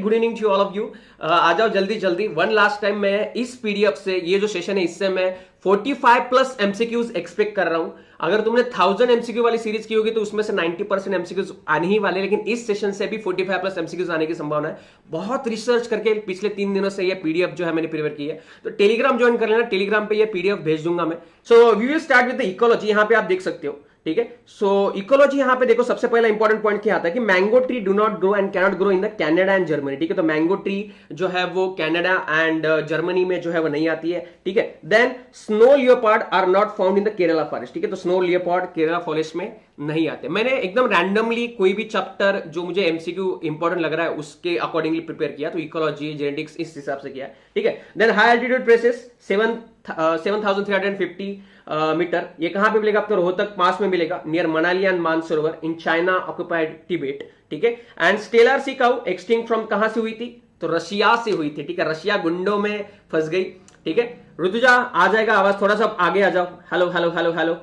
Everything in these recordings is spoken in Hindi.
Good evening to all of you. आ जाओ जल्दी जल्दी। वन लास्ट टाइम मैं इस पीडीएफ से, ये जो सेशन है इससे मैं 45 प्लस एमसीक्यूज एक्सपेक्ट कर रहा हूं। अगर तुमने 1000 एमसीक्यू वाली सीरीज की होगी तो उसमें से 90% एमसीक्यूज आने ही वाले, लेकिन इस सेशन से भी 45 प्लस एमसीक्यूज आने की संभावना है। बहुत रिसर्च करके पिछले 3 दिनों से ये पीडीएफ जो है मैंने प्रिपेयर की है, तो टेलीग्राम ज्वाइन कर लेना। टेलीग्राम पे ये पीडीएफ भेज दूंगा मैं। So we will start with the ecology. यहाँ पे आप देख सकते हो, ठीक है। सो इकोलॉजी यहाँ पे देखो, सबसे पहला इंपॉर्टेंट पॉइंट क्या आता है कि mango tree do not grow and cannot grow in the Canada and Germany, ठीक है। तो मैंगो ट्री जो है वो कनाडा एंड जर्मनी में जो है वो नहीं आती है, ठीक है। Then snow leopard are not found in the Kerala forest, ठीक है। तो स्नो लियोपार्ड केरला फॉरेस्ट में नहीं आते। मैंने एकदम रैंडमली कोई भी चैप्टर जो मुझे एमसीक्यू इंपॉर्टेंट लग रहा है उसके अकॉर्डिंगली प्रिपेयर किया, तो इकोलॉजी जेनेटिक्स इस हिसाब से किया, ठीक है। Then high altitude places 7350 metre, ये कहां पे मिलेगा आपको? रोहतक पास में मिलेगा, near Manali and Mansarovar in China occupied Tibet, ठीक है। And Steller sea cow extinct from कहां से हुई थी? तो रशिया से हुई थी, ठीक है। रशिया गुंडों में फंस गई, ठीक है। ऋतुजा आ जाएगा आवाज, थोड़ा सा आगे आ जाओ। Hello hello hello hello.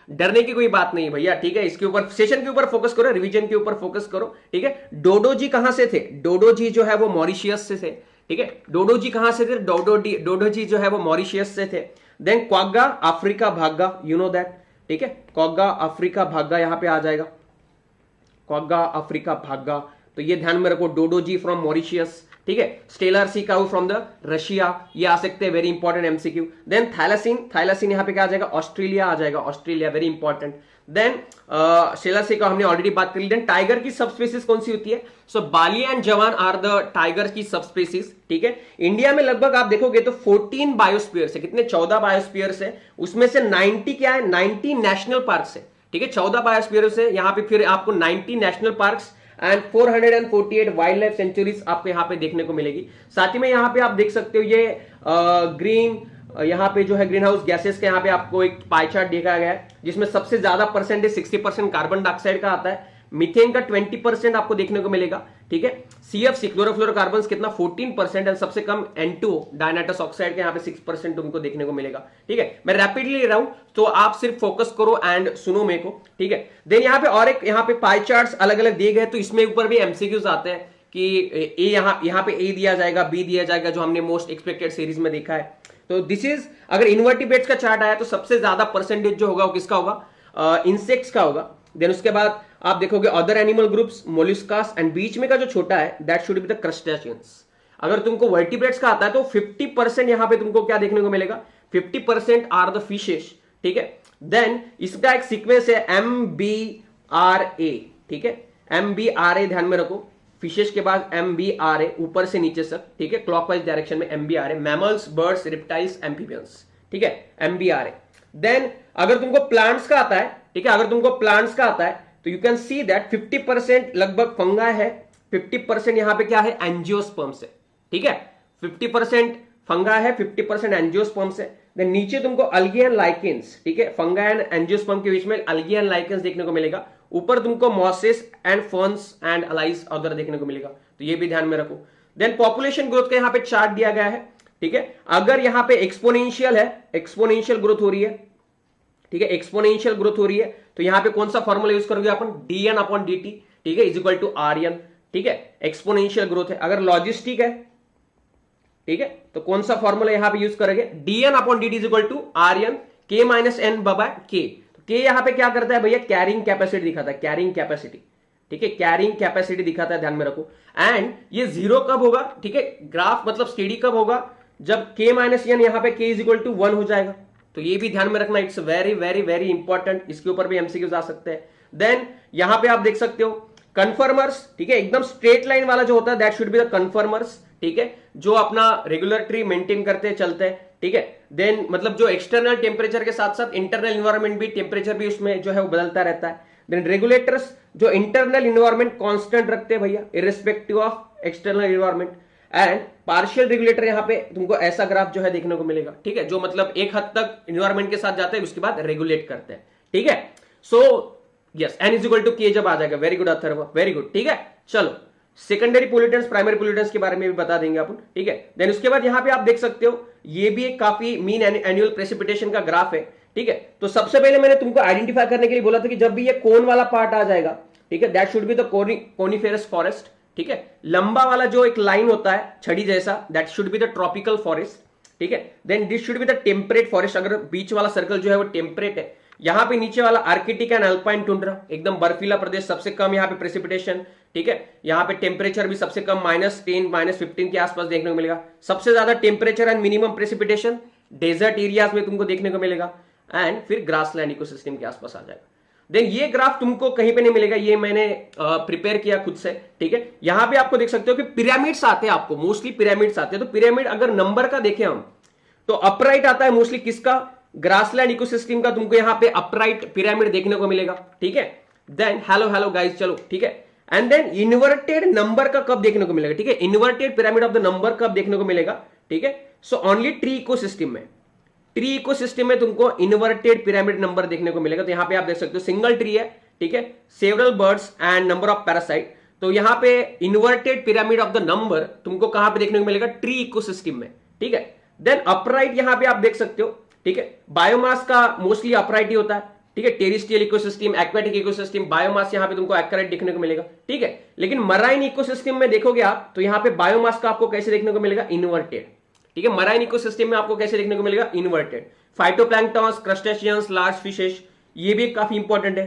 डरने की कोई बात नहीं भैया, ठीक है। इसके ऊपर सेशन के ऊपर फोकस करो, रिवीजन के ऊपर फोकस करो, ठीक है। डोडो जी कहां से थे? डोडो जी जो है वो मॉरिशियस से थे, ठीक है। डोडो जी कहां से थे? डोडो जी जो है वो मॉरिशियस से थे। देन क्वागा अफ्रीका भागा, यू नो दैट, ठीक है। क्वागा अफ्रीका भागा यहां पे आ जाएगा, क्वागा अफ्रीका भागा, तो ये ध्यान में रखो। डोडो जी फ्रॉम मॉरिशियस, ठीक है। Steller sea cow from the Russia, ये आ सकते हैं, very important MCQ. Then thylacine, thylacine यहां पे क्या आ जाएगा? ऑस्ट्रेलिया आ जाएगा, Australia, very important. Then Steller sea cow हमने ऑलरेडी बात कर ली। देन टाइगर की सब स्पीसीज कौन सी होती है? सो बाली एंड जवान आर द टाइगर की सब स्पीसीज, ठीक है। इंडिया में लगभग आप देखोगे तो 14 बायोस्फीयर्स है, कितने? 14 बायोस्फीयर्स है। उसमें से 90 क्या है? 90 नेशनल पार्क्स है, ठीक है। 14 बायोस्फीयर्स है, यहां पे फिर आपको 90 national parks and 448 wild life centuries आपको यहाँ पे देखने को मिलेगी। साथ ही में यहाँ पे आप देख सकते हो ये ग्रीन, यहाँ पे जो है ग्रीन हाउस गैसेस का यहाँ पे आपको एक पाई चार्ट देखा गया है, जिसमें सबसे ज्यादा परसेंटेज 60% कार्बन डाइऑक्साइड का आता है। मीथेन का 20% आपको देखने को मिलेगा, ठीक है। सीएफसी क्लोरोफ्लोरोकार्बन कितना? 14%। एंड सबसे कम N2 डाइनाइट्रस ऑक्साइड के यहाँ पे 6% तुमको देखने को मिलेगा, ठीक है। मैं रैपिडली ले रहा हूं तो आप सिर्फ फोकस करो एंड सुनो मेरे को, ठीक है। देन यहाँ पे और एक यहाँ पे पाई चार्ट्स अलग अलग दिए गए, तो इसमें ऊपर भी एमसीक्यूज आते हैं कि ए यहाँ पे ए दिया जाएगा, बी दिया जाएगा, जो हमने मोस्ट एक्सपेक्टेड सीरीज में देखा है। तो दिस इज, अगर इन्वर्टिब्रेट्स का चार्ट आया तो सबसे ज्यादा परसेंटेज जो होगा वो किसका होगा? इंसेक्ट्स का होगा। देन उसके बाद आप देखोगे अदर एनिमल ग्रुप्स, मोलस्कास, एंड बीच में का जो छोटा है that should be the crustaceans. अगर तुमको वर्टिब्रेट्स का आता है तो 50% यहां पे तुमको क्या देखने को मिलेगा? 50% आर द फिशेस, ठीक है। देन इसका एक सीक्वेंस है MBRA, ठीक है। MBRA ध्यान में रखो, फिशेस के बाद MBRA ऊपर से नीचे तक, ठीक है, क्लॉकवाइज डायरेक्शन में MBRA, mammals, birds, reptiles, amphibians, ठीक है, MBRA। देन अगर तुमको प्लांट्स का आता है, ठीक है, अगर तुमको प्लांट्स का आता है तो यू कैन सी दैट 50% लगभग फंगाई है, 50% यहां पे क्या है? एंजियोस्पर्म्स है, ठीक है। 50% फंगाई है, 50% एंजियोस्पर्म्स है। देन नीचे तुमको अल्गी एंड लाइकेंस, ठीक है, फंगाई एंड एंजियोस्पर्म के बीच में अल्गी एंड लाइकेंस देखने को मिलेगा। ऊपर तुमको mosses and ferns and allies other देखने को मिलेगा, तो ये भी ध्यान में रखो। देन पॉपुलेशन ग्रोथ का यहां पे चार्ट दिया गया है, ठीक है। अगर यहां पे एक्सपोनेंशियल है, एक्सपोनेंशियल ग्रोथ हो रही है, ठीक है, एक्सपोनेंशियल ग्रोथ हो रही है, तो यहां पे कौन सा फॉर्मूला यूज करोगे अपन? dn/dt, ठीक है, इज इक्वल टू rn, ठीक है, एक्सपोनेंशियल ग्रोथ है। अगर लॉजिस्टिक है, ठीक है, तो कौन सा फॉर्मूला यहां पे यूज करेंगे? dn/dt is equal to rn k minus n by k। तो k यहां पे क्या करता है भैया? कैरिंग कैपेसिटी दिखाता है, कैरिंग कैपेसिटी, ठीक है, कैरिंग कैपेसिटी दिखाता है, ध्यान में रखो। एंड ये जीरो कब होगा? ठीक है, ग्राफ मतलब स्टेडी कब होगा? जब k माइनस n यहां पे k इज इक्वल टू 1 हो जाएगा, तो ये भी ध्यान में रखना, it's very very very important. इसके ऊपर भी एमसीक्यूज आ सकते हैं। देन यहां पे आप देख सकते हो कन्फर्मर्स, ठीक है, एकदम स्ट्रेट लाइन वाला जो होता है that should be the conformers, ठीक है, जो अपना रेगुलर ट्री मेंटेन करते चलते हैं, ठीक है। देन मतलब जो एक्सटर्नल टेम्परेचर के साथ साथ इंटरनल इन्वायरमेंट भी, टेम्परेचर भी उसमें जो है वो बदलता रहता है। देन रेगुलेटर्स, जो इंटरनल इन्वायरमेंट कांस्टेंट रखते हैं भैया, irrespective of external environment. And partial regulator, यहां पे तुमको ऐसा ग्राफ जो है देखने को मिलेगा, ठीक है, जो मतलब एक हद तक इन्वायरमेंट के साथ जाते हैं, उसके बाद रेगुलेट करते हैं, ठीक है। So yes, n is equal to k जब आ जाएगा, very good Atharva, very good, ठीक है। चलो सेकेंडरी पोल्यूटेंट्स, प्राइमरी पोल्यूटेंट्स के बारे में भी बता देंगे अपन, ठीक है। देन उसके बाद यहां पे आप देख सकते हो ये भी एक काफी मीन एनुअल प्रेसिपिटेशन का ग्राफ है, ठीक है। तो सबसे पहले मैंने तुमको आइडेंटिफाई करने के लिए बोला था कि जब भी ये कोन वाला पार्ट आ जाएगा, ठीक है, that should be the coniferous forest, ठीक है। लंबा वाला जो एक लाइन होता है छड़ी जैसा, that should be the tropical forest, ठीक है। Then this should be the temperate forest, अगर बीच वाला सर्कल जो है वो टेम्परेट है। यहां पे नीचे वाला आर्किटिक एंड अल्पाइन टुंड्रा, एकदम बर्फीला प्रदेश, सबसे कम यहाँ पे प्रेसिपिटेशन, ठीक है। यहाँ पे टेम्परेचर भी सबसे कम -10 -15 के आसपास देखने को मिलेगा। सबसे ज्यादा temperature and minimum precipitation desert areas में तुमको देखने को मिलेगा, एंड फिर ग्रासलैंड इकोसिस्टम के आसपास आ जाएगा। देन ये ग्राफ तुमको कहीं पे नहीं मिलेगा, ये मैंने प्रिपेयर किया खुद से, ठीक है। यहां पे आपको देख सकते हो कि पिरामिड्स आते हैं, आपको मोस्टली पिरामिड्स आते हैं। तो पिरामिड अगर नंबर का देखें हम तो अपराइट आता है मोस्टली, किसका? ग्रासलैंड इकोसिस्टम का तुमको यहां पे अपराइट पिरामिड देखने को मिलेगा, ठीक है। देन हेलो गाइस, चलो ठीक है। एंड देन इन्वर्टेड नंबर का कब देखने को मिलेगा, ठीक है। Inverted pyramid of the number कब देखने को मिलेगा, ठीक है। सो ओनली ट्री इकोसिस्टम में, ट्री इकोसिस्टम में तुमको इन्वर्टेड पिरामिड नंबर देखने को मिलेगा। तो यहां पे आप देख सकते हो सिंगल ट्री है, ठीक है, several birds and number of parasite. तो यहां पे inverted pyramid of the number तुमको कहां पे देखने को मिलेगा? ट्री इकोसिस्टम में, ठीक है। देन अपराइट यहां पे आप देख सकते हो, ठीक है। बायोमास का मोस्टली अपराइट ही होता है, ठीक है। Terrestrial ecosystem, aquatic ecosystem, biomass यहां पे तुमको एक्यूरेट देखने को मिलेगा, ठीक है। लेकिन मराइन इकोसिस्टम में देखोगे आप तो यहां पे बायोमास का आपको कैसे देखने को मिलेगा? इन्वर्टेड, ठीक है। मराइन इकोसिस्टम में आपको कैसे देखने को मिलेगा? Inverted. Phytoplanktons, crustaceans, large fishes, ये भी काफी इंपॉर्टेंट है।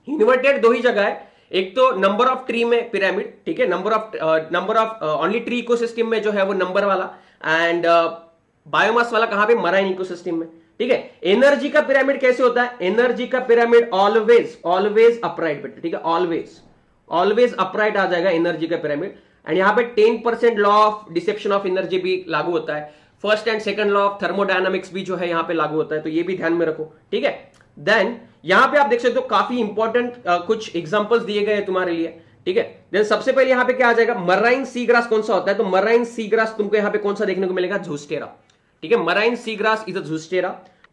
इन्वर्टेड दो ही जगह है, एक तो नंबर ऑफ ट्री में पिरामिड, ठीक है, number of only tree ecosystem में जो है वो नंबर वाला, एंड बायोमास वाला कहां पे? मराइन इकोसिस्टम में, ठीक है। एनर्जी का पिरामिड कैसे होता है? एनर्जी का पिरामिड ऑलवेज अपराइट बेटा, ठीक है, ऑलवेज अपराइट आ जाएगा एनर्जी का पिरामिड। एंड यहां पे 10% law of deception of energy भी लागू होता है। First and second law of thermodynamics भी जो है यहां पे लागू होता है, तो ये भी ध्यान में रखो, ठीक है। देन यहां पे आप देख सकते हो काफी इंपॉर्टेंट कुछ एग्जांपल्स दिए गए हैं तुम्हारे लिए, ठीक है। देन सबसे पहले यहां पे क्या आ जाएगा? मराइन सी ग्रास कौन सा होता है? तो मराइन सी ग्रास तुमको यहां पे कौन सा देखने को मिलेगा? झूस्टेरा, ठीक है। Marine sea grass is a zostera.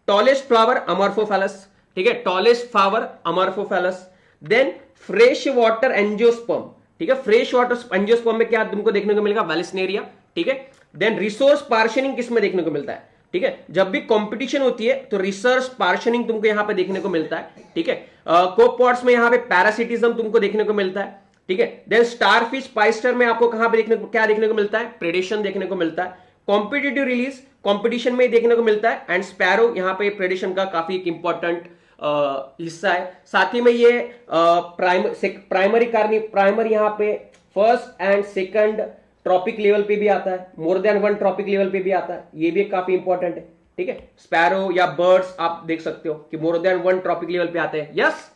Tallest flower amorphophallus, ठीक है, tallest flower amorphophallus. Then fresh water angiosperm, ठीक है, फ्रेश वाटर एंजियोस्पर्म में क्या तुमको देखने को मिलेगा? वेलिस्नेरिया, ठीक है। देन रिसोर्स पार्शनिंग किसमें देखने को मिलता है? ठीक है, जब भी कंपटीशन होती है तो रिसर्च पार्शनिंग तुमको यहां पे देखने को मिलता है, ठीक है। कोपॉट्स में यहां पे पैरासिटिज्म तुमको देखने को मिलता है, ठीक है। देन स्टारफिश पाइस्टर में आपको कहां पे क्या देखने को मिलता है? प्रेडेशन देखने को मिलता है। कॉम्पिटिटिव रिलीज कंपटीशन में देखने को मिलता है, एंड स्पैरो यहां पे प्रेडेशन का काफी एक इंपॉर्टेंट हिस्सा है। साथ ही में ये प्राइमरी यहां पे first and second trophic level पे भी आता है, more than one trophic level पे भी आता है, ये भी काफी इंपॉर्टेंट है, ठीक है। स्पैरो या बर्ड्स आप देख सकते हो कि more than one trophic level पे आते हैं, यस।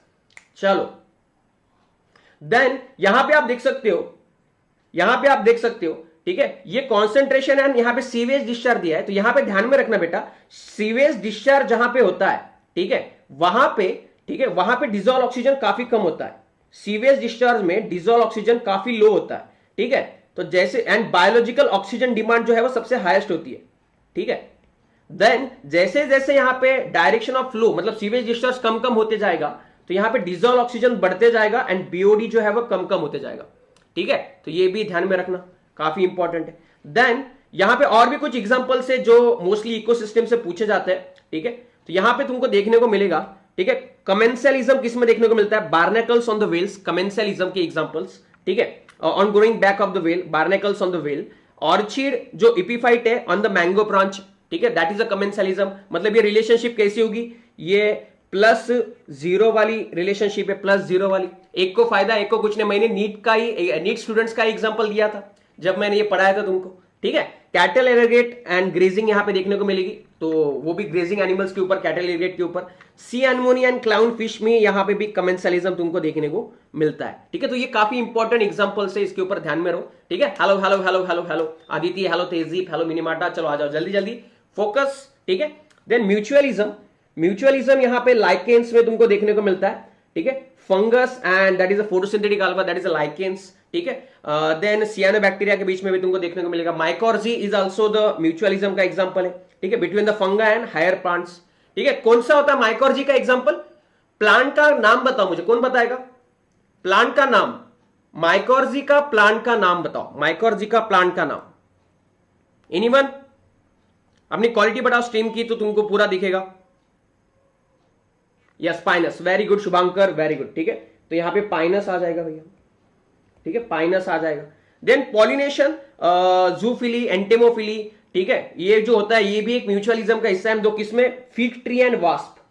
चलो देन यहां पे आप देख सकते हो, ठीक है, ये कॉन्सेंट्रेशन एंड यहां पे सीवेज डिस्चार्ज दिया है। तो यहां पे ध्यान में रखना बेटा, सीवेज डिस्चार्ज जहां पे होता है, ठीक है, वहां पे, ठीक है, वहां पे डिजोल्व ऑक्सीजन काफी कम होता है। सीवेज डिस्चार्ज में डिजोल्व ऑक्सीजन काफी लो होता है, ठीक है। तो जैसे एंड बायोलॉजिकल ऑक्सीजन डिमांड जो है वो सबसे हाईएस्ट होती है, ठीक है। देन जैसे जैसे यहां पे डायरेक्शन ऑफ फ्लो मतलब सीवेज डिस्चार्ज कम कम होते जाएगा तो यहां पे डिजोल्व ऑक्सीजन बढ़ते जाएगा एंड बीओडी जो है वो कम कम होते जाएगा, ठीक है। तो ये भी ध्यान में रखना, काफी इंपॉर्टेंट है। देन यहां पे और भी कुछ एग्जांपल्स है जो मोस्टली इकोसिस्टम से पूछे जाते हैं, ठीक है। तो यहां पे तुमको देखने को मिलेगा, ठीक है, कमेंसलिज्म किसमें देखने को मिलता है? Barnacles on the whales, commensalism के एग्जांपल्स, ठीक है। On growing back of the whale, barnacles on the whale. Orchid जो इपीफाइट है ऑन द मैंगो ब्रांच, ठीक है, दैट इज अ कमेंसलिज्म। मतलब ये रिलेशनशिप कैसी होगी? ये +0 वाली रिलेशनशिप है, +0 वाली। एक को फायदा एक को कुछ नहीं। मैंने नीट स्टूडेंट्स का एग्जांपल दिया था जब मैंने ये पढ़ाया था तुमको, ठीक है। कैटल एरगेट एंड ग्रेजिंग यहां पे देखने को मिलेगी, तो वो भी ग्रेजिंग एनिमल्स के ऊपर, कैटल एरगेट के ऊपर। सी एनमोनी एंड क्लाउन फिश में यहां पे भी कमेंसलिज्म तुमको देखने को मिलता है, ठीक है। तो ये काफी इंपॉर्टेंट एग्जांपल्स है, इसके ऊपर ध्यान में रहो, ठीक है। Hello hello hello hello hello Aditi, hello तेजीप, हेलो मिनीमाटा, चलो आ जाओ जल्दी जल्दी, फोकस, ठीक है। देन म्यूचुअलिज्म यहां पे लाइकेंस में तुमको देखने को मिलता है, ठीक है। Fungus and that is a photosynthetic alpha, that is a lichens, ठीक है। देन सियानोबैक्टीरिया के बीच में भी तुमको देखने को मिलेगा। Mycorrhizae is also the mutualism का एग्जांपल है, ठीक है, between the fungi and higher plants, ठीक है। कौन सा होता है माइकोर्जी का एग्जांपल? प्लांट का नाम बताओ मुझे, कौन बताएगा? प्लांट का नाम, माइकोर्जी का प्लांट का नाम बताओ, माइकोर्जी का प्लांट का नाम। एनीवन? अपनी क्वालिटी बढ़ाओ स्ट्रीम की तो तुमको पूरा दिखेगा। Yes, Pinus, very good Shubhankar, very good, ठीक है। तो यहां पे पाइनस आ जाएगा भैया, ठीक है, पाइनस आ जाएगा। देन पॉलिनेशन, जूफिली, एंटेमोफिली, ठीक है, ये जो होता है ये भी एक म्यूचुअलिज्म का हिस्सा है। दो किसमें, फिग ट्री एंड वास्प,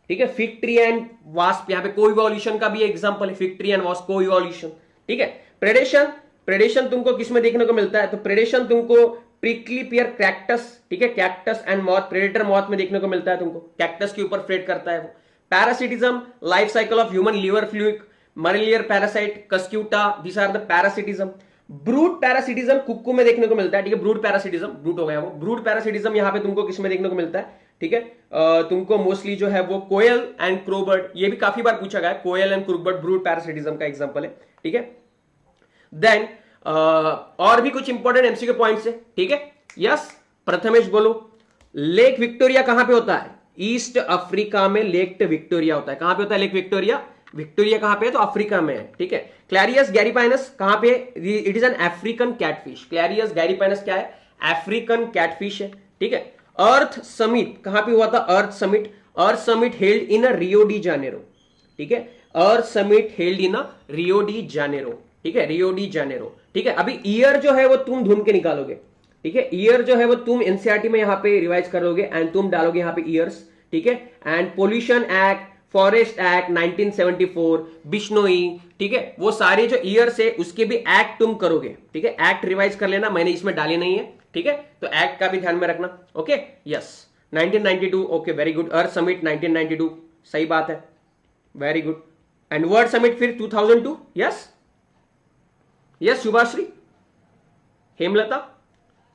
ठीक है, फिग ट्री एंड वास्प, यहाँ पे कोइवोल्यूशन का भी एग्जांपल है, फिग ट्री एंड वास्प कोइवोल्यूशन, ठीक है। प्रेडेशन, प्रेडेशन तुमको किसमें देखने को मिलता है, तो प्रेडेशन तुमको प्रिकली पियर कैक्टस, ठीक है, cactus and moth, predator moth में देखने को मिलता है तुमको, कैक्टस के ऊपर प्रेड करता है वो। Parasitism, life cycle of human liver fluid, malarial parasite, cuscuta, this are the parasitism. Brood parasitism cuckoo में देखने को मिलता है, ठीक है, ब्रूड पैरासिटिज्म, ब्रूड हो गया वो। ब्रूड पैरासिटिज्म यहाँ पे तुमको किसमें देखने को मिलता है, ठीक है, तुमको मोस्टली जो है वो कोयल एंड क्रोबर्ड, ये भी काफी बार पूछा गया है, कोयल एंड क्रोबर्ड ब्रूड पैरासिटिज्म का एग्जांपल है, ठीक है। देन और भी कुछ इंपॉर्टेंट एमसीक्यू पॉइंट्स है, ठीक है। यस, प्रथमेश बोलो, लेक विक्टोरिया कहां पे होता है, ईस्ट अफ्रीका में लेक विक्टोरिया होता है। कहां पे होता है लेक विक्टोरिया, विक्टोरिया कहां पे है, तो अफ्रीका में है, ठीक है। क्लैरियस गैरीपाइनस कहां पे, it is an African catfish, क्लैरियस गैरीपाइनस क्या है, अफ्रीकन कैटफिश है, ठीक है। अर्थ समिट कहां पे हुआ था, earth summit, earth summit held in a Rio de Janeiro, ठीक है, earth summit held in a Rio de Janeiro, ठीक है, रियो डी जानेरो, ठीक है। अभी ईयर जो है वो तुम ढूंढ के निकालोगे, ठीक है, ईयर जो है वो तुम एनसीईआरटी में यहां पे रिवाइज करोगे एंड तुम डालोगे यहां पे ईयर्स, ठीक है। And pollution act, forest act 1974, Bishnoi, ठीक है, वो सारे जो ईयर्स है उसके भी एक्ट तुम करोगे, ठीक है। एक्ट रिवाइज कर लेना, मैंने इसमें डाले नहीं है, ठीक है, तो एक्ट का भी ध्यान में रखना। Okay, yes, 1992, okay, very good. Earth summit 1992, सही बात है, very good. And world summit फिर 2002, यस यस, शुभाश्री, हेमलता,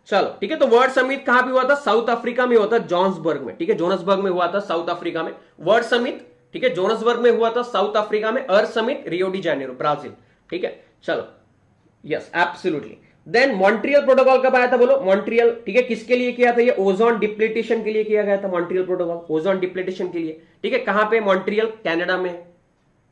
चलो ठीक है। तो वर्ल्ड समिट कहां पे हुआ था, साउथ अफ्रीका में हुआ था, जोहान्सबर्ग में, ठीक है, जोहान्सबर्ग में हुआ था, साउथ अफ्रीका में। वर्ल्ड समिट, ठीक है, जोहान्सबर्ग में हुआ था, साउथ अफ्रीका में। Earth summit Rio de Janeiro, Brazil, ठीक है, चलो, yes, absolutely. Then Montreal protocol कब आया था, बोलो, मॉन्ट्रियल, ठीक है, किसके लिए किया था, ये ओजोन डिप्लीटेशन के लिए किया गया था, मॉन्ट्रियल प्रोटोकॉल ओजोन डिप्लीटेशन के लिए, ठीक है। कहां पे, मॉन्ट्रियल, कनाडा में।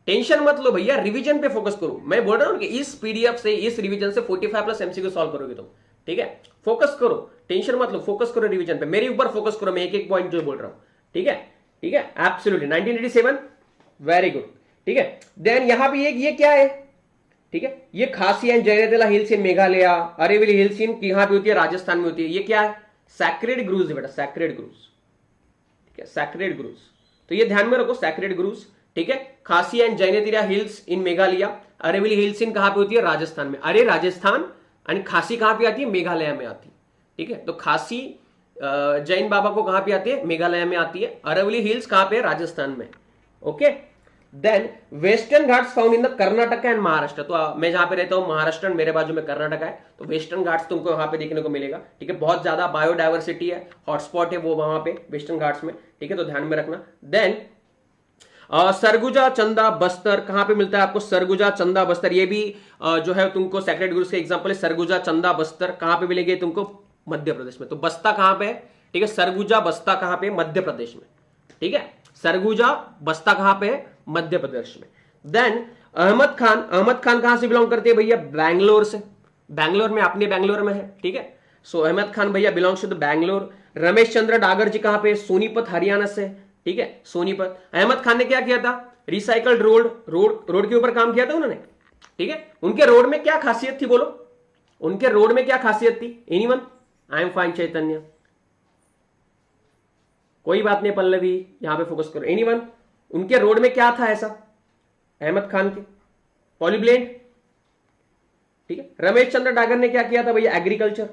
टेंशन मत लो भैया, रिवीजन पे फोकस करो, मैं बोल रहा हूं कि इस पीडीएफ से, इस रिवीजन से 45 प्लस एमसीक्यू सॉल्व करोगे तुम, ठीक है। फोकस करो, टेंशन मत लो, फोकस करो रिवीजन पे, मेरे ऊपर फोकस करो, मैं एक एक पॉइंट जो बोल रहा हूं, ठीक है, ठीक है, एब्सोल्युटली। 1987, वेरी गुड, ठीक है। देन यहां पे ये क्या है, ठीक है, ये खासी एंड जयरेला hills in Meghalaya, Aravalli hills in कहां पे होती है, राजस्थान में होती है। ये क्या है, सैक्रेड ग्रूव्स है बेटा, सैक्रेड ग्रूव्स, ठीक है, सैक्रेड ग्रूव्स, तो ये ध्यान में रखो, सैक्रेड ग्रूव्स, ठीक है। Khasi and Jaintia hills in Meghalaya, Aravalli hills in कहां पे होती है, राजस्थान में। अरे राजस्थान, एंड खासी कहां पे आती है, मेघालय में आती है, ठीक है। तो खासी जैन बाबा को कहां पे आती है, मेघालय में आती है। अरेवली हिल्स कहां पे है, राजस्थान में, okay. Then Western Ghats found in the Karnataka and Maharashtra, तो मैं जहां पे रहता हूं महाराष्ट्र, मेरे बाजू में कर्नाटक है, तो वेस्टर्न घाट्स तुमको वहां पे देखने को मिलेगा, ठीक है। बहुत ज्यादा बायोडाइवर्सिटी है, हॉटस्पॉट है वो वहां पे वेस्टर्न घाट्स में, ठीक है, तो ध्यान में रखना। देन सरगुजा, चंदा, बस्तर कहां पे मिलता है आपको, सरगुजा, चंदा, बस्तर, ये भी जो है तुमको सैक्रेड ग्रूव्स के एग्जांपल है। सरगुजा, चंदा, बस्तर कहां पे मिलेंगे तुमको, मध्य प्रदेश में। तो बस्ता कहां पे है, ठीक है, सरगुजा, बस्ता कहां पे, मध्य प्रदेश में, ठीक है। सरगुजा, बस्ता कहां पे है, मध्य प्रदेश में। देन अहमद खान, अहमद खान कहां से बिलोंग करते हैं भैया, बैंगलोर से, बैंगलोर में, अपने बैंगलोर में है, ठीक है। सो अहमद खान भैया belongs to the Bangalore. Ramesh Chandra Dagar ji कहां पे, सोनीपत, हरियाणा से, ठीक है, सोनीपत। अहमद खान ने क्या किया था, रिसाइकल्ड रोड के ऊपर काम किया था उन्होंने, ठीक है। उनके रोड में क्या खासियत थी, बोलो, उनके रोड में क्या खासियत थी, एनीवन, आई एम फाइन चैतन्य, कोई बात नहीं पल्लवी, यहां पे फोकस करो, एनीवन, उनके रोड में क्या था ऐसा, अहमद खान के, पॉलीब्लेंड, ठीक है। रमेश चंद्र डागर ने क्या किया था भैया, एग्रीकल्चर,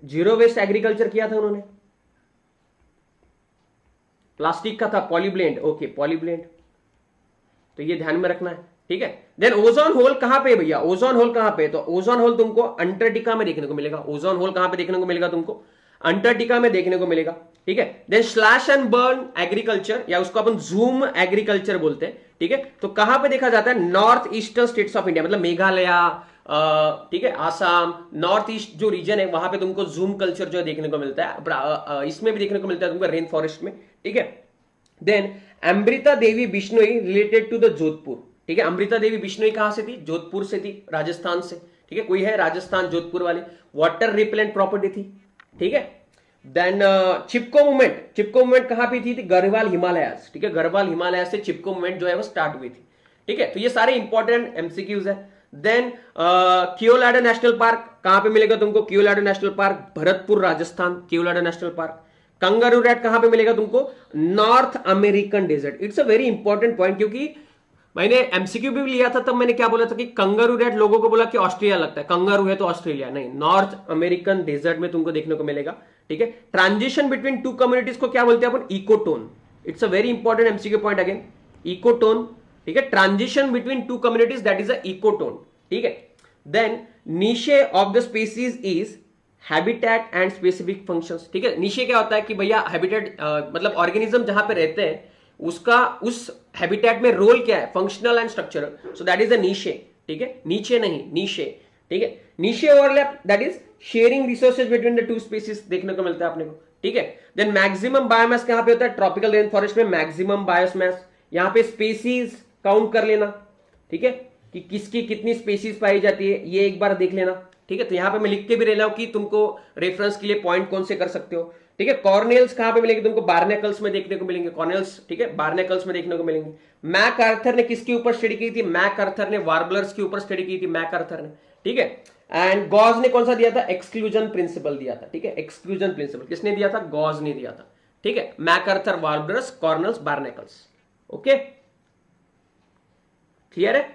जीरो वेस्ट एग्रीकल्चर किया था उन्होंने, प्लास्टिक का था, पॉलीब्लेंड, ओके, पॉलीब्लेंड, तो ये ध्यान में रखना है, ठीक है। देन ओजोन होल कहां पे भैया, ओजोन होल कहां पे, तो ओजोन होल तुमको अंटार्कटिका में देखने को मिलेगा। ओजोन होल कहां पे देखने को मिलेगा तुमको, अंटार्कटिका में देखने को मिलेगा, ठीक है। Then slash and burn agriculture, या उसको अपन जूम एग्रीकल्चर बोलते हैं, ठीक है, तो कहां पे देखा जाता है, north eastern states of India, मतलब मेघालय, ठीक है, आसाम, नॉर्थ ईस्ट जो रीजन है वहां पे तुमको जूम कल्चर जो देखने को मिलता है, इसमें भी देखने को मिलता है तुमको रेन फॉरेस्ट में, ठीक है। Then Amrita Devi Bishnoi related to the Jodhpur, ठीक है, अमृता देवी बिश्नोई कहां से थी, जोधपुर से थी, राजस्थान से, ठीक है, कोई है राजस्थान जोधपुर वाले। वाटर रिपेलेंट प्रॉपर्टी थी, ठीक है। देन चिपको मूवमेंट, चिपको मूवमेंट कहां पे थी, गढ़वाल हिमालय, ठीक है, गढ़वाल हिमालय से चिपको मूवमेंट जो है वो स्टार्ट हुई थी, ठीक है। तो ये सारे इंपॉर्टेंट एमसीक्यूज है। देन कियोलाडो नेशनल पार्क कहां पे मिलेगा तुमको? Keoladeo national park Bharatpur Rajasthan, Keoladeo national park. Kangaroo rat कहां पे मिलेगा तुमको? North American desert. It's a very important point, क्योंकि मैंने एमसीक्यू भी लिया था, तब मैंने क्या बोला था कि कंगारू रैट लोगों को बोला कि ऑस्ट्रेलिया लगता है, कंगारू है तो ऑस्ट्रेलिया नहीं, नॉर्थ अमेरिकन डेजर्ट में तुमको देखने को मिलेगा। ठीक है, ट्रांजिशन बिटवीन टू कम्युनिटीज को क्या बोलते हैं अपन? Ecotone. It's a very important MCQ point again, ecotone. ठीक है, transition between two communities, that is a ecotone. ठीक है, then niche of the species is habitat and specific functions. ठीक है, नीशे क्या होता है कि भैया हैबिटेट मतलब ऑर्गेनिज्म जहां पे रहते हैं उसका उस हैबिटेट में रोल क्या है, functional and structural, so that is a niche. ठीक है, नीचे नहीं, नीशे। ठीक है, niche overlap that is sharing resources between the two species देखने को मिलता है अपने को। ठीक है, देन मैक्सिमम बायोमास कहां पे होता है? ट्रॉपिकल रेन फॉरेस्ट में मैक्सिमम बायोमास। यहां पे स्पीसीज काउंट कर लेना। ठीक है, कि किसकी कितनी स्पीसीज पाई जाती है ये एक बार देख लेना। ठीक है, तो यहां पे मैं लिख के भी रह रहा हूं कि तुमको रेफरेंस के लिए पॉइंट कौन से कर सकते हो। ठीक है, कॉर्नेल्स कहां पे मिलेंगे तुमको? बार्नेकल्स में देखने को मिलेंगे, कॉर्नेल्स। ठीक है, बार्नेकल्स में देखने को मिलेंगे। मैक आर्थर ने किसके ऊपर स्टडी की थी? मैक आर्थर ने वार्बलर्स के ऊपर स्टडी की थी, मैक आर्थर ने। ठीक है, एंड गॉज ने कौन सा दिया था? एक्सक्लूजन प्रिंसिपल दिया था। ठीक है, एक्सक्लूजन प्रिंसिपल किसने दिया था? गॉज ने दिया था। ठीक है, MacArthur, warblers, cornels, barnacles. Okay, clear है?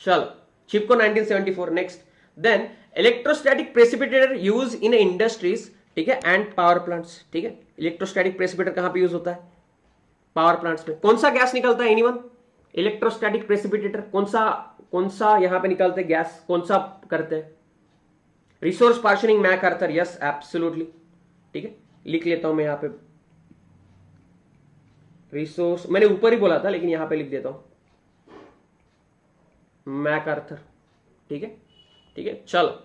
चलो, Chipko 1974। Next, then electrostatic precipitator use in industries. ठीक है, एंड पावर प्लांट्स। ठीक है, इलेक्ट्रोस्टैटिक प्रेसिपिटेटर कहां पे यूज होता है? पावर प्लांट्स में। कौन सा गैस निकलता है एनीवन? इलेक्ट्रोस्टैटिक प्रेसिपिटेटर कौन सा यहां पे निकलते हैं गैस? कौन सा करते हैं? Resource partitioning, MacArthur. Yes, absolutely. ठीक है, लिख लेता हूं मैं यहां पे रिसोर्स, मैंने ऊपर ही बोला था लेकिन यहां पे लिख देता हूं, मैक आर्थर। ठीक है, ठीक है, चलो।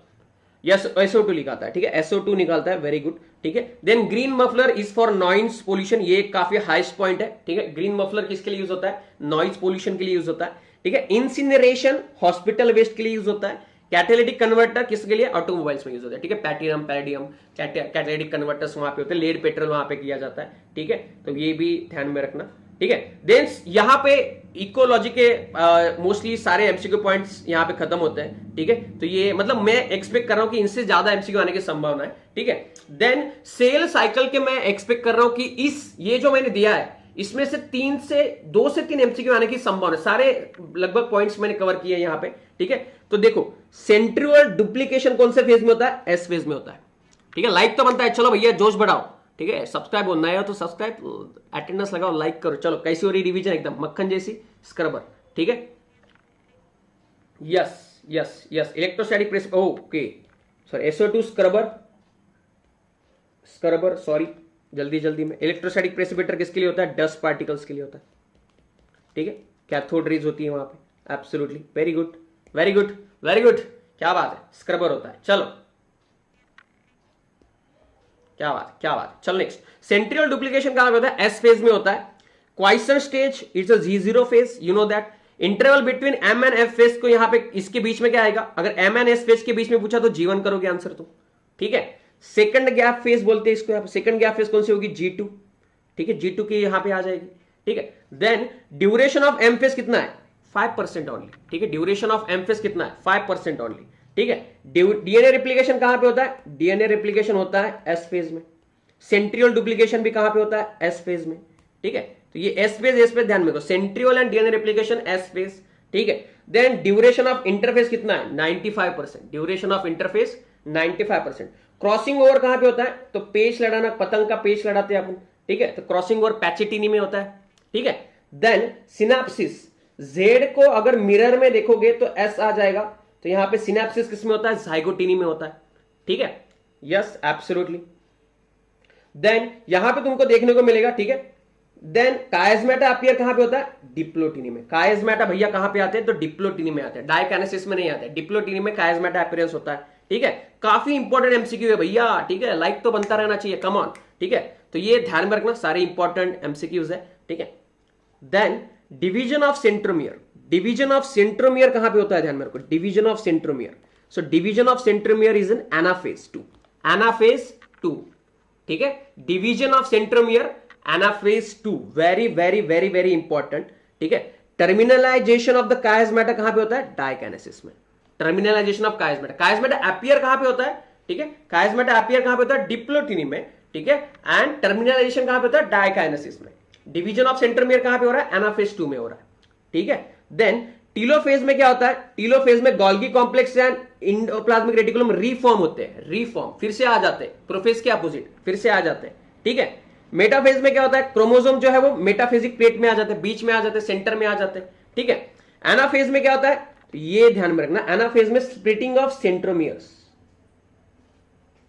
यस, SO2 निकालता है। ठीक है, SO2 निकालता है, वेरी गुड। ठीक है, then green muffler is for noise pollution. ये काफी हाईएस्ट पॉइंट है। ठीक है, ग्रीन मफलर किसके लिए यूज होता है? नॉइज पोल्यूशन के लिए यूज होता है। ठीक है, इंसिनरेशन हॉस्पिटल वेस्ट के लिए यूज होता है। कैटालिटिक कन्वर्टर किसके लिए? ऑटोमोबाइल्स में यूज होता है। ठीक है, पैटिनम, पैलेडियम, कैटालिटिक कन्वर्टर्स वहां पे होते हैं, लेड पेट्रोल वहां पे किया जाता है। ठीक है, तो ये भी ध्यान में रखना। ठीक है, देन यहां पे इकोलॉजी के मोस्टली सारे एमसीक्यू पॉइंट्स यहां पे खत्म होते हैं। ठीक है, तो ये मतलब मैं एक्सपेक्ट कर रहा हूं कि इनसे ज्यादा एमसीक्यू आने की संभावना है। ठीक है, देन सेल साइकिल के मैं एक्सपेक्ट कर रहा हूं कि ये जो मैंने दिया है इसमें से 2 से 3 एमसीक्यू आने की संभावना है। सारे लगभग पॉइंट्स मैंने कवर किए यहां पे। ठीक है, तो देखो सेंट्रियोल डुप्लीकेशन कौन से फेज में होता है? एस फेज में होता है। ठीक है, लाइक तो बनता है, चलो भैया जोश बढ़ाओ। ठीक है, सब्सक्राइब हो, नया हो तो सब्सक्राइब, अटेंडेंस लगाओ, लाइक करो। चलो, कैसी हो रही रिवीजन? एकदम मक्खन जैसी, स्क्रबर। ठीक है, yes yes yes, electrostatic press, okay sorry, SO2 scrubber, sorry, जल्दी में। इलेक्ट्रोस्टैटिक प्रेसिपिटेटर किसके लिए होता है? डस्ट पार्टिकल्स के लिए होता है। ठीक है, कैथोड रेज होती है वहां पे, absolutely, very good very good very good, क्या बात है, स्क्रबर होता है। चलो, क्या बात। चलो नेक्स्ट, सेंट्रियल डुप्लीकेशन कहां पे होता है? एस फेज में होता है। Quiescent stage it's a G0 phase, you know that. Interval between M and F phase को यहां पे इसके बीच में क्या आएगा? अगर M एंड S फेज के बीच में पूछा तो G1 करोगे आंसर तो। ठीक है, सेकंड गैप फेज बोलते हैं इसको। यहां पे सेकंड गैप फेज कौन सी होगी? G2। ठीक है, G2 की यहां पे आ जाएगी। ठीक है, then duration of M phase कितना है? 5% ओनली। ठीक है, ड्यूरेशन ऑफ M फेज कितना है? 5% ओनली। ठीक है, डीएनए रेप्लिकेशन कहां पे होता है? डीएनए रेप्लिकेशन होता है एस फेज में। सेंट्रियोल डुप्लीकेशन भी कहां पे होता है? एस फेज में। ठीक है, तो ये एस फेज ध्यान में रखो, centriole and DNA replication S phase. ठीक है, देन ड्यूरेशन ऑफ इंटरफेस कितना है? 95%। Duration of interface 95%। Crossing over कहां पे होता है? तो पेच लड़ाना, पतंग का पेच लड़ाते हैं अपन। ठीक है, तो क्रॉसिंग ओवर पैचेटिनी में होता है। ठीक है, देन सिनेप्सिस, जेड को अगर मिरर में देखोगे तो एस आ जाएगा, तो यहां पे सिनेप्सिस किसमें होता है? जाइगोटिनी में होता है। ठीक है, यस, एब्सोल्युटली। देन यहां पे तुमको देखने को मिलेगा। ठीक है, देन कायस्मेटा अपीयर कहां पे होता है? डिप्लोटिनी में। कायस्मेटा भैया कहां पे आते हैं? तो डिप्लोटिनी में आते हैं, डाइकाइनेसिस में नहीं आते, डिप्लोटिनी में कायस्मेटा अपीयरेंस होता है। ठीक है, काफी इंपॉर्टेंट एमसीक्यू है भैया। ठीक है, लाइक तो बनता रहना चाहिए, कम ऑन। ठीक है, तो ये ध्यान में रखना, सारे इंपॉर्टेंट एमसीक्यूज है। ठीक है, then division of centromere. Division of centromere कहां पे होता है? ध्यान में रखो, division of centromere. So division of centromere is in anaphase 2। Anaphase 2। ठीक है, division of centromere anaphase 2, very very very very important. ठीक है, टर्मिनलाइजेशन ऑफ द कायस्मेटा कहां पे होता है? डाइकाइनेसिस में। Terminalisation of chiasmata. Chiasmata appear कहां पे होता है, ठीक है, कायस्मेटा अपीयर कहां पे होता है, डिप्लोटिनी में, ठीक है, एंड टर्मिनलाइजेशन कहां पे होता है, डाइकाइनेसिस में। डिवीजन ऑफ सेंट्रोमियर कहां पे हो रहा है, एनाफेज 2 में हो रहा है, ठीक है। देन टीलोफेज में क्या होता है, टीलोफेज में Golgi complex and endoplasmic reticulum reform होते हैं, रीफॉर्म फिर से आ जाते हैं, प्रोफेज के अपोजिट फिर से आ जाते हैं, ठीक है। मेटाफेज में क्या होता है, क्रोमोसोम जो है वो मेटाफेजिक प्लेट में आ जाते हैं, बीच में आ जाते हैं, सेंटर में आ जाते हैं, ठीक है। एनाफेज में क्या होता है, तो ये ध्यान में रखना, एनाफेज में स्प्लिटिंग ऑफ सेंट्रोमियर्स,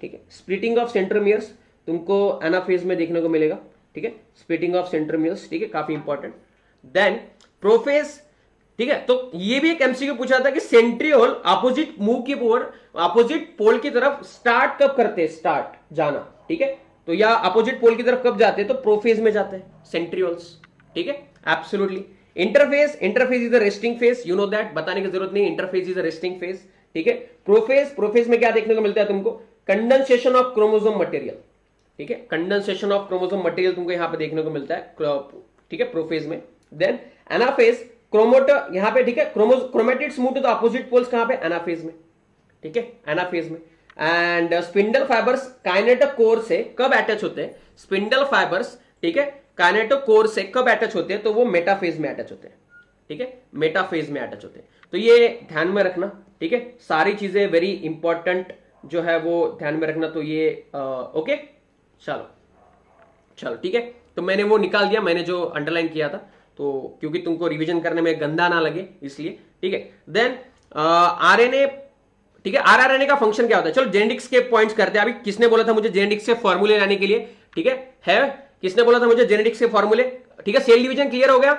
ठीक है, स्प्लिटिंग ऑफ सेंट्रोमियर्स तुमको एनाफेज में देखने को मिलेगा, ठीक है, स्प्लिटिंग ऑफ सेंट्रोमियर्स, ठीक है, काफी इंपॉर्टेंट। देन प्रोफेज, ठीक है, तो ये भी एक एमसीक्यू पूछा था कि सेंट्रियोल अपोजिट मूव की ओर, अपोजिट पोल की तरफ स्टार्ट कब करते हैं, स्टार्ट जाना, ठीक है, तो या अपोजिट पोल की तरफ कब जाते हैं, तो प्रोफेज में जाते हैं सेंट्रियोल्स, ठीक है, absolutely. Interphase, interphase is the resting phase, you know that, बताने की जरूरत नहीं, interphase is the resting phase, ठीक है। प्रोफेज, प्रोफेज में क्या देखने को मिलता है तुमको, कंडेंसेशन ऑफ क्रोमोसोम मटेरियल, ठीक है, कंडेंसेशन ऑफ क्रोमोसोम मटेरियल तुमको यहां पे देखने को मिलता है, ठीक है, प्रोफेज में। देन एनाफेज, क्रोमोटर यहां पे, ठीक है, chromatids move to the opposite poles कहां पे, एनाफेज में, ठीक है, एनाफेज में। एंड स्पिंडल फाइबर्स काइनेटोकोर से कब अटैच होते हैं, स्पिंडल फाइबर्स, ठीक है, काइनेटोकोर से कब अटैच होते हैं, तो वो मेटाफेज में अटैच होते हैं, ठीक है, मेटाफेज में अटैच होते हैं। तो ये ध्यान में रखना, ठीक है, सारी चीजें वेरी इंपॉर्टेंट जो है वो ध्यान में रखना। तो ये ओके, चलो चलो ठीक है, तो मैंने वो निकाल दिया, मैंने जो अंडरलाइन किया था, तो क्योंकि तुमको रिवीजन करने में गंदा ना लगे इसलिए, ठीक है। देन आरएनए, ठीक है, आरआरएनए का फंक्शन क्या होता है, चलो जेनेटिक्स के पॉइंट्स करते हैं। अभी किसने बोला था मुझे जेनेटिक्स से फॉर्मूले लाने के लिए, ठीक है, किसने बोला था मुझे जेनेटिक्स के फॉर्मूले, ठीक है। सेल डिवीजन क्लियर हो गया,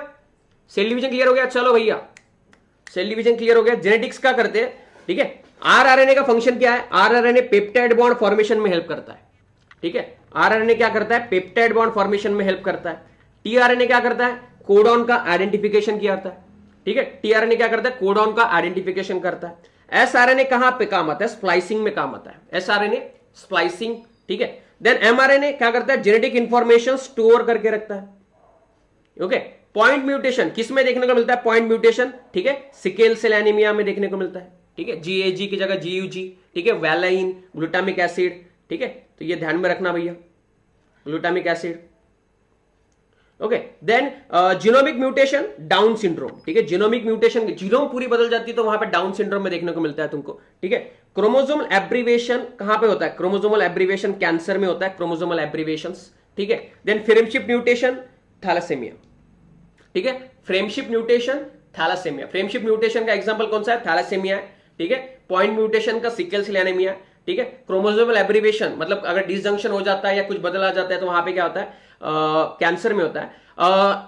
सेल डिवीजन क्लियर हो गया, चलो भैया सेल डिवीजन क्लियर हो गया। जेनेटिक्स का करते हैं, ठीक है। आरआरएनए का फंक्शन क्या है, आरआरएनए पेप्टाइड बॉन्ड फॉर्मेशन में हेल्प करता है, ठीक है, आरआरएनए क्या करता है, पेप्टाइड बॉन्ड फॉर्मेशन में हेल्प करता है। टीआरएनए क्या करता है, कोडॉन का आइडेंटिफिकेशन किया जाता है, ठीक है, टीआरएनए क्या करता है, कोडॉन का आइडेंटिफिकेशन करता है। एसआरएनए कहां पे काम आता है, स्प्लाइसिंग में काम आता है, एसआरएनए स्प्लाइसिंग, ठीक है। देन एमआरएनए क्या करता है, जेनेटिक इंफॉर्मेशन स्टोर करके रखता है, ओके। पॉइंट म्यूटेशन किस में देखने को मिलता है, पॉइंट म्यूटेशन, ठीक है, सिकेल सेल एनीमिया में देखने को मिलता है, ठीक है, जीएजी की जगह जीयूजी, ठीक है, वैलाइन, ग्लूटामिक एसिड, ठीक है, तो ये ध्यान में रखना भैया, glutamic acid, okay. Then genomic mutation, Down syndrome, ठीक है, जीनोमिक म्यूटेशन, जीनोम पूरी बदल जाती है तो वहां पे डाउन सिंड्रोम में देखने को मिलता है तुमको, ठीक है। क्रोमोसोमल एब्रीवेशन कहां पे होता है, क्रोमोसोमल एब्रीवेशन कैंसर में होता है, क्रोमोसोमल एब्रीवेशंस, ठीक है। देन फ्रेमशिप म्यूटेशन, थैलेसेमिया, ठीक है, फ्रेमशिप म्यूटेशन, थैलेसेमिया, फ्रेमशिप म्यूटेशन का एग्जांपल कौन सा है, थैलेसेमिया है, ठीक है। पॉइंट म्यूटेशन का सिकल सेल एनीमिया, ठीक है। क्रोमोसोमल एब्रीवेशन मतलब अगर डिसजंक्शन हो जाता है या कुछ बदला जाता है तो वहां पे क्या होता है, कैंसर में होता है।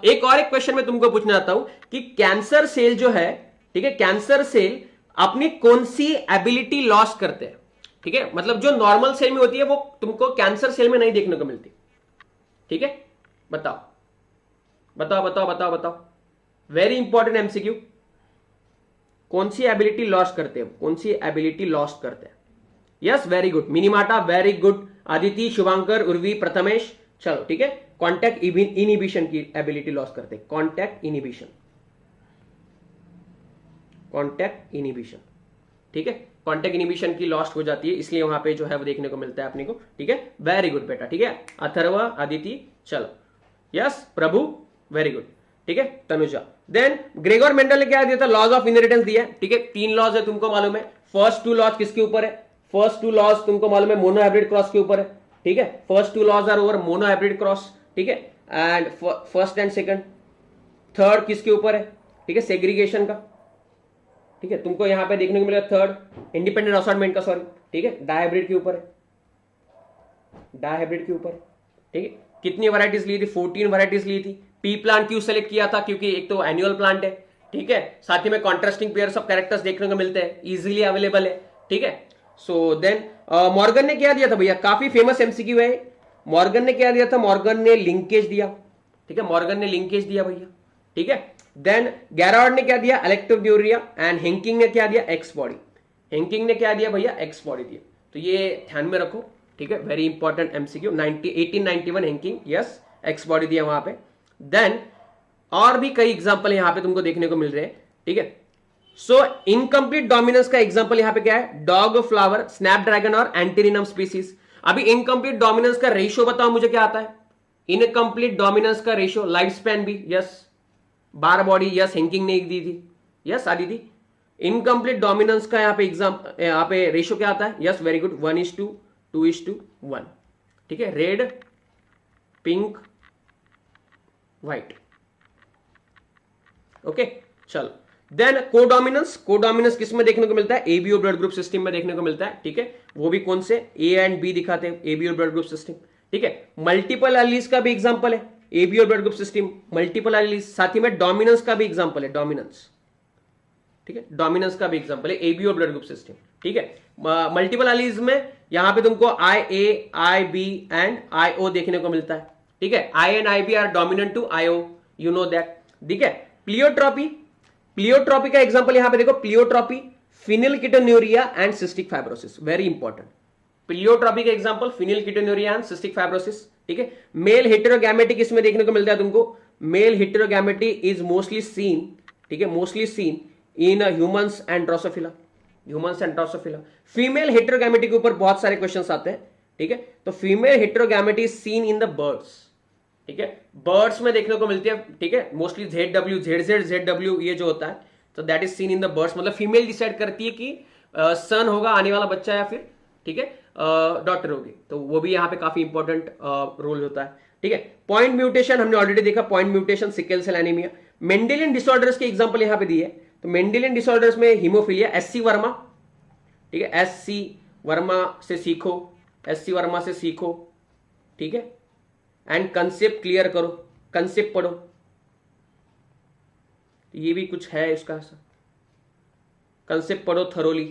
एक और एक क्वेश्चन में तुमको पूछना चाहता हूं कि कैंसर सेल जो है, ठीक है, कैंसर सेल अपनी कौन सी एबिलिटी लॉस करते हैं, ठीक है, मतलब जो नॉर्मल सेल में होती है वो तुमको कैंसर सेल में नहीं देखने को मिलती, ठीक है, बताओ बताओ बताओ बताओ बताओ, वेरी इंपॉर्टेंट एमसीक्यू, कौन सी एबिलिटी लॉस करते हैं, कौन सी एबिलिटी लॉस करते हैं, yes very good, मिनीमाटा, very good, Aditi, Shubhankar, Urvi, Prathamesh, चलो ठीक है। कॉन्टैक्ट इनहिबिशन की एबिलिटी लॉस करते हैं, कॉन्टैक्ट इनहिबिशन, कॉन्टैक्ट इनहिबिशन, ठीक है, कॉन्टैक्ट इनहिबिशन की लॉस हो जाती है, इसलिए वहां पे जो है वो देखने को मिलता है अपने को, ठीक है, वेरी गुड बेटा, ठीक है, अथर्व, आदिति, चलो यस, प्रभु, वेरी गुड, ठीक है, तनुजा। देन ग्रेगोर मेंडल ने क्या दिया था, लॉज ऑफ इनहेरिटेंस दिया है, ठीक है, 3 लॉज है तुमको मालूम है। फर्स्ट 2 लॉज किसके ऊपर है, फर्स्ट 2 लॉज तुमको मालूम है मोनोहाइब्रिड क्रॉस के ऊपर है, ठीक है, first 2 laws are over monohybrid cross, ठीक है, and first and second, third किसके ऊपर है, ठीक है, सेग्रीगेशन का, ठीक है, तुमको यहां पे देखने को मिलेगा थर्ड इंडिपेंडेंट असॉर्टमेंट का, सॉरी, ठीक है, डायहाइब्रिड के ऊपर है, डायहाइब्रिड के ऊपर, ठीक है। कितनी वैरायटीज ली थी, 14 वैरायटीज ली थी। पी प्लांट क्यों सेलेक्ट किया था, क्योंकि एक तो एनुअल प्लांट है, ठीक है, साथ ही में कॉन्ट्रास्टिंग पेयर्स ऑफ कैरेक्टर्स देखने को मिलते हैं, इजीली अवेलेबल है, ठीक है। सो देन मॉर्गन ने क्या दिया था भैया, काफी फेमस एमसीक्यू है, मॉर्गन ने क्या दिया था, मॉर्गन ने लिंकेज दिया, ठीक है, मॉर्गन ने लिंकेज दिया भैया, ठीक है। देन गैरार्ड ने क्या दिया, इलेक्ट्रोड्यूरिया, एंड हेंकिंग ने क्या दिया, एक्स बॉडी, हेंकिंग ने क्या दिया भैया, एक्स बॉडी दिया, तो ये ध्यान में रखो, ठीक है, very important MCQ, 1891 Henking, yes, X body दिया वहां पे। देन और भी कई एग्जांपल यहां पे तुमको देखने को मिल रहे हैं, ठीक है, सो इनकम्प्लीट डोमिनेंस का एग्जांपल यहां पे क्या है, डॉग, फ्लावर, स्नैपड्रैगन और एंटीरिनम स्पीसीज। अभी इनकम्प्लीट डोमिनेंस का रेशियो बताओ मुझे क्या आता है, इनकम्प्लीट डोमिनेंस का रेशियो, लाइफ स्पैन भी यस, बार बॉडी यस, हैंकिंग ने दी थी यस, आदि थी। इनकम्प्लीट डोमिनेंस का यहाँ पे यहाँ पे रेशियो क्या आता है, यस वेरी गुड, 1:2:1, ठीक है, रेड, पिंक, व्हाइट, ओके चलो। देन कोडोमिनेंस किस में देखने को मिलता है, एबीओ ब्लड ग्रुप सिस्टम में देखने को मिलता है, ठीक है, वो भी कौन से, ए एंड बी दिखाते हैं, एबीओ ब्लड ग्रुप सिस्टम, ठीक है। मल्टीपल एलीज का भी एग्जांपल है ABO blood group system, multiple allies, साथ ही में डोमिनेंस का भी एग्जांपल है, डोमिनेंस, ठीक है, डोमिनेंस का भी एग्जांपल है एबीओ ब्लड ग्रुप सिस्टम, ठीक है। मल्टीपल एलीज में यहां पे तुमको आई ए, आई बी एंड आई ओ देखने को मिलता है, ठीक है, I and I B are dominant to I O, you know that, ठीक है। प्लियोट्रॉपी का एग्जांपल यहां पे देखो, pleiotropy, phenylketonuria and cystic fibrosis, very important. Pleiotropy का example phenylketonuria and cystic fibrosis, ठीक है। मेल हेटेरोगैमेटी इसमें देखने को मिलता है तुमको, male heterogamety is mostly seen, ठीक है, mostly seen in humans and drosophila, humans and drosophila. Female heterogamety के ऊपर बहुत सारे क्वेश्चंस आते हैं, ठीक है, तो female heterogamety is seen in the birds, ठीक है, बर्ड्स में देखने को मिलती है, ठीक है, मोस्टली ZW, ZZ, ZW ये जो होता है, तो that is seen in the birds, मतलब फीमेल डिसाइड करती है कि सन होगा आने वाला बच्चा या फिर, ठीक है, डॉटर होगी, तो वो भी यहाँ पे काफी इंपॉर्टेंट रोल होता है, ठीक है। पॉइंट म्यूटेशन हमने ऑलरेडी देखा, point mutation, sickle cell anaemia. Mendelian disorders के एग्जांपल यहाँ पे दिए, तो मेंडेलियन डिसऑर्डर्स में हीमोफीलिया, SC वर्मा, ठीक है, SC वर्मा से सीखो, SC वर्मा से सीखो, ठीक है, एंड कंसेप्ट क्लियर करो, कंसेप्ट पढ़ो, ये भी कुछ है इसका, कंसेप्ट पढ़ो थरोली,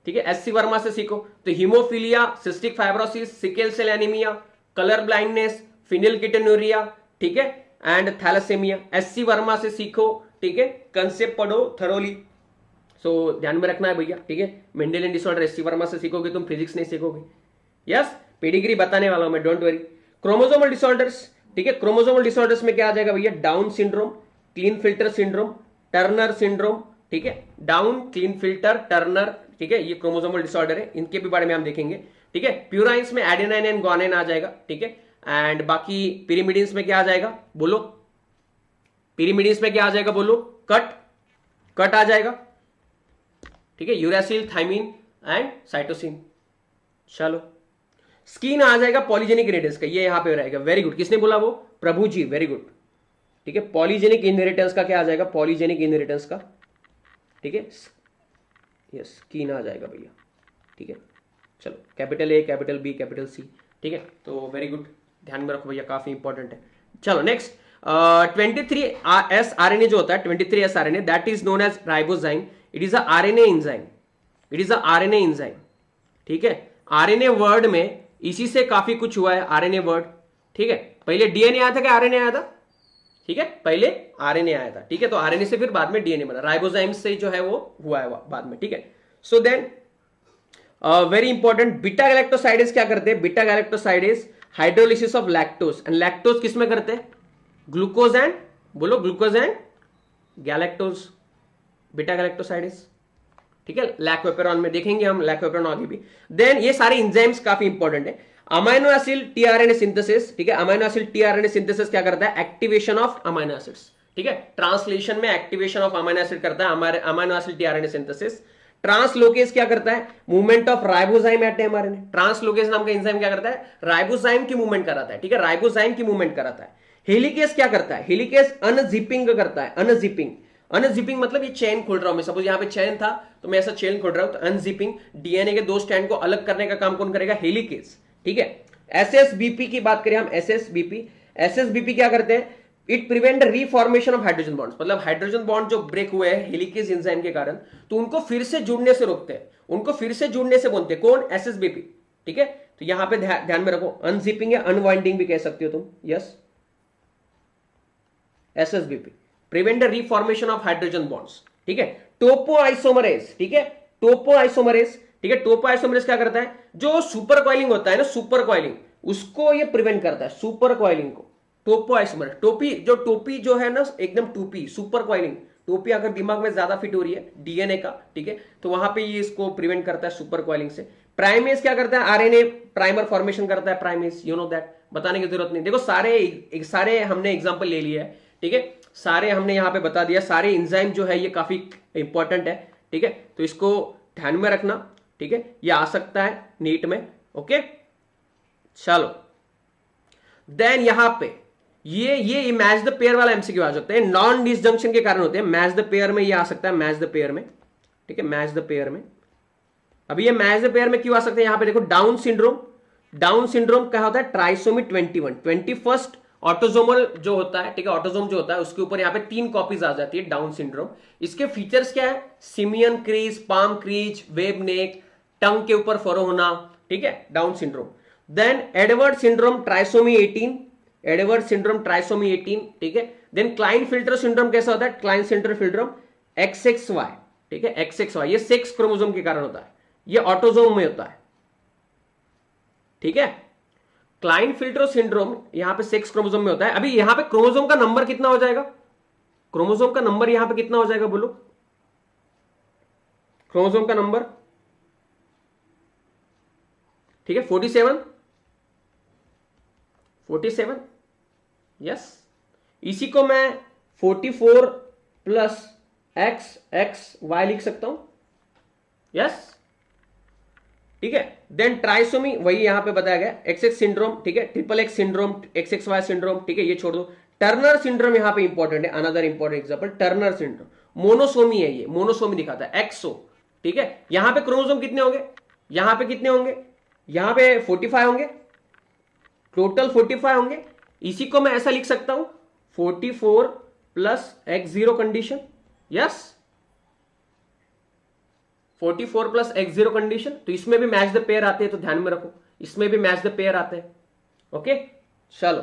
ठीक है, SC वर्मा से सीखो, तो haemophilia, cystic fibrosis, sickle cell anaemia, colour blindness, phenylketonuria, ठीक है, एंड थैलेसेमिया, SC वर्मा से सीखो, ठीक है, कंसेप्ट पढ़ो थरोली, सो ध्यान में रखना है भैया, ठीक है। मेंडेलियन डिसऑर्डर SC वर्मा से सीखोगे तुम, फिजिक्स नहीं सीखोगे, यस, पेडिग्री बताने वाला हूं मैं, डोंट वरी। क्रोमोसोमल डिसऑर्डर्स, ठीक है, क्रोमोसोमल डिसऑर्डर्स में क्या आ जाएगा भैया, down syndrome, clean filter syndrome, Turner syndrome, ठीक है, डाउन, क्लीन फिल्टर, टर्नर, ठीक है, ये क्रोमोसोमल डिसऑर्डर है, इनके भी बारे में हम देखेंगे, ठीक है। प्यूराइंस में एडेनाइन एंड ग्वानिन आ जाएगा, ठीक है, एंड बाकी पिरिमिडिन्स में क्या आ जाएगा बोलो, पिरिमिडिन्स में क्या आ जाएगा बोलो, कट आ जाएगा, ठीक है, यूरासिल, थाइमिन एंड साइटोसिन। चलो, स्किन आ जाएगा पॉलीजेनिक इनहेरिटेंस का, ये यहां पे रहेगा, वेरी गुड, किसने बोला वो, प्रभु जी, वेरी गुड, ठीक है। पॉलीजेनिक इनहेरिटेंस का क्या आ जाएगा, पॉलीजेनिक इनहेरिटेंस का, ठीक है, यस, स्किन आ जाएगा भैया, ठीक है। चलो, capital A, capital B, capital C, ठीक है, तो वेरी गुड, ध्यान में रखो भैया, काफी इंपॉर्टेंट है। चलो नेक्स्ट, 23S RNA जो होता है, 23S RNA, that is known as ribozyme, it is a RNA enzyme, it is a RNA enzyme, ठीक है। RNA वर्ड में इसी से काफी कुछ हुआ है, RNA वर्ड, ठीक है, पहले DNA आया था क्या, RNA आया था, ठीक है, पहले RNA आया था, ठीक है, तो RNA से फिर बाद में DNA बना, राइबोजाइम से जो है वो हुआ है बाद में, ठीक है। So then very important, beta galactosidase क्या करते हैं, beta galactosidase hydrolysis of lactose, and lactose किस में करते हैं, ग्लूकोज एंड, बोलो, glucose and galactose, beta galactosidase, ठीक है, लैक्टोपेरॉन में देखेंगे हम, लैक्टोपेरॉन आगे भी। देन ये सारे एंजाइम्स काफी इंपॉर्टेंट है। अमाइनो एसिड टीआरएनए सिंथेसिस, ठीक है, अमाइनो एसिड टीआरएनए सिंथेसिस क्या करता है, एक्टिवेशन ऑफ अमाइनो एसिड्स, ठीक है, ट्रांसलेशन में एक्टिवेशन ऑफ अमाइनो एसिड करता है, हमारे amino acid tRNA synthesis. Translocase क्या करता है, movement of ribozyme at mRNA, translocase नाम का एंजाइम क्या करता है, राइबोजाइम की मूवमेंट कराता है, ठीक है, राइबोजाइम की मूवमेंट कराता है। हेलिकेज क्या करता है, हेलिकेज अनजिपिंग करता है, अनजिपिंग, अनजिपिंग मतलब ये चेन खोल रहा हूं मैं, सपोज यहां पे चेन था तो मैं ऐसा चेन खोल रहा हूं, तो अनजिपिंग, डीएनए के दो स्ट्रैंड को अलग करने का काम कौन करेगा, हेलिकेज, ठीक है। एसएसबीपी की बात करें हम, एसएसबीपी क्या करते हैं, it prevent reformation of hydrogen bonds, मतलब हाइड्रोजन बॉन्ड जो ब्रेक हुए हैं हेलिकेज एंजाइम के कारण, तो उनको फिर से जुड़ने से रोकते हैं, उनको फिर से जुड़ने से बोलते हैं, कौन, एसएसबीपी, ठीक है। तो यहां पे ध्यान में रखो, अनजिपिंग या अनवाइंडिंग भी कह सकते हो तुम, yes, SSBP prevent the reformation of hydrogen bonds, ठीक है। टोपोआइसोमरेज, ठीक है, टोपोआइसोमरेज, ठीक है, टोपोआइसोमरेज क्या करता है, जो सुपर कॉइलिंग होता है ना, सुपर कॉइलिंग, उसको ये प्रिवेंट करता है, सुपर कॉइलिंग को, टोपोआइसोमरेज, टोपी जो है ना एकदम टोपी, सुपर कॉइलिंग, टोपी अगर दिमाग में ज्यादा फिट हो रही है डीएनए का, ठीक है, तो वहां पे ये इसको प्रिवेंट करता है सुपर कॉइलिंग से। प्राइमेस क्या करता है, आरएनए प्राइमर फॉर्मेशन करता है प्राइमेस, यू नो दैट, बताने की जरूरत नहीं। देखो सारे हमने एग्जांपल ले लिया है, ठीक है, सारे हमने यहां पे बता दिया, सारे एंजाइम जो है ये काफी इंपॉर्टेंट है, ठीक है, तो इसको ध्यान में रखना, ठीक है, ये आ सकता है नीट में, ओके। चलो देन यहां पे ये मैच द पेयर वाला एमसीक्यू आ सकता है, नॉन डिसजंक्शन के कारण होते हैं, मैच द पेयर में ये आ सकता है, मैच द पेयर में, ठीक है, मैच द पेयर में। अभी ये मैच द पेयर में क्यों आ सकते हैं, यहां पे देखो डाउन सिंड्रोम क्या होता है, ट्राइसोमी 21 ऑटोजोमल जो होता है, ठीक है, ऑटोजोम जो होता है उसके ऊपर यहाँ पे 3 कॉपीज आ जाती है, डाउन सिंड्रोम। इसके फीचर्स क्या है, simian crease, palm crease, web neck, tongue के ऊपर फरो होना, ठीक है, down syndrome. Then Edward syndrome trisomy 18, ठीक है। देन क्लाइन फिल्टर सिंड्रोम कैसा होता है, क्लाइन फिल्टर सिंड्रोम XXY, ठीक है, XXY, ये सेक्स क्रोमोसोम के कारण होता है, ये ऑटोजोम में होता है, ठीक है। क्लाइन फिल्टर सिंड्रोम यहां पे सेक्स क्रोमोसोम में होता है। अभी यहां पे क्रोमोसोम का नंबर कितना हो जाएगा, क्रोमोसोम का नंबर यहां पे कितना हो जाएगा, बोलो, क्रोमोसोम का नंबर, ठीक है, 47, यस। इसी को मैं 44 प्लस XXY लिख सकता हूं, यस, ठीक है। देन ट्राइसोमी वही यहां पे बताया गया, XX सिंड्रोम, ठीक है, XXX सिंड्रोम, XXY सिंड्रोम, ठीक है, ये छोड़ दो। टर्नर सिंड्रोम यहां पे इंपॉर्टेंट है, another important example, Turner syndrome, monosomy है, ये मोनोसोमी दिखाता है, एक्सो, ठीक है। यहां पे क्रोमोसोम कितने होंगे, यहां पे कितने होंगे, यहां पे 45 होंगे, टोटल 45 होंगे। इसी को मैं ऐसा लिख सकता हूं 44 plus X0 condition, yes, 44 plus X0 condition. तो इसमें भी मैच द पेयर आते हैं, तो ध्यान में रखो, इसमें भी मैच द पेयर आते हैं, ओके। चलो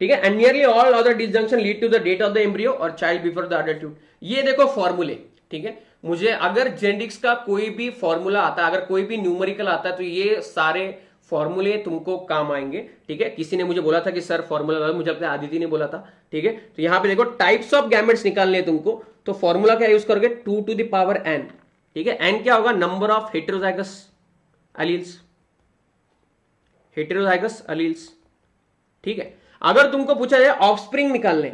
ठीक है। And nearly all other disjunction lead to the death of the embryo और चाइल्ड बिफोर द अडल्टहुड। ये देखो फॉर्मूले, ठीक है, मुझे अगर जेनेटिक्स का कोई भी फॉर्मूला आता है, अगर कोई भी न्यूमेरिकल आता है, तो ये सारे फॉर्मूले तुमको काम आएंगे, ठीक है। किसी ने मुझे बोला था कि सर फॉर्मूला, मुझे अपने आदित्य ने बोला था, ठीक है। तो यहां पे देखो टाइप्स ऑफ गैमेट्स निकालने तुमको, तो फॉर्मूला क्या यूज करोगे, 2 टू द पावर n, ठीक है। n क्या होगा, नंबर ऑफ हेटेरोजाइगस अलील्स, ठीक है। अगर तुमको पूछा जाए ऑफस्प्रिंग निकालने,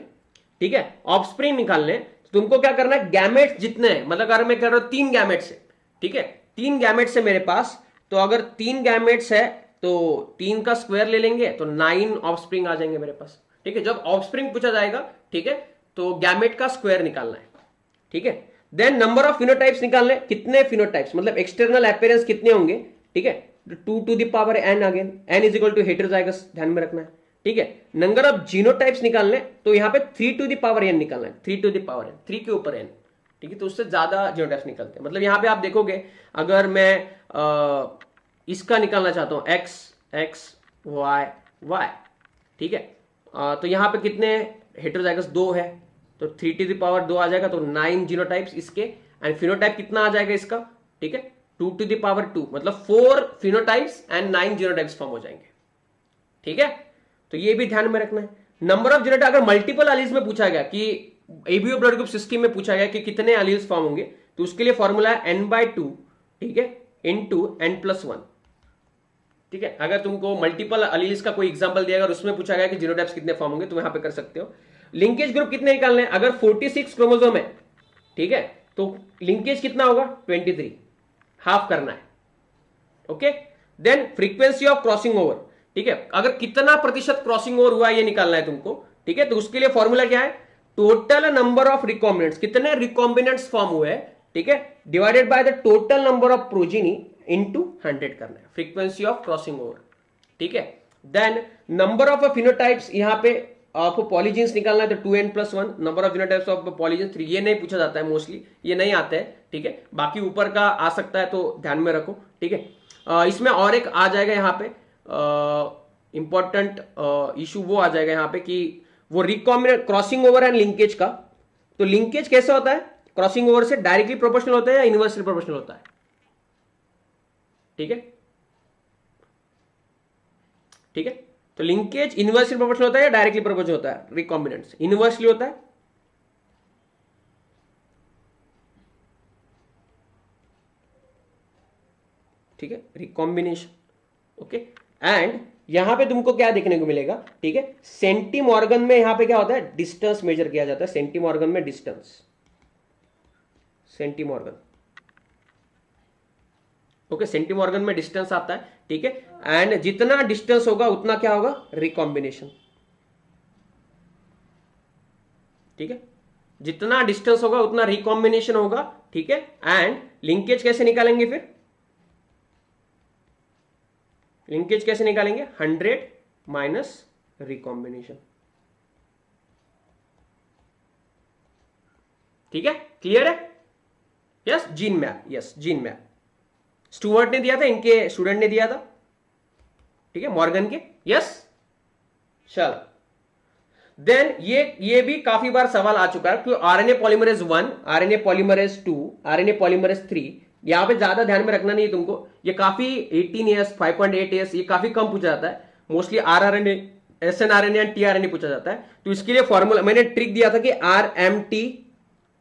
ठीक है, ऑफस्प्रिंग निकालने, तो तुमको क्या करना है, गैमेट्स जितने हैं, मतलब अगर मैं कर रहा हूं 3 गैमेट्स है, ठीक है, 3 गैमेट्स है मेरे पास, तो अगर 3 गैमेट्स है तो 3 का स्क्वायर ले लेंगे तो 9 ऑफस्प्रिंग आ जाएंगे मेरे पास, ठीक है। जब ऑफस्प्रिंग पूछा जाएगा, ठीक है, तो गैमेट का स्क्वायर निकालना है, ठीक है। देन नंबर ऑफ फिनोटाइप्स निकालने, कितने फिनोटाइप्स, मतलब एक्सटर्नल अपीयरेंस कितने होंगे, ठीक है, 2 to the power n, again n is equal to heterozygous, ध्यान में रखना है, ठीक है। नंबर ऑफ जीनोटाइप्स निकालने, तो यहां पे 3 टू द पावर n निकालना है, 3 टू द पावर n, 3 के ऊपर n, ठीक है, तो उससे ज्यादा जीनोटाइप्स निकलते हैं। मतलब यहां पे आप देखोगे, अगर मैं इसका निकालना चाहता हूं XXYY, ठीक है, तो यहां पे कितने हेटेरोजाइगस 2 है, तो 3 टू द पावर 2 आ जाएगा, तो 9 जीनोटाइप्स इसके, एंड फिनोटाइप कितना आ जाएगा इसका, ठीक है, 2 टू द पावर 2, मतलब 4 फिनोटाइप्स एंड 9 जीनोटाइप्स फॉर्म हो जाएंगे, ठीक है। तो ये भी ध्यान में रखना है। नंबर ऑफ जीनोटाइप, अगर मल्टीपल एलील्स में पूछा गया कि एबीओ ब्लड ग्रुप सिस्टम में पूछा गया कि कितने एलील्स फॉर्म होंगे, तो उसके लिए फॉर्मूला है n/2, ठीक है, इंटू n+1, ठीक है। अगर तुमको मल्टीपल एलील्स का कोई एग्जांपल दिया, अगर उसमें पूछा गया कि जीनोटाइप्स कितने फॉर्म होंगे, तो यहां पे कर सकते हो। लिंकेज ग्रुप कितने निकालने हैं, अगर 46 क्रोमोसोम है, ठीक है, तो लिंकेज कितना होगा, 23, हाफ करना है, okay. Then frequency of crossing over, ठीक है, अगर कितना प्रतिशत क्रॉसिंग ओवर हुआ ये निकालना है तुमको, ठीक है, तो उसके लिए फॉर्मूला क्या है, टोटल नंबर ऑफ रिकॉम्बिनेंट्स, कितने रिकॉम्बिनेंट्स फॉर्म हुए हैं, ठीक है, divided by the total number of progeny into 100 करना है, फ्रीक्वेंसी ऑफ क्रॉसिंग ओवर, ठीक है। देन नंबर ऑफ फिनोटाइप्स, यहां पे आपको पॉलीजीन्स निकालना है, तो 2n+1, number of phenotypes of polygenes 3, ये नहीं पूछा जाता है मोस्टली, ये नहीं आता है, ठीक है, बाकी ऊपर का आ सकता है, तो ध्यान में रखो, ठीक है। इसमें और एक आ जाएगा यहां पे इंपॉर्टेंट इशू, वो आ जाएगा यहां पे कि वो recombinant crossing over and linkage का। तो लिंकेज कैसा होता है, क्रॉसिंग ओवर से डायरेक्टली प्रोपोर्शनल होता है या इनवर्सली प्रोपोर्शनल होता है, ठीक है, ठीक है। तो लिंकेज इनवर्सली प्रोपोर्शनल होता है या डायरेक्टली प्रोपोर्शनल होता है, रिकॉम्बिनेंट से इनवर्सली होता है, ठीक है, रिकॉम्बिनेशन, ओके। एंड यहां पे तुमको क्या देखने को मिलेगा, ठीक है, सेंटीमॉर्गन में यहां पे क्या होता है, डिस्टेंस मेजर किया जाता है, सेंटीमॉर्गन में डिस्टेंस, सेंटीमॉर्गन, ओके, सेंटीमॉर्गन में डिस्टेंस आता है, ठीक है। एंड जितना डिस्टेंस होगा उतना क्या होगा, रिकॉम्बिनेशन, ठीक है, जितना डिस्टेंस होगा उतना रिकॉम्बिनेशन होगा, ठीक है। एंड लिंकेज कैसे निकालेंगे, फिर लिंकेज कैसे निकालेंगे, 100 माइनस रिकॉम्बिनेशन, ठीक है, क्लियर है, yes, gene map, yes, gene map Stuart ने दिया था, इनके स्टूडेंट ने दिया था, ठीक है, मॉर्गन के, यस। चलो देन ये भी काफी बार सवाल आ चुका है कि RNA polymerase 1, RNA polymerase 2, RNA polymerase 3, यहां पे ज्यादा ध्यान में रखना नहीं है तुमको, ये काफी 18 ईयर्स 5.8 ईयर्स ये काफी कम पूछा जाता है, मोस्टली आरआरएनए, एसएनआरएनए एंड टीआरएनए पूछा जाता है। तो इसके लिए फॉर्मूला मैंने ट्रिक दिया था कि RMT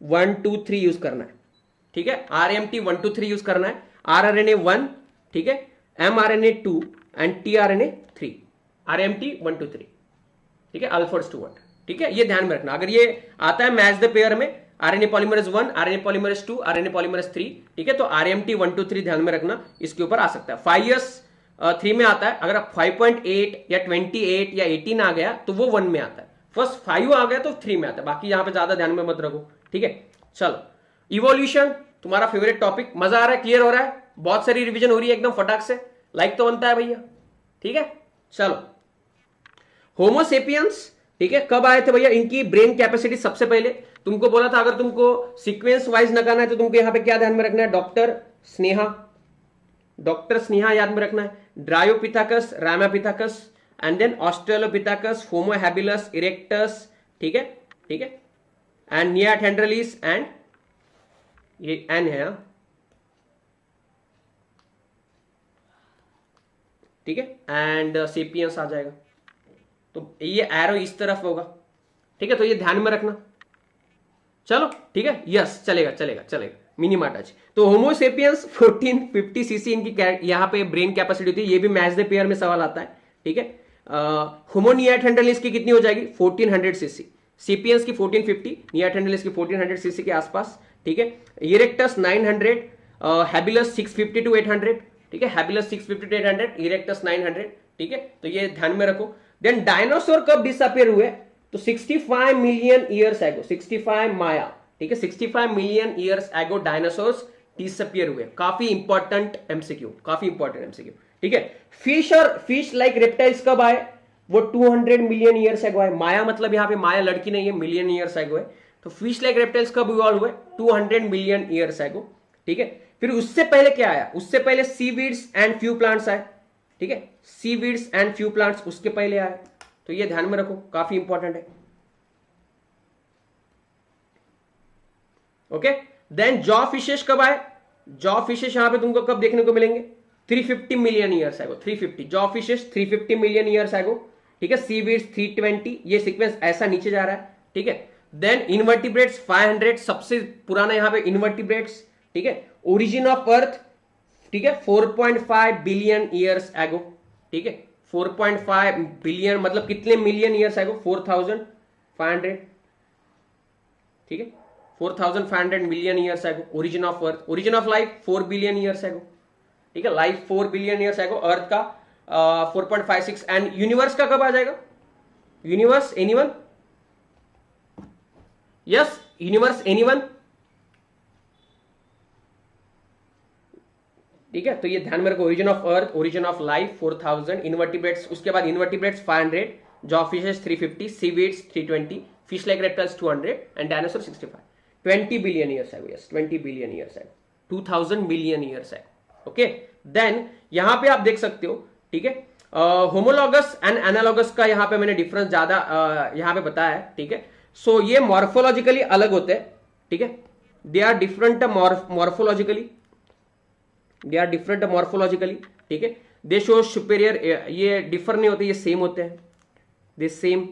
1 2 3 यूज करना है, ठीक है, RMT 1 2 3 यूज करना है, RRNA 1, ठीक है, mRNA 2 एंड tRNA 3, RMT 1 2 3, ठीक है, अल्फर्ड स्टुअर्ट, ठीक है, ये ध्यान में रखना। अगर ये आता है मैच द पेयर में RNA polymerase 1, RNA polymerase 2, RNA polymerase 3, ठीक है, तो RMT 1 2 3 ध्यान में रखना, इसके ऊपर आ सकता है। 5 ईयर्स 3 में आता है, अगर 5.8 या 28 या 18 आ गया तो वो 1 में आता है, फर्स्ट 5 आ गया तो 3 में आता है, बाकी यहां पे ज्यादा ध्यान में मत रखो, ठीक है। चलो इवोल्यूशन तुम्हारा फेवरेट टॉपिक, मजा आ रहा है, क्लियर हो रहा है, बहुत सारी रिवीजन हो रही है एकदम फटाक से, लाइक तो बनता है भैया, ठीक है। चलो होमोसेपियंस, ठीक है, कब आए थे भैया, इनकी ब्रेन कैपेसिटी सबसे पहले तुमको बोला था, अगर तुमको सीक्वेंस वाइज लगाना है तो तुमको यहां पे क्या ध्यान में रखना है, डॉक्टर स्नेहा याद में रखना है, Dryopithecus, Ramapithecus and then Australopithecus, Homo habilis, erectus, ठीक है, ठीक है, एंड नियाथेंड्रलिस एंड ये एन है, ठीक है, एंड सेपियंस आ जाएगा, तो ये एरो इस तरफ होगा, ठीक है, तो ये ध्यान में रखना। चलो ठीक है, यस, चलेगा चलेगा चलेगा, मिनिमाटा जी। तो होमोसेपियंस 1450 सीसी इनकी यहां पे ब्रेन कैपेसिटी होती है, ये भी मैच द पेयर में सवाल आता है, ठीक है। होमो नियाथेंड्रलिस की कितनी हो जाएगी, 1400 सीसी, सेपियंस की 1450, नियाथेंड्रलिस की 1400 सीसी के आसपास, ठीक है। इरेक्टस 900, हैबिलस 650 to 800, ठीक है, हैबिलस 650 to 800, इरेक्टस 900, ठीक है, तो ये ध्यान में रखो। देन डायनासोर कब डिसअपियर हुए, तो 65 मिलियन ईयर्स एगो, 65 माया, ठीक है, 65 मिलियन ईयर्स एगो डायनासोर्स डिसअपियर हुए, काफी इंपॉर्टेंट एमसीक्यू, काफी इंपॉर्टेंट एमसीक्यू, ठीक है। फिश और फिश लाइक रेप्टाइल्स कब आए, वो 200 मिलियन ईयर्स एगो आए, माया मतलब यहां पे माया लड़की नहीं है, मिलियन ईयर्स एगो है, तो फिश लाइक रेप्टाइल्स कब इवॉल्व हुए, 200 मिलियन ईयर्स एगो, ठीक है। फिर उससे पहले क्या आया, उससे पहले सीवीड्स एंड फ्यू प्लांट्स आए, ठीक है, सीवीड्स एंड फ्यू प्लांट्स उसके पहले आए, तो ये ध्यान में रखो, काफी इंपॉर्टेंट है, ओके। देन जॉ फिशेस कब आए, जॉ फिशेस यहां पे तुमको कब देखने को मिलेंगे, 350 मिलियन ईयर्स एगो, 350 jaw fishes 350 million years ago, ठीक है, सीवीड्स 320, ये सीक्वेंस ऐसा नीचे जा रहा है, ठीक है। देन इनवर्टिब्रेट्स 500, सबसे पुराना यहां पे इनवर्टिब्रेट्स, ठीक है। ओरिजिन ऑफ अर्थ, ठीक है, 4.5 बिलियन ईयर्स एगो, ठीक है, 4.5 बिलियन मतलब कितने मिलियन ईयर्स एगो, 4500, ठीक है, 4500 मिलियन ईयर्स एगो, origin of earth. Origin of life 4 billion years ago, ठीक है, लाइफ 4 बिलियन ईयर्स एगो, अर्थ का 4.56, एंड यूनिवर्स का कब आ जाएगा, universe anyone, yes, universe anyone, ठीक है, तो ये ध्यान में रखो, origin of earth, origin of life 4000, invertebrates, उसके बाद invertebrates 500, jaw fishes 350, seaweeds 320, fish like reptiles 200 and dinosaur 65, 20 billion years है, यस, 20 बिलियन ईयर्स है, 2000 मिलियन ईयर्स है, ओके। देन यहां पे आप देख सकते हो, ठीक है, होमोलॉगस एंड एनालॉगस का यहां पे मैंने डिफरेंस ज्यादा यहां पे बताया है, ठीक है। सो ये मॉर्फोलॉजिकली अलग होते हैं, ठीक है, they are different morphologically, they are different morphologically, ठीक है। दे शो सुपेरियर, ये डिफर नहीं होते, ये सेम होते हैं, they same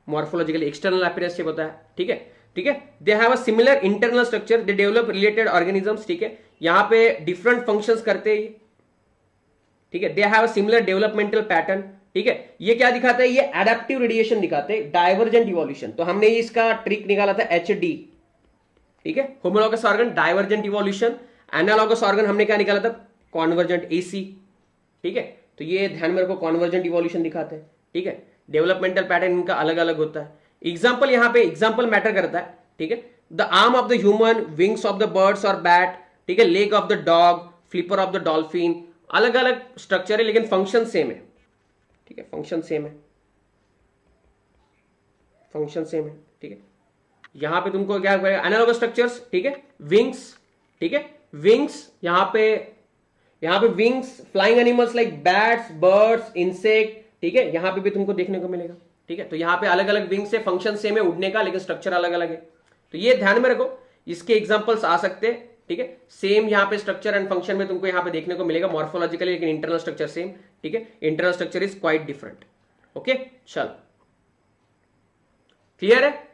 morphologically, external appearance से होता है, ठीक है, ठीक है। They have a similar internal structure, they develop related organisms, ठीक है, यहाँ पे डिफरेंट फंक्शंस करते हैं, ठीक है, they have a similar developmental pattern, ठीक है। ये क्या दिखाता है, ये एडेप्टिव रेडिएशन दिखाते हैं, डाइवर्जेंट इवोल्यूशन। तो हमने इसका ट्रिक निकाला था HD, ठीक है, homologous organ divergent evolution, analogous organ हमने क्या निकाला था, कॉन्वर्जेंट AC, ठीक है। तो ये ध्यान में रखो, कॉन्वर्जेंट इवोल्यूशन दिखाते हैं, ठीक है। डेवलपमेंटल पैटर्न इनका अलग अलग होता है। एग्जाम्पल, यहाँ पे एग्जाम्पल मैटर करता है, ठीक है। The arm of the human, wings of the birds और बैट, ठीक है, leg of the dog, flipper of the dolphin, अलग अलग स्ट्रक्चर है लेकिन फंक्शन सेम है, ठीक है, फंक्शन सेम है, फंक्शन सेम है, ठीक है। यहां पे तुमको क्या करेगा, एनालॉगस स्ट्रक्चर्स, ठीक है, विंग्स, ठीक है, विंग्स, यहां पे wings, flying animals like bats, birds, insect, ठीक है, यहां पे भी तुमको देखने को मिलेगा, ठीक है। तो यहां पे अलग अलग विंग्स है, फंक्शन सेम है उड़ने का, लेकिन स्ट्रक्चर अलग अलग है। तो ये ध्यान में रखो, इसके एग्जांपल्स आ सकते हैं, ठीक है। सेम यहां पे स्ट्रक्चर एंड फंक्शन में तुमको यहां पे देखने को मिलेगा मॉर्फोलॉजिकली, लेकिन इंटरनल स्ट्रक्चर सेम, ठीक है, internal structure is quite different. Okay, चलो, क्लियर है।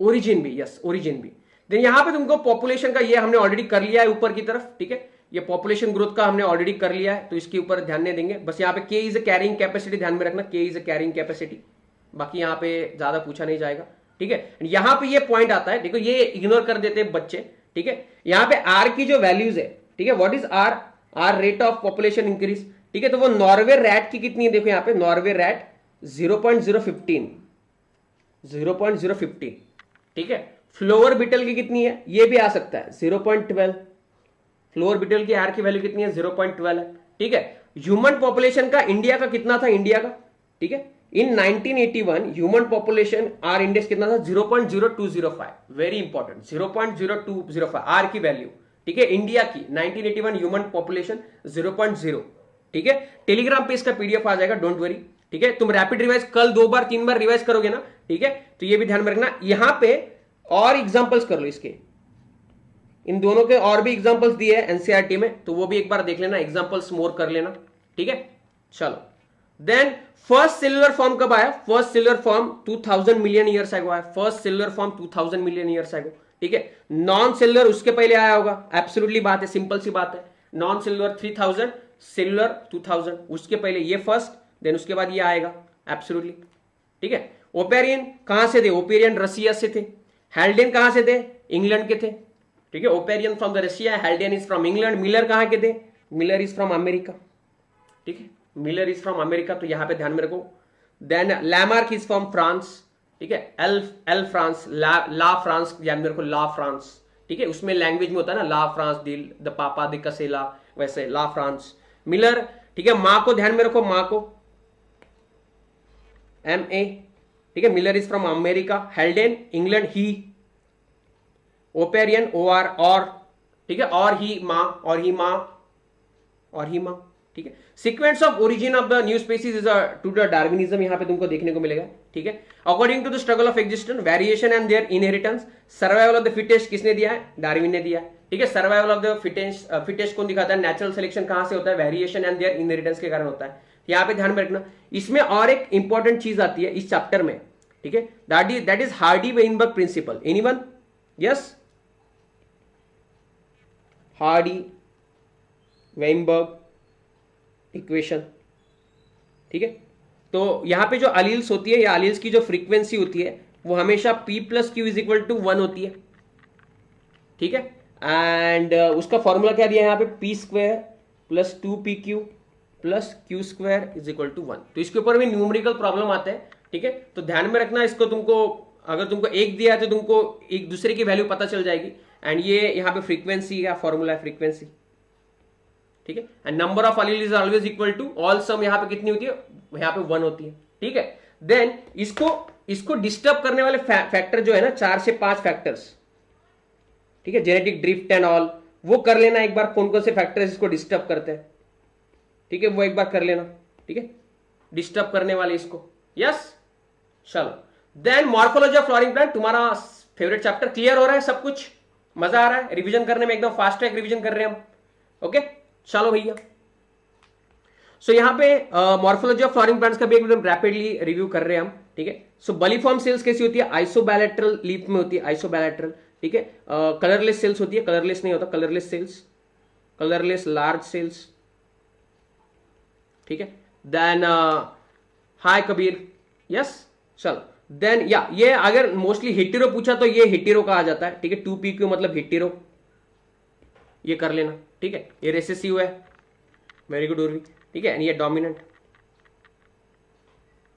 ओरिजिन भी, यस, ओरिजिन भी। देन यहां पे तुमको पॉपुलेशन का ये हमने ऑलरेडी कर लिया है ऊपर की तरफ, ठीक है, ये पॉपुलेशन ग्रोथ का हमने ऑलरेडी कर लिया है, तो इसके ऊपर ध्यान नहीं देंगे। बस यहाँ पे K is a carrying capacity, ध्यान में रखना, K is a carrying capacity, बाकी यहाँ पे ज्यादा पूछा नहीं जाएगा, ठीक है। यहाँ पे ये पॉइंट आता है, देखो ये इग्नोर कर देते हैं बच्चे, ठीक है। यहाँ पे R की जो वैल्यूज है, ठीक है, what is R rate of population increase, ठीक है। तो वो नॉर्वे रैट की कितनी है, देखो यहाँ पे नॉर्वे रैट 0.015, ठीक है। फ्लोवर बीटल की कितनी है, ये भी आ सकता है 0.12, फ्लोर बीटल की आर की वैल्यू कितनी है, 0.12 है, ठीक है। ह्यूमन पॉपुलेशन का इंडिया का कितना था, इंडिया का, ठीक है, इन 1981 ह्यूमन पॉपुलेशन आर इंडेक्स कितना था, 0.0205, वेरी इंपॉर्टेंट, 0.0205 आर की वैल्यू, ठीक है, इंडिया की 1981 ह्यूमन पॉपुलेशन 0.0, ठीक है। टेलीग्राम पे इसका PDF आ जाएगा, डोंट वरी, ठीक है। तुम रैपिड रिवाइज कल 2 बार 3 बार रिवाइज करोगे ना, ठीक है, तो ये भी ध्यान में रखना। यहां पे और एग्जांपल्स कर लो इसके, इन दोनों के और भी एग्जांपल्स दिए हैं एनसीईआरटी में, तो वो भी एक बार देख लेना, एग्जांपल्स मोर कर लेना, ठीक है। चलो, देन फर्स्ट सेलुलर फॉर्म कब आया, first cellular form 2000 million years ago आया, first cellular form 2000 million years ago, ठीक है। नॉन सेलुलर उसके पहले आया होगा, एब्सोल्युटली बात है, सिंपल सी बात है। नॉन सेलुलर 3000, सेलुलर 2000, उसके पहले ये फर्स्ट, देन उसके बाद ये आएगा, एब्सोल्युटली, ठीक है। ओपेरियन कहां से थे, ओपेरियन रसिया से थे। हैल्डेन कहां से थे, इंग्लैंड के थे, ठीक है। Oparin from the Russia, Haldane is from England. Miller कहां के थे, मिलर इज फ्रॉम अमेरिका, ठीक है, मिलर इज फ्रॉम अमेरिका, तो यहां पे ध्यान में रखो। Then Lamarck is from France, ठीक है, एल फ्रांस, ला फ्रांस, ध्यान में रखो, ला फ्रांस, ठीक है, उसमें लैंग्वेज में होता है ना, ला फ्रांस दिल द पापा द कसेला, वैसे ला फ्रांस। मिलर, ठीक है, माँ को ध्यान में रखो, माँ को MA, ठीक है, Miller is from America. Haldane England, ही। ओपेरियन OR, और, ठीक है, और ही माँ, और ही माँ, और ही माँ, ठीक है। Sequence of origin of the new species is to the Darwinism, यहां पे तुमको देखने को मिलेगा, ठीक है। According to the struggle of existence, variation and their inheritance, survival of the fittest किसने दिया है, डार्विन ने दिया है, ठीक है। सर्वाइवल ऑफ द फिटेस्ट कौन दिखाता है, नेचुरल सिलेक्शन कहां से होता है, वेरिएशन एंड देयर इनहेरिटेंस के कारण होता है। यहां पे ध्यान में रखना। इसमें और एक इंपॉर्टेंट चीज आती है इस चैप्टर में, ठीक है, that is Hardy Weinberg principle. Anyone, yes, Hardy Weinberg equation, ठीक है। तो यहां पे जो अलील्स होती है या अलील्स की जो फ्रीक्वेंसी होती है वो हमेशा P + Q = 1 होती है, ठीक है। एंड उसका फॉर्मूला क्या दिया है यहाँ पे, P² + 2PQ + Q² = 1। तो इसके ऊपर भी न्यूमेरिकल प्रॉब्लम आते हैं, ठीक है। तो ध्यान में रखना इसको, तुमको अगर तुमको एक दिया है तो तुमको एक दूसरे की वैल्यू पता चल जाएगी। एंड ये यहाँ पे फ्रीक्वेंसी का फॉर्मूला है, फ्रीक्वेंसी, ठीक है। And number of allele is always equal to all sum, यहाँ पे कितनी होती है, यहाँ पे 1 होती है, ठीक है। देन इसको डिस्टर्ब करने वाले फैक्टर जो है ना, 4 से 5 फैक्टर्स, ठीक है, जेनेटिक ड्रिफ्ट एंड ऑल, वो कर लेना एक बार, कौन कौन से फैक्टर्स इसको डिस्टर्ब करते हैं, ठीक है, वो एक बार कर लेना, ठीक है, डिस्टर्ब करने वाले इसको, यस। चलो, then morphology of flowering plant, तुम्हारा फेवरेट चैप्टर, क्लियर हो रहा है सब कुछ, मजा आ रहा है, रिवीजन करने में एकदम फास्ट ट्रैक रिवीजन कर रहे हैं हम, ओके। चलो भैया, सो यहाँ पे मॉर्फोलॉजी ऑफ फ्लावरिंग प्लांट्स का भी एकदम रैपिडली रिव्यू कर रहे हैं हम, ठीक है। सो बलीफॉर्म सेल्स कैसी होती है, आइसोबैलेट्रल लीफ में होती है, आइसोबैलेट्रल, ठीक है। कलरलेस सेल्स होती है, कलरलेस नहीं होता, colourless cells, colourless large cells, ठीक है। देन हाय कबीर, यस चलो। देन या ये अगर मोस्टली हिटेरो पूछा तो ये हिटेरो कहा जाता है, ठीक है। 2PQ मतलब हिटेरो, ये कर लेना, ठीक है। ये रेसेसिव है, वेरी गुड उर्वी, ठीक है। ये डोमिनेंट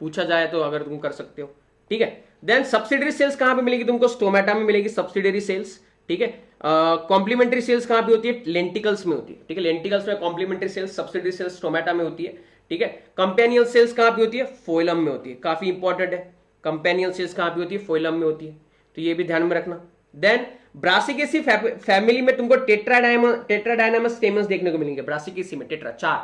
पूछा जाए तो अगर तुम कर सकते हो, ठीक है। देन सब्सिडरी सेल्स कहां पे मिलेगी तुमको? स्टोमेटा में मिलेगी सब्सिडरी सेल्स, ठीक है। कॉम्प्लीमेंट्री सेल्स कहां पे होती है? लेंटिकल्स में होती है, ठीक है। लेंटिकल्स में complementary cells, subsidiary cells stomata में होती है, ठीक है। कंपेनियल सेल्स कहां पे होती है? फोइलम में होती है, काफी इंपॉर्टेंट है। कंपेनियल सेल्स कहां पे होती है? फोइलम में होती है, तो ये भी ध्यान में रखना। देन ब्रासिकेसी फैमिली में तुमको टेट्राडायनामस स्टेमन्स देखने को मिलेंगे, ब्रासिकेसी में टेट्रा 4,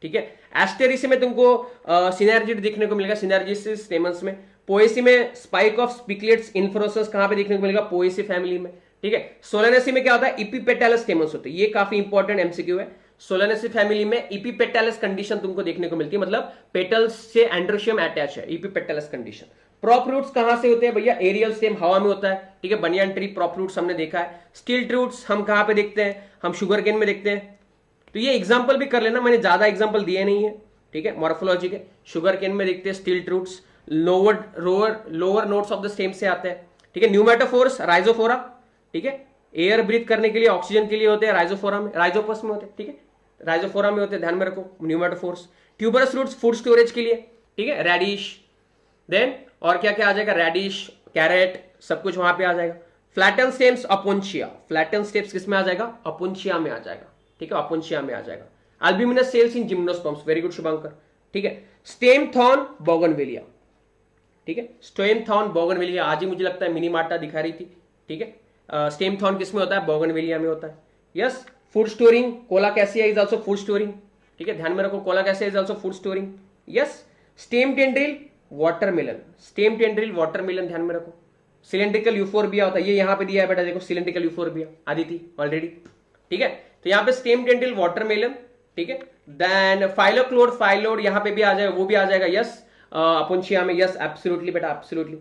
ठीक है। एस्टेरिसी में तुमको सिनर्जिड देखने को मिलेगा, सिनर्जिस स्टेमन्स में। पोएसी में स्पाइक ऑफ स्पिकलेट्स इन्फ्लोरेसेंस कहां पे देखने को मिलेगा? पोएसी फैमिली में, ठीक है। सोलेनेसी में क्या होता है? इपीपेटालस स्टेमन्स होते हैं, ये काफी इंपॉर्टेंट एमसीक्यू है। सोलेनेसी फैमिली में इपीपेटालस कंडीशन तुमको देखने को मिलती है, मतलब पेटल्स से एंड्रोशियम अटैच है, इपीपेटालस कंडीशन। प्रॉप रूट्स कहां से होते हैं भैया? एरियल स्टेम हवा में होता है, ठीक है। बनियान ट्री प्रॉप रूट्स हमने देखा है। स्टिल्ट रूट्स हम कहां पे देखते हैं? हम शुगर केन में देखते हैं। तो ये एग्जांपल भी कर लेना, मैंने ज्यादा एग्जांपल दिए नहीं है, ठीक है। मॉर्फोलॉजी के शुगर केन में देखते हैं stilt roots, lower nodes of the stem से आते हैं, ठीक है। न्यूमेटोफोर्स राइजोफोरा, ठीक है। एयर ब्रीथ करने के लिए, ऑक्सीजन के लिए होते हैं राइजोफोरा में, राइजोपस में होते हैं, ठीक है। राइजोफोरा में होते हैं, ध्यान में रखो pneumatophores. Tuberous roots food storage के लिए, ठीक है। रेडिश, देन और क्या क्या आ जाएगा? रेडिश, कैरेट, सब कुछ वहां पे आ जाएगा। फ्लैटन स्टेम्स अपोन्शिया, फ्लैटन स्टेम्स किस में आ जाएगा? अपोन्शिया में आ जाएगा, ठीक है। अपोन्शिया में आ जाएगा। Albuminous cells in gymnosperms, very good Shubhankar, ठीक है। स्टेम थॉर्न बोगनवेलिया, ठीक है। स्टेम थॉर्न बोगनवेलिया, आज ही मुझे लगता है मिनीमार्टा दिखा रही थी, ठीक है। स्टेम थॉर्न किस में होता है? बोगनवेलिया में होता है, yes. Food storing, colocasia is also food storing, ठीक है। ध्यान में रखो colocasia is also food storing, yes. Stem tendril watermelon, stem tendril watermelon, ध्यान में रखो। सिलेंड्रिकल यूफोर्बिया होता है, ये यहां पे दिया है बेटा, देखो सिलेंड्रिकल यूफोर्बिया आदिति ऑलरेडी, ठीक है। तो यहां पे स्टेम टेंड्रिल वाटरमेलन, ठीक है। देन फाइलोक्लोड, फाइलोड यहां पे भी आ जाएगा, वो भी आ जाएगा, यस। अपोन्शिया में, यस एब्सोल्युटली बेटा, एब्सोल्युटली,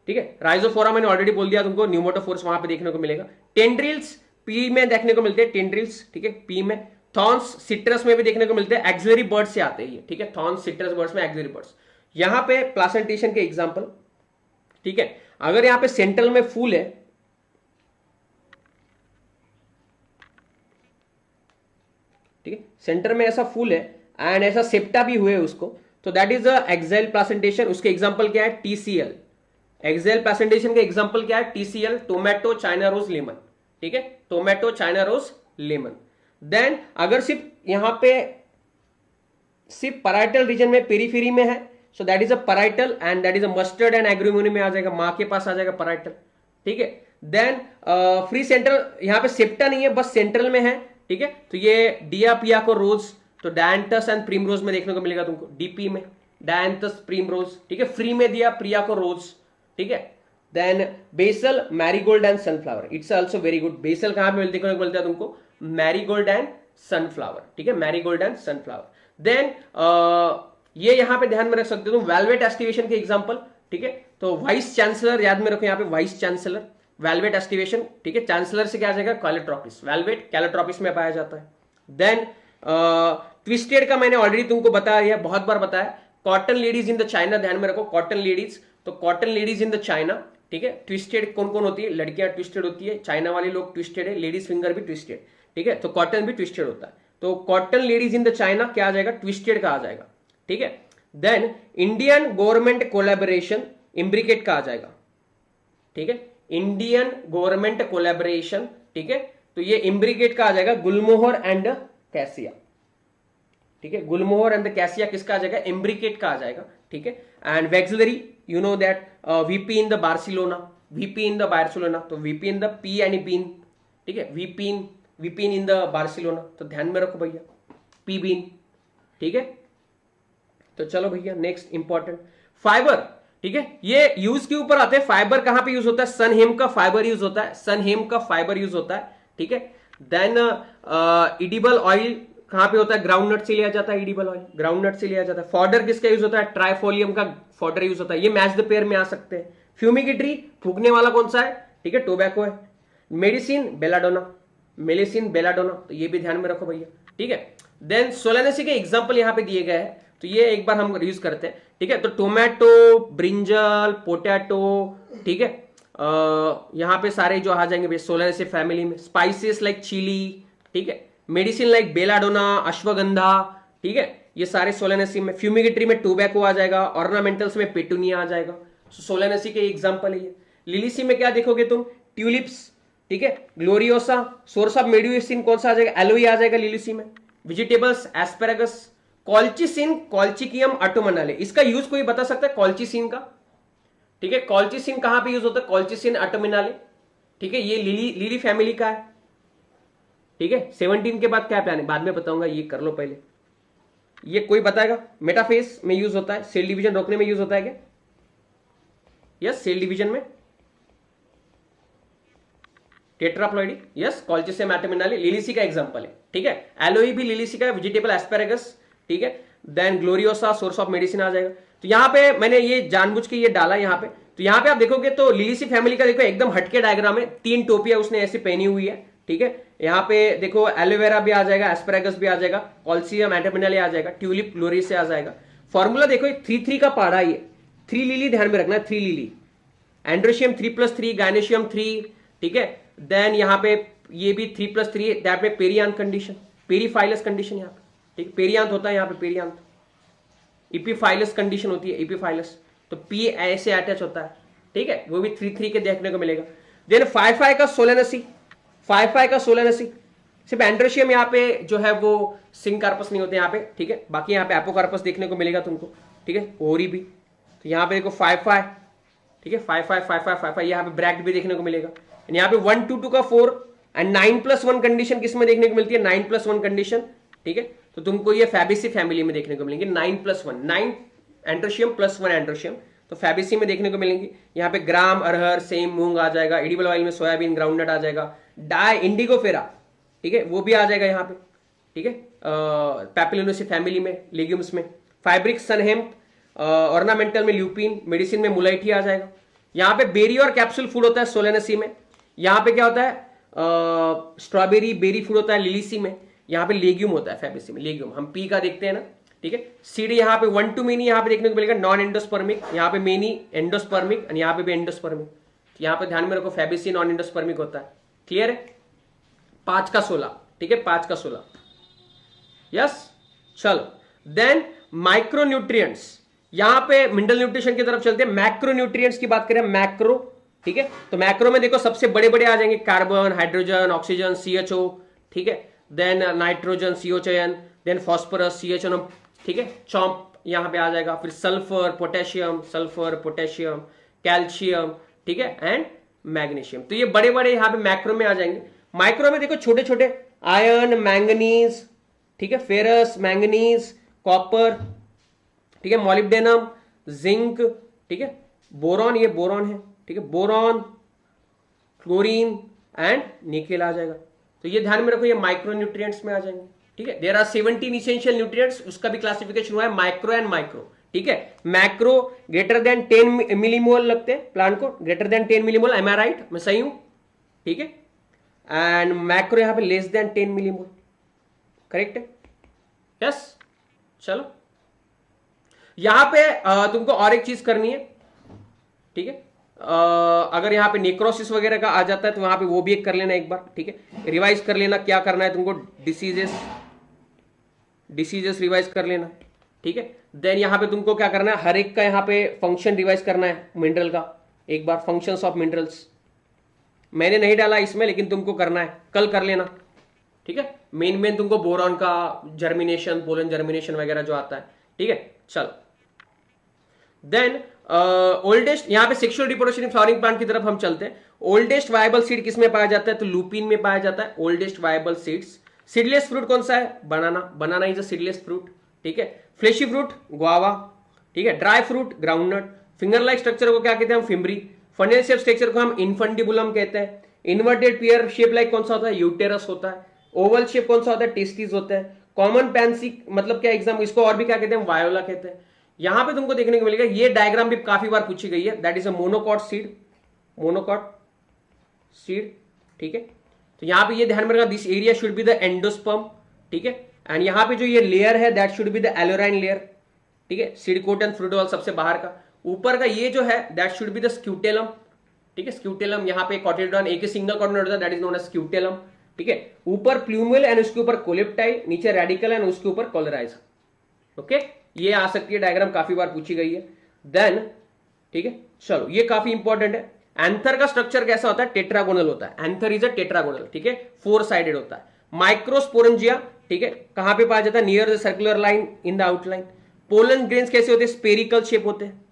ठीक है। राइजोफोरा मैंने ऑलरेडी बोल दिया तुमको, न्यूमोटोफोर्स वहां पे देखने को मिलेगा। टेंड्रिल्स पी में देखने को मिलते हैं, टेंड्रिल्स, ठीक है, पी में। थॉर्न्स सिट्रस में भी देखने को मिलते हैं, एक्सिलरी बर्ड से आते हैं, ठीक है। थॉर्न्स सिट्रस बर्ड्स में एक्सिलरी बर्ड्स। यहां पे प्लासेंटेशन के एग्जांपल, ठीक है। अगर यहां पे सेंट्रल में फूल है, ठीक है, सेंटर में ऐसा फूल है एंड ऐसा सेप्टा भी हुए उसको, तो that is a axile placentation. उसके एग्जांपल क्या है? टीसीएल। एक्सेल प्लासेंटेशन के एग्जांपल क्या है? TCL, tomato, China rose, lemon, ठीक है। Tomato, China rose, lemon. Then अगर सिर्फ यहां पे सिर्फ पैराइटल रीजन में, पेरीफेरी में है, so that is a parietal and that is a mustard and agrimony में आ जाएगा, मां के पास आ जाएगा पैराइटल, ठीक है। देन फ्री सेंट्रल, यहां पे सेप्टा नहीं है, बस सेंट्रल में है, ठीक है। तो ये डिया पिया को रोज, तो डायंथस एंड प्रीमरोज में देखने को मिलेगा तुमको, डीपी में डायंथस प्रीमरोज, ठीक है। फ्री में दिया प्रिया को रोज, ठीक है। Then basal, marigold and sunflower, it's also very good. Basal कहां पे देखने को मिलता है तुमको? मैरीगोल्ड एंड सनफ्लावर, ठीक है, मैरीगोल्ड एंड सनफ्लावर। देन ये यहां पे ध्यान में रख सकते हो तुम वेलवेट एस्टिवेशन के एग्जांपल, ठीक है। तो वाइस चांसलर याद में रखो, यहां पे वाइस चांसलर, वेलवेट एस्टिवेशन, ठीक है। चांसलर से क्या आ जाएगा? कैलोट्रोपिस, वेलवेट कैलोट्रोपिस में पाया जाता है। देन ट्विस्टेड का मैंने ऑलरेडी तुमको बताया, बहुत बार बताया। Cotton ladies in the China, ध्यान में रखो कॉटन लेडीज, तो cotton ladies in the China, ठीक है। ट्विस्टेड कौन कौन होती है? लड़कियां ट्विस्टेड होती है, चाइना वाले लोग ट्विस्टेड है, लेडीज फिंगर भी ट्विस्टेड, ठीक है। तो कॉटन भी ट्विस्टेड होता है, तो cotton ladies in the China क्या आ जाएगा? ट्विस्टेड का आ जाएगा, ठीक है। Then Indian government collaboration, imbricate का आ जाएगा, ठीक है। इंडियन गवर्नमेंट कोलैबोरेशन, ठीक है। तो ये इम्ब्रिकेट का आ जाएगा, गुलमोहर एंड कैसिया, ठीक है। गुलमोहर एंड कैसिया किसका आ जाएगा? इम्ब्रिकेट का आ जाएगा, ठीक है। And vexillary, you know that VP in the Barcelona, VP in the Barcelona, तो VP in the pea and bean, ठीक है। वीपीन इन द बार्सिलोना, तो ध्यान में रखो भैया, पी बीन, ठीक है। तो चलो भैया नेक्स्ट इंपॉर्टेंट, फाइबर, ठीक है। ये यूज के ऊपर आते हैं, फाइबर कहां पे यूज होता है? सनहेम का फाइबर यूज होता है, सनहेम का फाइबर यूज होता है, ठीक है। देन इडिबल ऑयल कहां पे होता है? ग्राउंडनट से लिया जाता है, इडिबल ऑयल ग्राउंडनट से लिया जाता है। फॉडर किसका यूज होता है? ट्राइफोलियम का फॉडर यूज होता है, ये मैच द पेयर में आ सकते हैं। फ्यूमिगेटरी, फूकने वाला कौन सा है? ठीक है, टोबैको है। मेडिसिन बेलाडोना, मेलिसिन बेलाडोना, तो ये भी ध्यान में रखो भैया, ठीक है। देन सोलेनेसी के एग्जाम्पल यहां पे दिए गए हैं, तो ये एक बार हम यूज करते हैं, ठीक है। तो टोमेटो, ब्रिंजल, पोटैटो, ठीक है, यहां पे सारे जो आ जाएंगे सोलेनेसी फैमिली में। स्पाइसेस लाइक चिली, ठीक है, मेडिसिन लाइक बेलाडोना, अश्वगंधा, ठीक है, ये सारे सोलेनेसी में। फ्यूमिगेटरी में टोबैको आ जाएगा, ऑर्नामेंटल्स में पेटूनिया आ जाएगा। सोलेनेसी के एग्जाम्पल है ये। लिलीसी में क्या देखोगे तुम, ट्यूलिप्स, ठीक है, ग्लोरियोसा। सोर्स ऑफ मेडिसिन कौन सा आ जाएगा, एलोई आ जाएगा लिलीसी में। Vegetables, asparagus. कॉल्चिसिन, कॉल्चिकियम ऑटोमनाले, इसका यूज कोई बता सकता है कॉल्चिसिन का, ठीक है। कॉल्चिसिन कहां पे यूज होता है, कॉल्चिसिन ऑटोमनाले, ठीक है, ये लिली फैमिली का है, ठीक है। 17 के बाद क्या प्लान है बाद में बताऊंगा, ये कर लो पहले। ये कोई बताएगा, मेटाफेज में यूज होता है, सेल डिवीजन रोकने में यूज होता है क्या, यस, सेल डिवीजन में। टेट्राप्लॉइडी, यस, कॉल्चिसियम ऑटोमनाले लिलीसी का एग्जांपल है, ठीक है। एलोई भी लिलीसी का, वेजिटेबल एस्पेरागस, ठीक है। Then gloriosa, source of medicine आ जाएगा। तो यहां पे मैंने ये जानबूझ के ये डाला यहां पे, तो यहां पे आप देखोगे तो लिलीसी फैमिली का देखो एकदम हटके डायग्राम है, 3 टोपियां उसने ऐसी पहनी हुई है, ठीक है। यहां पे देखो एलोवेरा भी आ जाएगा, एस्पेरागस भी आ जाएगा, कॉल्चियम ऑटोमनाले आ जाएगा, ट्यूलिप ग्लोरियस आ जाएगा। फॉर्मूला देखो 3-3 का पढ़ा, ये 3 लिली ध्यान में रखना, 3 लिली, एंड्रोशियम 3+3, गायनेशियम 3, ठीक है। देन यहां पे ये भी 3+3, दैट में पेरियांथ कंडीशन, पेरीफाइलस कंडीशन यहां पे, ठीक, पेरियांथ होता है यहां पे, पेरियांथ। इपीफाइलस कंडीशन होती है, इपीफाइलस, तो पी ऐसे अटैच होता है, ठीक है, वो भी 3-3 के देखने को मिलेगा। देन 5-5 का सोलेनेसी, 5-5 का सोलेनेसी, सिर्फ एंड्रोशियम यहाँ पे जो है वो सिंकार्पस नहीं होते यहाँ पे, ठीक है, बाकी यहाँ पे एपोकार्पस देखने को मिलेगा तुमको, ठीक है, ओरी भी। तो यहाँ पे देखो 5-5, ठीक है, 5-5 यहाँ पे ब्रैक्ट भी देखने को मिलेगा। यहाँ पे 1-2 का 4 एंड 9+1 कंडीशन किसमें देखने को मिलती है, 9+1 कंडीशन, ठीक है। तो तुमको ये फैबेसी फैमिली में देखने को मिलेंगे, 9+1, 9 एंड्रोशियम +1 एंड्रोशियम, तो फैबेसी में देखने को मिलेंगे। यहाँ पे ग्राम, अरहर, सेम, मूंग आ जाएगा। एडिबल ऑयल में सोयाबीन, ग्राउंडनट आ जाएगा। डाई इंडिगोफेरा, ठीक है, वो भी आ जाएगा यहाँ पे, ठीक है, पैपिलिनोसी फैमिली में, लेग्यूम्स में। फाइब्रिक सनहेम्प, ऑर्नामेंटल में ल्यूपिन, मेडिसिन में मुलाइटी आ जाएगा। यहाँ पे बेरी और कैप्सूल फूड होता है सोलेनेसी में। यहाँ पे क्या होता है, स्ट्रॉबेरी बेरी फूड होता है लिलीसी में। यहाँ पे लेग्यूम होता है फैबेसी में, लेग्यूम हम पी का देखते हैं ना, ठीक है। सीड यहाँ पे 1 to मेनी यहाँ पे देखने को मिलेगा, नॉन एंडोस्पर्मिक, यहाँ पे मेनी एंडोस्पर्मिक और यहाँ पे भी एंडोस्पर्मिक। यहाँ पे ध्यान में रखो फैबेसी नॉन एंडोस्पर्मिक होता है, क्लियर है। 5 का 16, ठीक है, 5 का 16, यस। चलो देन माइक्रोन्यूट्रिएंट्स, यहां पे मिनरल न्यूट्रिशन की तरफ चलते हैं। मैक्रोन्यूट्रिएंट्स की बात करें, मैक्रो, ठीक है, तो मैक्रो में देखो सबसे बड़े बड़े आ जाएंगे, कार्बन, हाइड्रोजन, ऑक्सीजन, CHO, ठीक है, देन नाइट्रोजन, COCN, देन फॉस्फोरस, CHNO, ठीक है, चॉम्प यहां पे आ जाएगा। फिर सल्फर, पोटेशियम, कैल्शियम, ठीक है, एंड मैग्नीशियम। तो ये बड़े बड़े यहां पे मैक्रो में आ जाएंगे। माइक्रो में देखो छोटे छोटे आयरन, मैंगनीज, ठीक है, फेरस, मैंगनीज, कॉपर, ठीक है, मॉलिब्डेनम, जिंक, ठीक है, बोरॉन, ये बोरॉन है, ठीक है, बोरॉन, क्लोरीन एंड निकेल आ जाएगा। तो ये ध्यान में रखो, ये माइक्रो न्यूट्रिएंट्स में आ जाएंगे, ठीक है। देयर आर 17 इसेंशियल न्यूट्रिएंट्स, उसका भी क्लासिफिकेशन हुआ है माइक्रो एंड माइक्रो, ठीक है। मैक्रो ग्रेटर देन 10 मिलीमोल लगते हैं प्लांट को, ग्रेटर देन 10 मिलीमोल, एम आई राइट, मैं सही हूं, ठीक है। एंड मैक्रो यहां पे लेस देन 10 मिलीमोल, करेक्ट है, यस। चलो यहां पे तुमको और एक चीज करनी है, ठीक है, अगर यहां पे नेक्रोसिस वगैरह का आ जाता है तो वहां पे वो भी एक कर लेना एक बार, ठीक है, रिवाइज कर लेना क्या करना है तुमको, डिसीजेस रिवाइज कर लेना, ठीक है। देन यहां पे तुमको क्या करना है, हर एक का यहां पे फंक्शन रिवाइज करना है मिनरल का एक बार, फंक्शंस ऑफ मिनरल्स मैंने नहीं डाला इसमें, लेकिन तुमको करना है, कल कर लेना, ठीक है। मेन तुमको बोरॉन का जर्मिनेशन, पोलन जर्मिनेशन वगैरह जो आता है, ठीक है। चलो देन ओल्डेस्ट, यहां पे sexual reproduction in flowering plant की तरफ हम चलते हैं। ओल्डेस्ट वायबल सीड किसमें पाया जाता है, तो लूपिन में पाया जाता है oldest viable seeds. Seedless fruit कौन सा है, बनाना, बनाना इज अ सीडलेस फ्रूट, ठीक है। फ्लेशी फ्रूट गुआवा, ठीक है। Dry fruit groundnut. Finger like structure को क्या कहते हैं हम, फिम्बरी। फनेल शेप स्ट्रक्चर को हम इनफंडिबुलम कहते हैं। इन्वर्टेड पियर शेप लाइक कौन सा होता है, यूटेरस होता है। ओवल शेप कौन सा होता है, टेस्टिस होता है। कॉमन पैंसी मतलब क्या एग्जाम, इसको और भी क्या कहते हैं, वायोला कहते हैं। यहां पे तुमको देखने को मिलेगा, ये डायग्राम भी काफी बार पूछी गई है, that is a monocot seed, monocot seed, ठीक है। तो यहां पे ये ध्यान में रखना, this area should be the endosperm, ठीक है। एंड यहाँ पे जो ये लेयर है that should be the aleurone layer, ठीक है, seed coat and fruit wall सबसे बाहर का। ऊपर का ये जो है that should be the scutellum, ठीक है, स्क्यूटेलम, यहाँ पे कॉटिलेडॉन एक ही सिंगल कॉर्डिनेट होता है that is known as scutellum, ठीक है। ऊपर प्लूमल एंड उसके ऊपर कोलेप्टाइल, नीचे रेडिकल एंड उसके ऊपर कॉलराइज, ओके। ये आ सकती है डायग्राम, काफी बार पूछी गई है। देन ठीक है, चलो ये काफी इंपॉर्टेंट है। एंथर का स्ट्रक्चर कैसा होता है, टेट्रागोनल होता है, एंथर इज अ टेट्रागोनल, ठीक है, 4 साइडेड होता है। माइक्रोस्पोरेंजिया, ठीक है, कहां पे पाया जाता है, near the circular line in the outline. Pollen grains कैसे होते हैं, स्पेरिकल शेप होते हैं।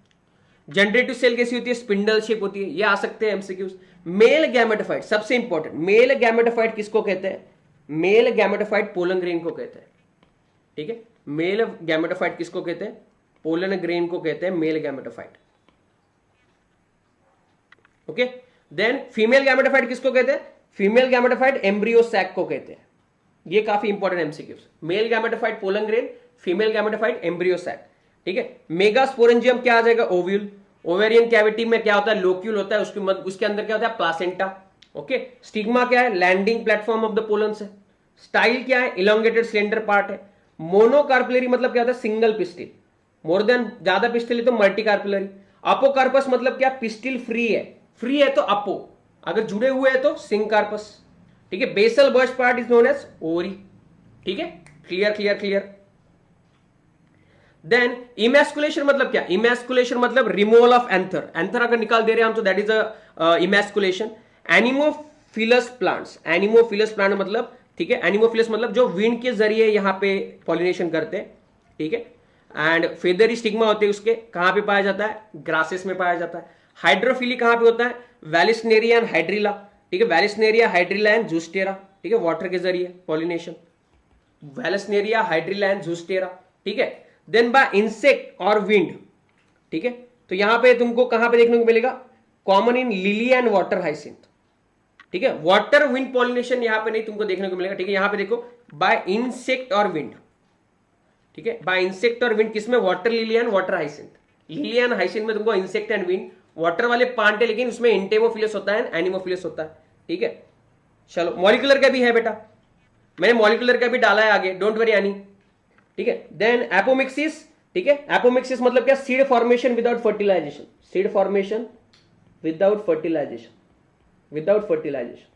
जनरेटिव सेल कैसी होती है, स्पिंडल शेप होती है। ये आ सकते हैं एमसीक्यूज। मेल गैमेटोफाइट सबसे इंपॉर्टेंट, मेल गैमेटोफाइट किसको कहते हैं, मेल गैमेटोफाइट पोलन ग्रेन को कहते हैं, ठीक है। मेल गैमेटोफाइट किसको कहते हैं, पोलन ग्रेन को कहते हैं male gametophyte, okay. Then female gametophyte किसको कहते हैं, फीमेल गैमेटोफाइट एम्ब्रियो सैक को कहते हैं। ये काफी important MCQs, male gametophyte pollen grain, female gametophyte embryo sac, ठीक है। मेगास्पोरेंजियम क्या आ जाएगा, ओव्यूल। ओवेरियन कैविटी में क्या होता है, लोक्यूल होता है, उसके अंदर क्या होता है, प्लासेंटा, ओके। स्टिग्मा क्या है, landing platform of the pollen से। स्टाइल क्या है, इलोंगेटेड सिलेंडर पार्ट है। मोनोकार्पुलरी मतलब क्या होता है, सिंगल पिस्टिल। मोर देन ज्यादा पिस्टिल है तो मल्टीकार्पुलरी। अपोकार्पस मतलब क्या, पिस्टिल फ्री है, फ्री है तो अपो, अगर जुड़े हुए हैं तो सिंकार्पस, ठीक है। Basal burst part is known as ovary, ठीक है। Clear clear clear. Then emasculation मतलब क्या, इमैस्कुलेशन मतलब रिमूवल ऑफ एंथर। एंथर अगर निकाल दे रहे हैं हम तो that is a emasculation. Anemophilous plants, anemophilous plant मतलब, ठीक है, एनिमोफिलस मतलब जो विंड के जरिए यहां पे पॉलिनेशन करते हैं, ठीक है। एंड फेदरी स्टिग्मा होते हैं उसके, कहां पे पाया जाता है, ग्रासेस में पाया जाता है। हाइड्रोफिली कहां पे होता है, वैलिस्नेरिया एंड हाइड्रिला, ठीक है, वैलिस्नेरिया, हाइड्रिला एंड जूस्टेरा, ठीक है, वाटर के जरिए पॉलिनेशन, वैलिस्नेरिया, हाइड्रिला एंड जूस्टेरा, ठीक है। देन बाय इंसेक्ट और विंड, ठीक है, तो यहां पे तुमको कहां पे देखने को मिलेगा, common in lily and water hyacinth, ठीक है। वाटर विंड पॉलिनेशन यहां पे नहीं तुमको देखने को मिलेगा, ठीक है। यहां पे देखो बाय इंसेक्ट और विंड, ठीक है, बाय इंसेक्ट और विंड किसमें, water lily and water hyacinth. Lily and hyacinth में तुमको इंसेक्ट एंड विंड, वाटर वाले प्लांट है लेकिन उसमें इंटेमोफिलस होता है, एनिमोफिलस होता है, ठीक है। चलो मॉलिक्यूलर का भी है बेटा, मैंने मॉलिक्यूलर का भी डाला है आगे, डोंट वरी एनी, ठीक है। देन एपोमिक्सिस, ठीक है, एपोमिक्सिस मतलब क्या, seed formation without fertilization, seed formation without fertilization, without fertilization,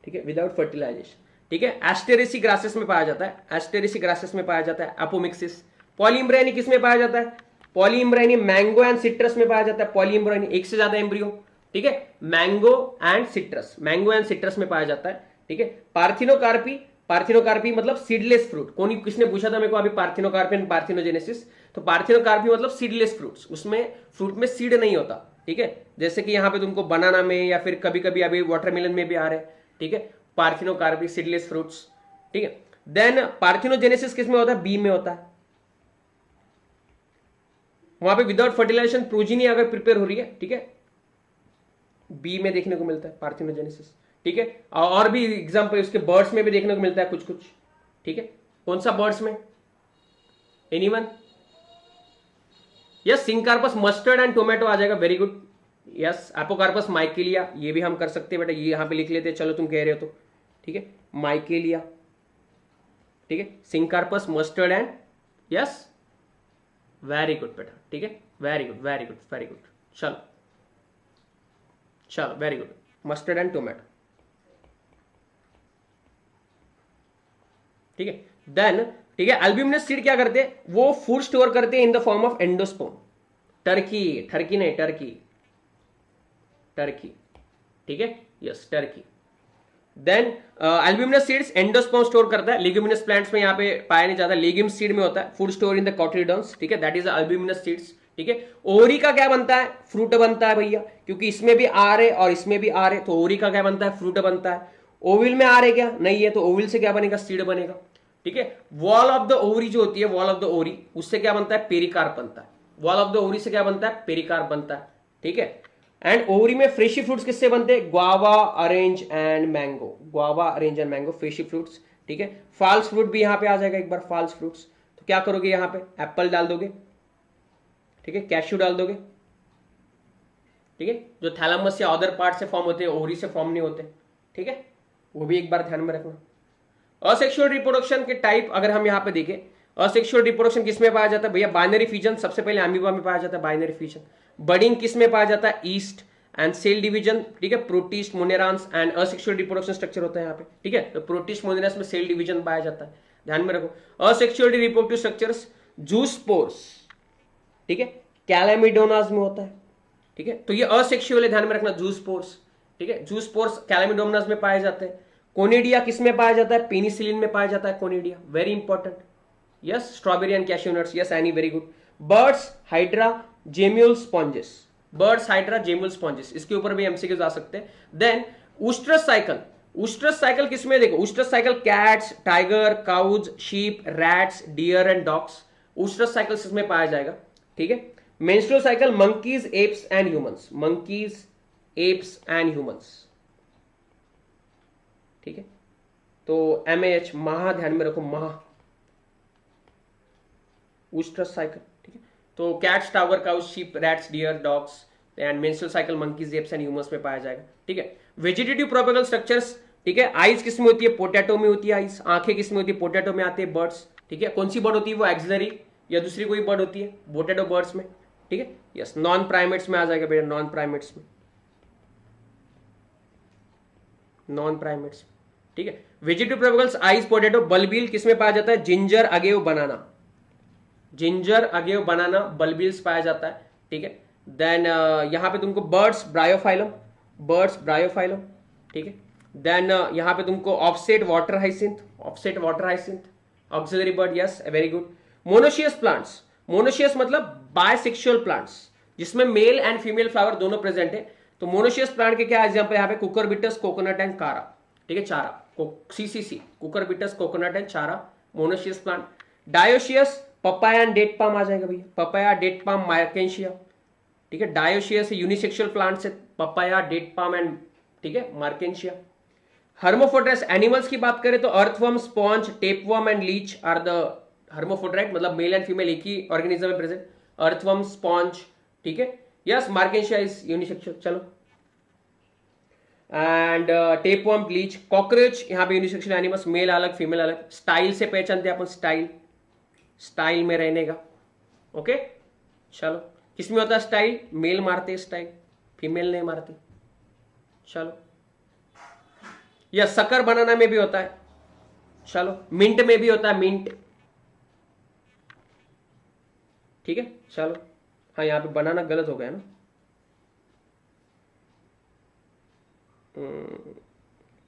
ठीक है, विदाउट फर्टिलाइजेशन, ठीक है। एस्टेरेसी ग्रासेस में पाया जाता है, एस्टेरेसी ग्रासेस में पाया जाता है एपोमिक्सिस। पॉलीइम्ब्रानी किस में पाया जाता है, पॉलीइम्ब्रानी मैंगो एंड सिट्रस में पाया जाता है। पॉलीइम्ब्रानी एक से ज्यादा एम्ब्रियो, ठीक है, mango and citrus, mango and citrus में पाया जाता है, ठीक है। पार्थिनोकार्पी, पार्थिनोकार्पी मतलब सीडलेस फ्रूट। कौन किसने पूछा था मेरे को अभी, पार्थिनोकार्पी एंड पार्थिनोजेनेसिस, तो पार्थिनोकार्पी मतलब सीडलेस फ्रूट्स, उसमें फ्रूट में सीड नहीं होता, ठीक है। जैसे कि यहां पे तुमको बनाना में या फिर कभी कभी अभी वाटरमेलन में भी आ रहे हैं, ठीक है, पार्थिनोकार्पी सीडलेस फ्रूट्स, ठीक है। देन पार्थिनोजेनेसिस किस में होता है, बी में होता है, वहां पे विदाउट फर्टिलाइजेशन प्रोजीनी अगर प्रिपेयर हो रही है, ठीक है, बी में देखने को मिलता है पार्थिनोजेनेसिस, ठीक है। और भी एग्जांपल उसके बर्ड्स में भी देखने को मिलता है कुछ कुछ, ठीक है। कौन सा बर्ड्स में, anyone, yes, syncarpous, mustard and tomato आ जाएगा, very good, yes. Apocarpous michelia, ये भी हम कर सकते हैं बेटा, ये यहां पे लिख लेते हैं, चलो तुम कह रहे हो तो, ठीक है, माइकेलिया, ठीक है, syncarpous, mustard and, yes, very good बेटा, ठीक है, very good very good very good. चलो चलो very good, mustard and tomato, ठीक है। देन ठीक है, अल्ब्यूमिनस सीड क्या करते हैं, वो फूड स्टोर करते हैं in the form of endosperm. Turkey, turkey नहीं, टर्की, टर्की, ठीक है, yes, turkey. Then albuminous seeds endosperm store करता है, लेग्यूमिनस प्लांट्स में यहाँ पे पाया नहीं जाता, लेग्यूम सीड में होता है, food store in the cotyledons, ठीक है, दैट इज अल्ब्यूमिनस सीड्स, ठीक है। ओरी का क्या बनता है, फ्रूट बनता है भैया, क्योंकि इसमें भी आर है और इसमें भी आर है, तो ओरी का क्या बनता है, फ्रूट बनता है। ओविल में आर है क्या, नहीं है, तो ओविल से क्या बनेगा, सीड बनेगा, ठीक है। वॉल ऑफ द ओवरी जो होती है, वॉल ऑफ द ओवरी, उससे क्या बनता है, पेरिकार्प बनता है। वॉल ऑफ द ओवरी से क्या बनता है, पेरिकार्प बनता है, ठीक है। एंड ओवरी में फ्रेशी फ्रूट्स किससे बनते हैं, guava, orange and mango, guava, orange and mango, freshie fruits, ठीक है। फॉल्स फ्रूट भी यहां पे आ जाएगा एक बार, फॉल्स फ्रूट्स, तो क्या करोगे, यहां पे एप्पल डाल दोगे, ठीक है, कैश्यू डाल दोगे, ठीक है, जो थैलामस या अदर पार्ट से फॉर्म होते हैं, ओवरी से फॉर्म नहीं होते, ठीक है, वो भी एक बार ध्यान में रखना। असेक्सुअल रिप्रोडक्शन के टाइप अगर हम यहां पे देखें, असेक्सुअल रिप्रोडक्शन किस में पाया जाता है भैया? बाइनरी फ्यूजन सबसे पहले अमीबा में पाया जाता है, बाइनरी फ्यूजन। बडिंग किस में पाया जाता है? ईस्ट। एंड सेल डिवीजन, ठीक है, protist, monerans and asexual reproduction structure होता है यहाँ पे, ठीक है। तो प्रोटिस्ट मोनेरांस में सेल डिवीजन पाया जाता है, ध्यान में रखो। असेक्सुअल रिप्रोडक्टिव स्ट्रक्चर्स जूस्पोर्स, ठीक है, कैलामिडोनास में होता है, ठीक है। तो ये असेक्सुअल है, ध्यान में रखना, जूस्पोर्स, ठीक है। जूस्पोर्स कैलामिडोनास में पाए जाते हैं। कोनिडिया किस में पाया जाता है? पेनिसिलिन में पाया जाता है conidia, very important. Yes, strawberry and cashew nuts, yes Annie, very good. Birds, hydra, gemmule sponges, birds, hydra, gemmule sponges, इसके ऊपर भी एमसीक्यूज आ सकते हैं। Then oestrus cycle, oestrus cycle किसमें? देखो, oestrus cycle cats, tiger, cows, sheep, rats, deer and dogs, oestrus cycle इसमें पाया जाएगा, ठीक है। Menstrual cycle monkeys, apes and humans, monkeys, apes and humans, ठीक है। तो MAH, महा, ध्यान में रखो, महा, ऊस्ट्रस साइकिल, ठीक है। तो cats, tiger, cows, sheep, rats, deer, dogs and menstrual cycle monkeys, apes and humans में पाया जाएगा, ठीक है। वेजिटेटिव प्रोपेगल स्ट्रक्चर्स, ठीक है। आइज किस में होती है? पोटैटो में होती है आइज। आंखें किस में होती है? पोटैटो में आती है। बर्ड्स, ठीक है, कौन सी बर्ड होती है वो? एक्सिलरी या दूसरी कोई बर्ड होती है? पोटैटो बर्ड्स में, ठीक है। यस, नॉन प्राइमेट्स में आ जाएगा बेटा, नॉन प्राइमेट्स में, नॉन प्राइमेट्स, ठीक है। Vegetative propagules, eyes, potato. Bulbil किस में पाया जाता है? Ginger, agave, banana, ginger, agave, banana, bulbils पाया जाता है, ठीक है। देन यहां पे तुमको बर्ड्स, ब्रायोफाइलम, बर्ड्स, ब्रायोफाइलम, ठीक है। देन यहां पे तुमको offset water hyacinth, offset water hyacinth, auxiliary bird, yes, very good. Monoecious plants, monoecious मतलब बायसेक्सुअल प्लांट्स जिसमें मेल एंड फीमेल फ्लावर दोनों प्रेजेंट है। तो मोनोशियस प्लांट के क्या एग्जांपल यहाँ पे? कुकरबिटस, कोकोनट एंड कारा, ठीक है, Chara, CCC, cucurbits, coconut and Chara, monoecious plant. Dioecious, papaya and date palm आ जाएगा भैया, पपाया, डेट पाम, मार्केंशिया, ठीक है। डायोशियस यूनिसेक्सुअल प्लांट से, पपाया, डेट पाम एंड, ठीक है, मार्केंशिया। हर्मोफोड्राइट्स एनिमल्स की बात करें तो earthworm, sponge, tapeworm and leech are the hermaphrodite, मतलब मेल एंड फीमेल एक ही ऑर्गेनिज्म में प्रेजेंट। अर्थवर्म, स्पॉन्ज, ठीक है, यस, मार्केंशिया इज यूनिसेक्सुअल, चलो। एंड टेपवर्म, लीच, कॉकरोच, यहाँ पे यूनिसेक्सुअल एनिमल्स, मेल अलग, फीमेल अलग। स्टाइल से पहचानते हैं अपन, स्टाइल, स्टाइल में रहने का, ओके, चलो। किसमें होता है स्टाइल? मेल मारते हैं स्टाइल, फीमेल नहीं मारते, चलो। या शक्कर बनाना में भी होता है, चलो। मिंट में भी होता है, मिंट, ठीक है, चलो। हाँ, यहां पे बनाना गलत हो गया ना,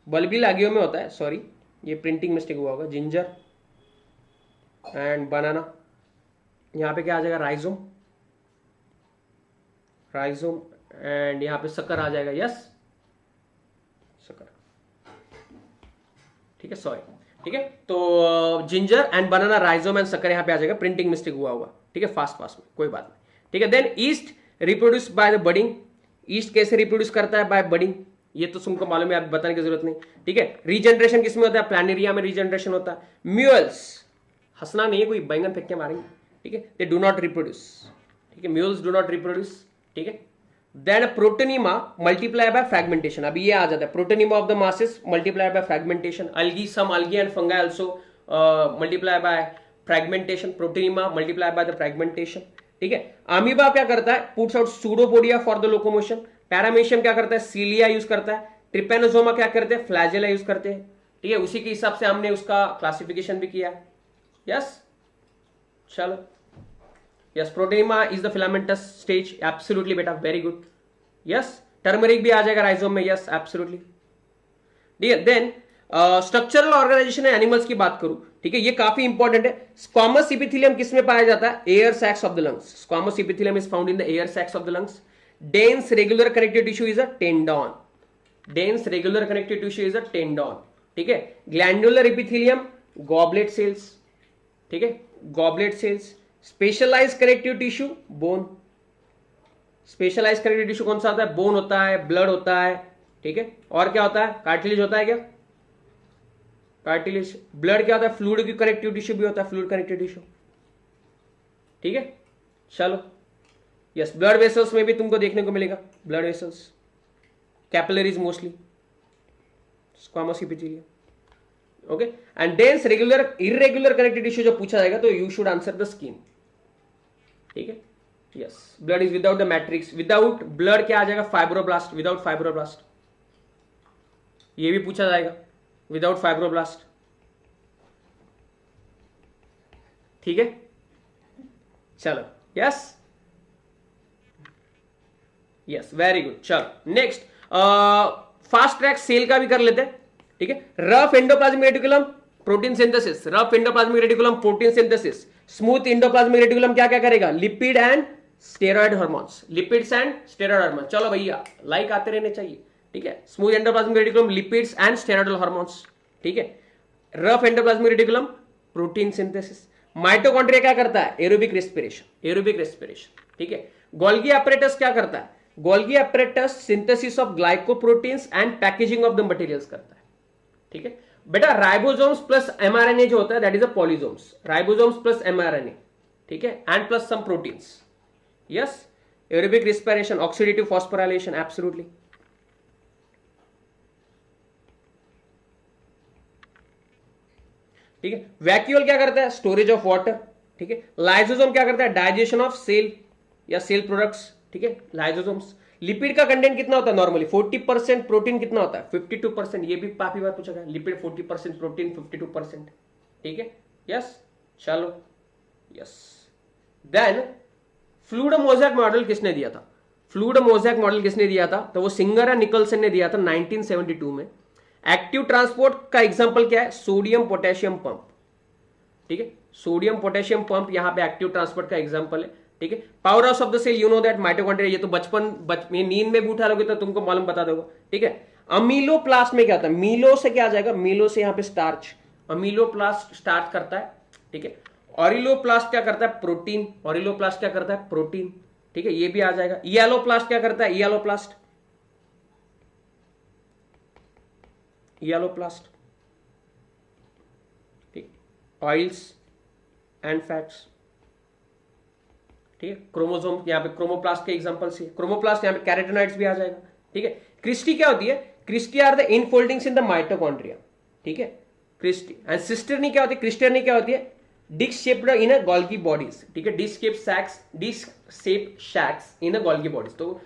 बल्बिल आगियो में होता है, सॉरी, ये प्रिंटिंग मिस्टेक हुआ होगा। जिंजर एंड बनाना, यहां पे क्या आ जाएगा? राइजोम, राइजोम, एंड यहां पे शक्कर आ जाएगा, यस, शक्कर, ठीक है, सॉरी, ठीक है। तो ginger and banana, rhizome and शक्कर यहां पे आ जाएगा, प्रिंटिंग मिस्टेक हुआ होगा, ठीक है, फास्ट फास्ट में, कोई बात नहीं, ठीक है। Then yeast reproduce by the budding, yeast कैसे रिप्रोड्यूस करता है? बाय बडिंग, ये तो तुमको मालूम है, आप बताने की जरूरत नहीं, ठीक है। रीजनरेशन किसमें होता है? प्लानेरिया में रीजनरेशन होता है। म्यूल्स, हंसना नहीं है, कोई बैंगन फेंक के मारेंगे, ठीक है, दे डू नॉट रिप्रोड्यूस, ठीक है, म्यूल्स डू नॉट रिप्रोड्यूस, ठीक है। Then protonema multiply by fragmentation, अभी ये आ जाता है, protonema of the mosses multiply by fragmentation. Algae, some algae and fungi also multiply by fragmentation, protonema multiply by the fragmentation, ठीक है। अमीबा क्या करता है? Puts out pseudopodia for the locomotion. Paramecium क्या करता है? सीलिया यूज करता है। ट्रिपेनोसोमा क्या करते हैं? फ्लैजेला यूज करते हैं, ठीक है। उसी के हिसाब से हमने उसका क्लासिफिकेशन भी किया, यस, चलो। Yes, protonema is the filamentous stage, absolutely बेटा, वेरी गुड, यस। टर्मरिक भी आ जाएगा राइजोम में, यस, एब्सोल्युटली, ठीक है। देन स्ट्रक्चरल ऑर्गेनाइजेशन है एनिमल्स की बात करूं, ठीक है, ये काफी इंपॉर्टेंट है। स्क्वामस इपिथेलियम किसमें पाया जाता है? Air sacs of the lungs, squamous epithelium is found in the air sacs of the lungs. Dense regular connective tissue is a tendon, dense regular connective tissue is a tendon, ठीक है। ग्लैंडुलर इपिथेलियम, गॉबलेट सेल्स, ठीक है, goblet cells. Specialise connective tissue, bone, specialise connective tissue कौन सा होता है? बोन होता है, ब्लड होता है, ठीक है। और क्या होता है? कार्टिलेज होता है क्या? कार्टिलेज। ब्लड क्या होता है? फ्लूइड की कनेक्टिव टिश्यू भी होता है, फ्लूइड कनेक्टिव टिश्यू, ठीक है, चलो। यस, ब्लड वेसल्स में भी तुमको देखने को मिलेगा, blood vessels, capillaries mostly, squamous epithelium. Okay, and dense regular irregular connected tissue जो पूछा जाएगा तो you should answer the skin, ठीक है। Yes, blood is without the matrix, without blood क्या आ जाएगा, फाइब्रोब्लास्ट, विदाउट फाइब्रोब्लास्ट, ये भी पूछा जाएगा, विदाउट फाइब्रोब्लास्ट, ठीक है। चलो, यस यस, वेरी गुड। चलो नेक्स्ट, फास्ट ट्रैक सेल का भी कर लेते हैं, ठीक है। Rough endoplasmic reticulum protein synthesis, rough endoplasmic reticulum protein synthesis, smooth endoplasmic reticulum क्या क्या करेगा, lipid and steroid hormones, lipids and steroid hormone. चलो भैया लाइक आते रहने चाहिए, ठीक है। Smooth endoplasmic reticulum, lipids and steroidal hormones, ठीक है। Rough endoplasmic reticulum protein synthesis. Mitochondria क्या करता है, एरोबिक रेस्पिरेशन, एरोबिक रेस्पिरेशन, ठीक है। गोल्गी apparatus क्या करता है, Golgi apparatus synthesis of glycoproteins and packaging of the materials करता है, ठीक है बेटा। राइबोसोम्स प्लस एमआरएनए जो होता है that is a polysomes, ribosomes plus mRNA, ठीक है, and plus some proteins. Yes, aerobic respiration, oxidative phosphorylation, absolutely. ठीक है। वैक्यूल क्या करता है, स्टोरेज ऑफ वाटर, ठीक है। लाइसोसोम क्या करता है, डाइजेशन ऑफ सेल या सेल प्रोडक्ट्स, ठीक है, लाइसोसोम्स। लिपिड का कंटेंट कितना होता है नॉर्मली, 40%, प्रोटीन कितना होता है 52%, ये भी काफी बार पूछा गया, लिपिड 40%, प्रोटीन 52%, ठीक है। यस, चलो, yes. Then fluid mosaic model किसने दिया था, फ्लूइड मोज़ेक मॉडल किसने दिया था, तो वो सिंगर या निकलसन ने दिया था 1972 में। एक्टिव ट्रांसपोर्ट का एग्जांपल क्या है, सोडियम पोटेशियम पंप, ठीक है, सोडियम पोटेशियम पंप यहां पे एक्टिव ट्रांसपोर्ट का एग्जांपल है, ठीक है। Power house of the cell, you know that mitochondria, ये तो बचपन नींद में भी उठा लोगे तो तुमको मालूम बता दोगे, ठीक है। अमीलोप्लास्ट में क्या होता है, मीलो से क्या आ जाएगा, मीलो से यहां पे स्टार्च, अमीलोप्लास्ट स्टार्च करता है, ठीक है। ऑरिलोप्लास्ट क्या करता है, प्रोटीन, ऑरिलोप्लास्ट क्या करता है, प्रोटीन, ठीक है, ये भी आ जाएगा। इयालोप्लास्ट क्या करता है, इयालोप्लास्ट, इयालोप्लास्ट, ठीक, ऑयल्स एंड फैट्स, ठीक है। क्रोमोसोम यहाँ पे क्रोमोप्लास्ट के एग्जांपल से, क्रोमोप्लास्ट यहाँ पे कैरोटिनॉइड्स भी आ जाएगा, ठीक है। क्रिस्टी क्या होती है, cristae are the infoldings in the mitochondria, ठीक है, क्रिस्टी। एंड सिस्टर्नी क्या होती है, क्रिस्टर्नी क्या होती है, disc shaped in a Golgi bodies, ठीक है, disc shape sacs, disc shape sacs in a Golgi bodies. तो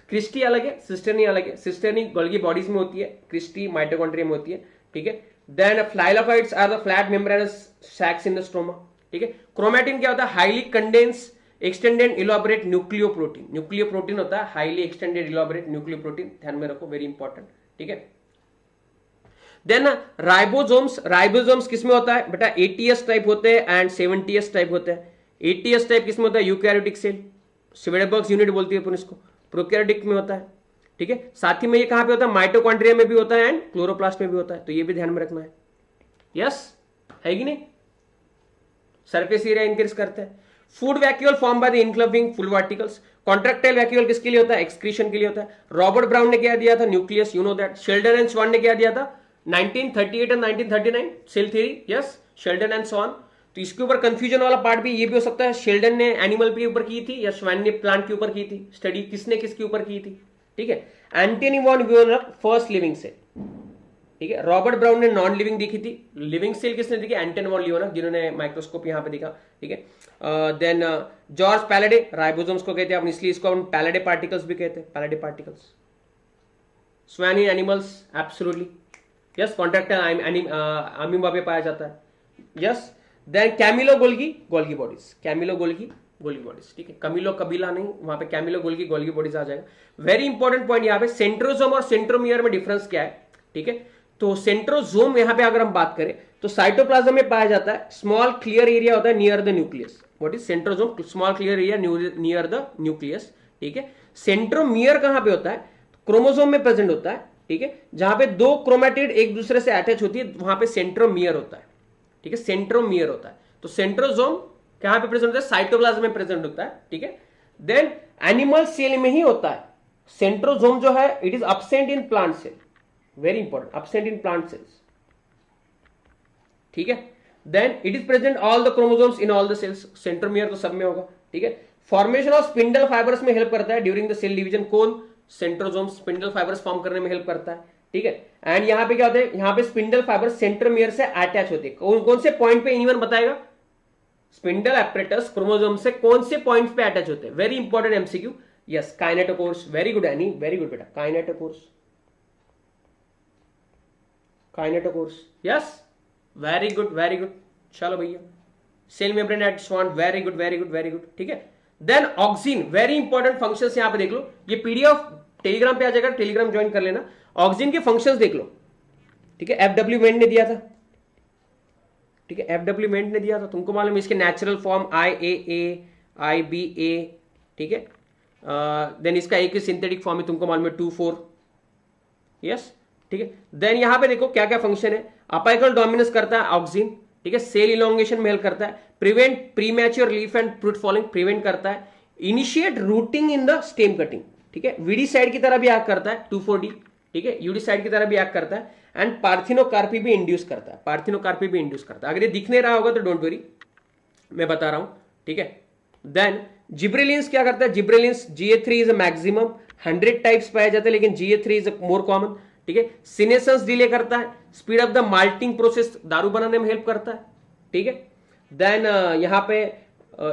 क्रिस्टी अलग है, सिस्टर्नी अलग है, सिस्टर्नी गोल्गी बॉडीज में होती है, क्रिस्टी माइटोकॉन्ड्रिया में होती है, ठीक है। Then thylakoids are the flat membranous sacs in the stroma, ठीक है। क्रोमैटिन क्या होता है, highly condensed extended elaborate nucleoprotein, nucleoprotein होता है हाईली एक्सटेंडेड इलाबोरेट न्यूक्लियोप्रोटीन, ध्यान में रखो, वेरी इंपॉर्टेंट, ठीक है। देन राइबोसोम्स, राइबोसोम्स किसमें होता है बेटा, 80s टाइप होते हैं एंड 70s टाइप होते हैं। 80s टाइप किसमें होता है, यूकैरियोटिक सेल, स्वेडेबर्ग्स यूनिट बोलती है अपन इसको, प्रोकैरियोटिक में होता है, ठीक है। साथ ही में ये कहां पे होता है, माइटोकॉन्ड्रिया में भी होता है एंड क्लोरोप्लास्ट में भी होता है, तो ये भी ध्यान में रखना है। यस, है कि नहीं, सरफेस एरिया इंक्रीज करते हैं। Food vacuole form by the engulfing food particles. Contractile vacuole किसके लिए होता है, एक्सक्रीशन के लिए होता है। रॉबर्ट ब्राउन ने क्या दिया था, nucleus, you know that. Schleiden and Schwann ने क्या दिया था, 1938 and 1939 cell theory, yes, Schleiden and Schwann. तो इसके ऊपर कंफ्यूजन वाला पार्ट भी ये भी हो सकता है, शेल्डन ने एनिमल के ऊपर की थी या स्वान ने प्लांट के ऊपर की थी स्टडी, किसने किसके ऊपर की थी, ठीक है। Antonie van Leeuwenhoek first living cell, ठीक है। रॉबर्ट ब्राउन ने नॉन लिविंग देखी थी, लिविंग सेल किसने देखी, एंटनी वॉन ल्यूएनर, जिन्होंने माइक्रोस्कोप यहां पे देखा, ठीक है। देन जॉर्ज पैलेडे, राइबोसोम्स को कहते हैं अपन, इसलिए इसको अपन पैलेडे पार्टिकल्स भी कहते हैं, Palade particles. Schwann in animals, absolutely, yes, contractile amoeba पे पाया जाता है, yes. Then Camillo Golgi, Golgi bodies, Camillo Golgi, Golgi bodies, ठीक है। कमिलो कबीला नहीं, वहां पे कैमिलो गोल्गी, गोल्गी बॉडीज आ जाएगा। वेरी इंपॉर्टेंट पॉइंट यहाँ पे, सेंट्रोसोम और सेंट्रोमियर में डिफरेंस क्या है, ठीक है। तो सेंट्रोसोम यहां पे अगर हम बात करें तो साइटोप्लाज्म में पाया जाता है, स्मॉल क्लियर एरिया होता है near the nucleus. What is centrosome, small clear area near the nucleus, ठीक है। सेंट्रोमियर कहां पे होता है, क्रोमोसोम में प्रेजेंट होता है, ठीक है, जहां पे दो क्रोमैटिड एक दूसरे से अटैच होती है, वहां पे सेंट्रोमियर होता है, ठीक है, सेंट्रोमियर होता है। तो सेंट्रोसोम कहां पे प्रेजेंट होता है, साइटोप्लाज्म में प्रेजेंट होता है, ठीक है। देन एनिमल सेल में ही होता है सेंट्रोसोम जो है, it is absent in plant cell, very important, absent in plant cells, ठीक है। Then it is present all the chromosomes in all the cells, centromere तो सब में होगा, ठीक है। फॉर्मेशन ऑफ स्पिंडल फाइबर्स में हेल्प करता है ड्यूरिंग द सेल डिवीजन, कौन, सेंट्रोसोम स्पिंडल फाइबर्स फॉर्म करने में हेल्प करता है, ठीक है। एंड यहाँ पे क्या होता है, यहाँ पे स्पिंडल फाइबर सेंट्रोमियर से अटैच होते हैं। कौन से पॉइंट पे, एनीवन बताएगा? स्पिंडल एपरेटस क्रोमोसोम से कौन से पॉइंट्स पे अटैच होते हैं? Very important MCQ. Yes, kinetochores. Very good Annie, very good बेटा, kinetochores, kinetochores. Yes, very good, very good. चलो भैया, cell membrane at Schwann, very good, very good, very good. ठीक है। Then auxin, very important functions यहां पे देख लो। ये पीडीएफ टेलीग्राम पे आ जाएगा, टेलीग्राम ज्वाइन कर लेना। ऑक्सिन के फंक्शंस देख लो। ठीक है, एफडब्ल्यू मेंट ने दिया था। ठीक है, एफडब्ल्यू मेंट ने दिया था, तुमको मालूम है इसके नेचुरल फॉर्म IAA, IBA। ठीक है। देन इसका एक ही सिंथेटिक फॉर्म है, तुमको मालूम है 2,4। यस, ठीक है। देन यहां पे देखो क्या क्या फंक्शन है। अपाइकल डोमिनेंस करता है ऑक्सिन। ठीक है। सेल इलोंगेशन में हेल्प करता है। Prevent premature leaf and fruit falling, prevent करता है। Initiate rooting in the stem cutting. ठीक है। वीडी साइड की तरह भी एक्ट करता है 2,4-D। ठीक है। यूडी साइड की तरह भी एक्ट करता है। एंड पार्थिनोकार्पी भी इंड्यूस करता है, पार्थिनोकार्पी भी इंड्यूस करता है। अगर ये दिख नहीं रहा होगा तो डोंट वरी, मैं बता रहा हूं। ठीक है। देन जिब्रेलिन्स क्या करता है? Gibberellins GA3 is a maximum, 100 types पाया जाता है, लेकिन GA3 इज मोर कॉमन। ठीक है। सीनेसेंस डिले करता है, speed up the malting process, दारू बनाने में हेल्प करता है। ठीक है। देन यहां पे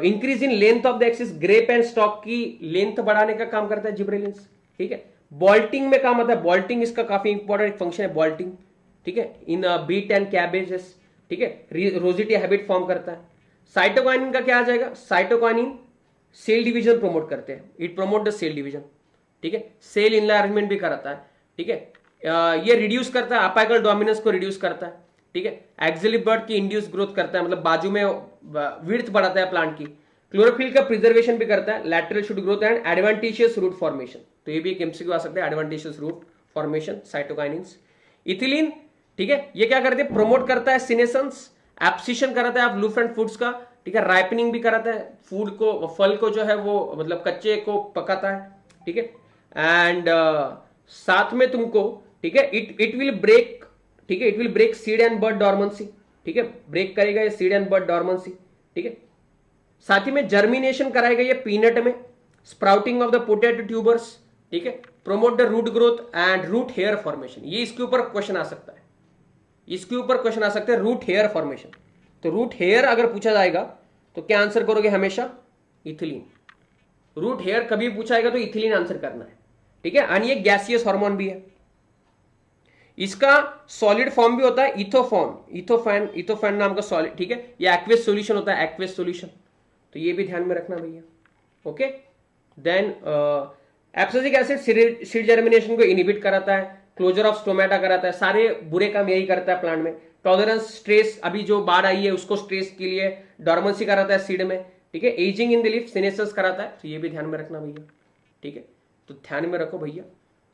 increase in length of the axis, grape and stock की लेंथ बढ़ाने का काम करता है जिब्रेलिन्स। ठीक है। बॉल्टिंग में काम आता है, बॉल्टिंग इसका काफी इंपॉर्टेंट फंक्शन है, बॉल्टिंग। ठीक है। इन बीट एंड कैबेजेस। ठीक है। रोजिटी हैबिट फॉर्म करता है। साइटोकाइनिन का क्या आ जाएगा? साइटोकाइनिन सेल डिवीजन प्रमोट करते हैं, it promote the cell division. ठीक है। सेल इनलार्जमेंट भी कराता है। ठीक है। ये रिड्यूस करता है, अपाइकल डोमिनेंस को रिड्यूस करता है। ठीक है। एक्सिली बर्ड की इंड्यूस ग्रोथ करता है, मतलब बाजू में विड्थ बढ़ाता है प्लांट की। क्लोरोफिल का प्रिजर्वेशन भी करता है, lateral shoot growth and advantageous root formation. तो ये भी एक एमसीक्यू आ सकता है, advantageous root formation, cytokinins. Ethylene, ठीक है, ये क्या करते हैं? प्रमोट करता है सीनेसेंस, एब्सिशन कराता है ब्लू फ्रंट फूड्स का। ठीक है। राइपनिंग भी कराता है, फूड को, फल को जो है वो मतलब कच्चे को पकाता है। ठीक है। एंड साथ में तुमको, ठीक है, इट विल ब्रेक, ठीक है, it will break seed and bud dormancy. ठीक है, ब्रेक करेगा ये सीड एंड बर्ड डॉर्मेंसी। ठीक है। साथ ही में जर्मिनेशन कराएगा ये पीनट में, sprouting of the potato tubers. ठीक है। Promote the root growth and root hair formation. ये इसके ऊपर क्वेश्चन आ सकता है, इसके ऊपर क्वेश्चन आ सकते हैं, रूट हेयर फॉर्मेशन। तो रूट हेयर अगर पूछा जाएगा तो क्या आंसर करोगे? हमेशा इथिलीन। रूट हेयर कभी पूछा जाएगा तो इथिलीन आंसर करना है। ठीक है। और ये गैसियस हार्मोन भी है, इसका सॉलिड फॉर्म भी होता है इथोफॉर्म, इथोफैन, इथोफैन नाम का सॉलिड। ठीक है। ये एक्वेस सॉल्यूशन होता है, एक्वेस सॉल्यूशन। तो ये भी ध्यान में रखना भैया। Okay. Then abscisic acid seed germination को इनहिबिट कराता है, क्लोजर ऑफ स्टोमेटा कराता है, सारे बुरे काम यही करता है प्लांट में। टॉलरेंस स्ट्रेस, अभी जो बाढ़ आई है उसको स्ट्रेस के लिए डॉर्मेंसी कराता है सीड में। ठीक है। Ageing in the leaf, senescence कराता है। तो ये भी ध्यान में रखना भैया। ठीक है। तो ध्यान में रखो भैया,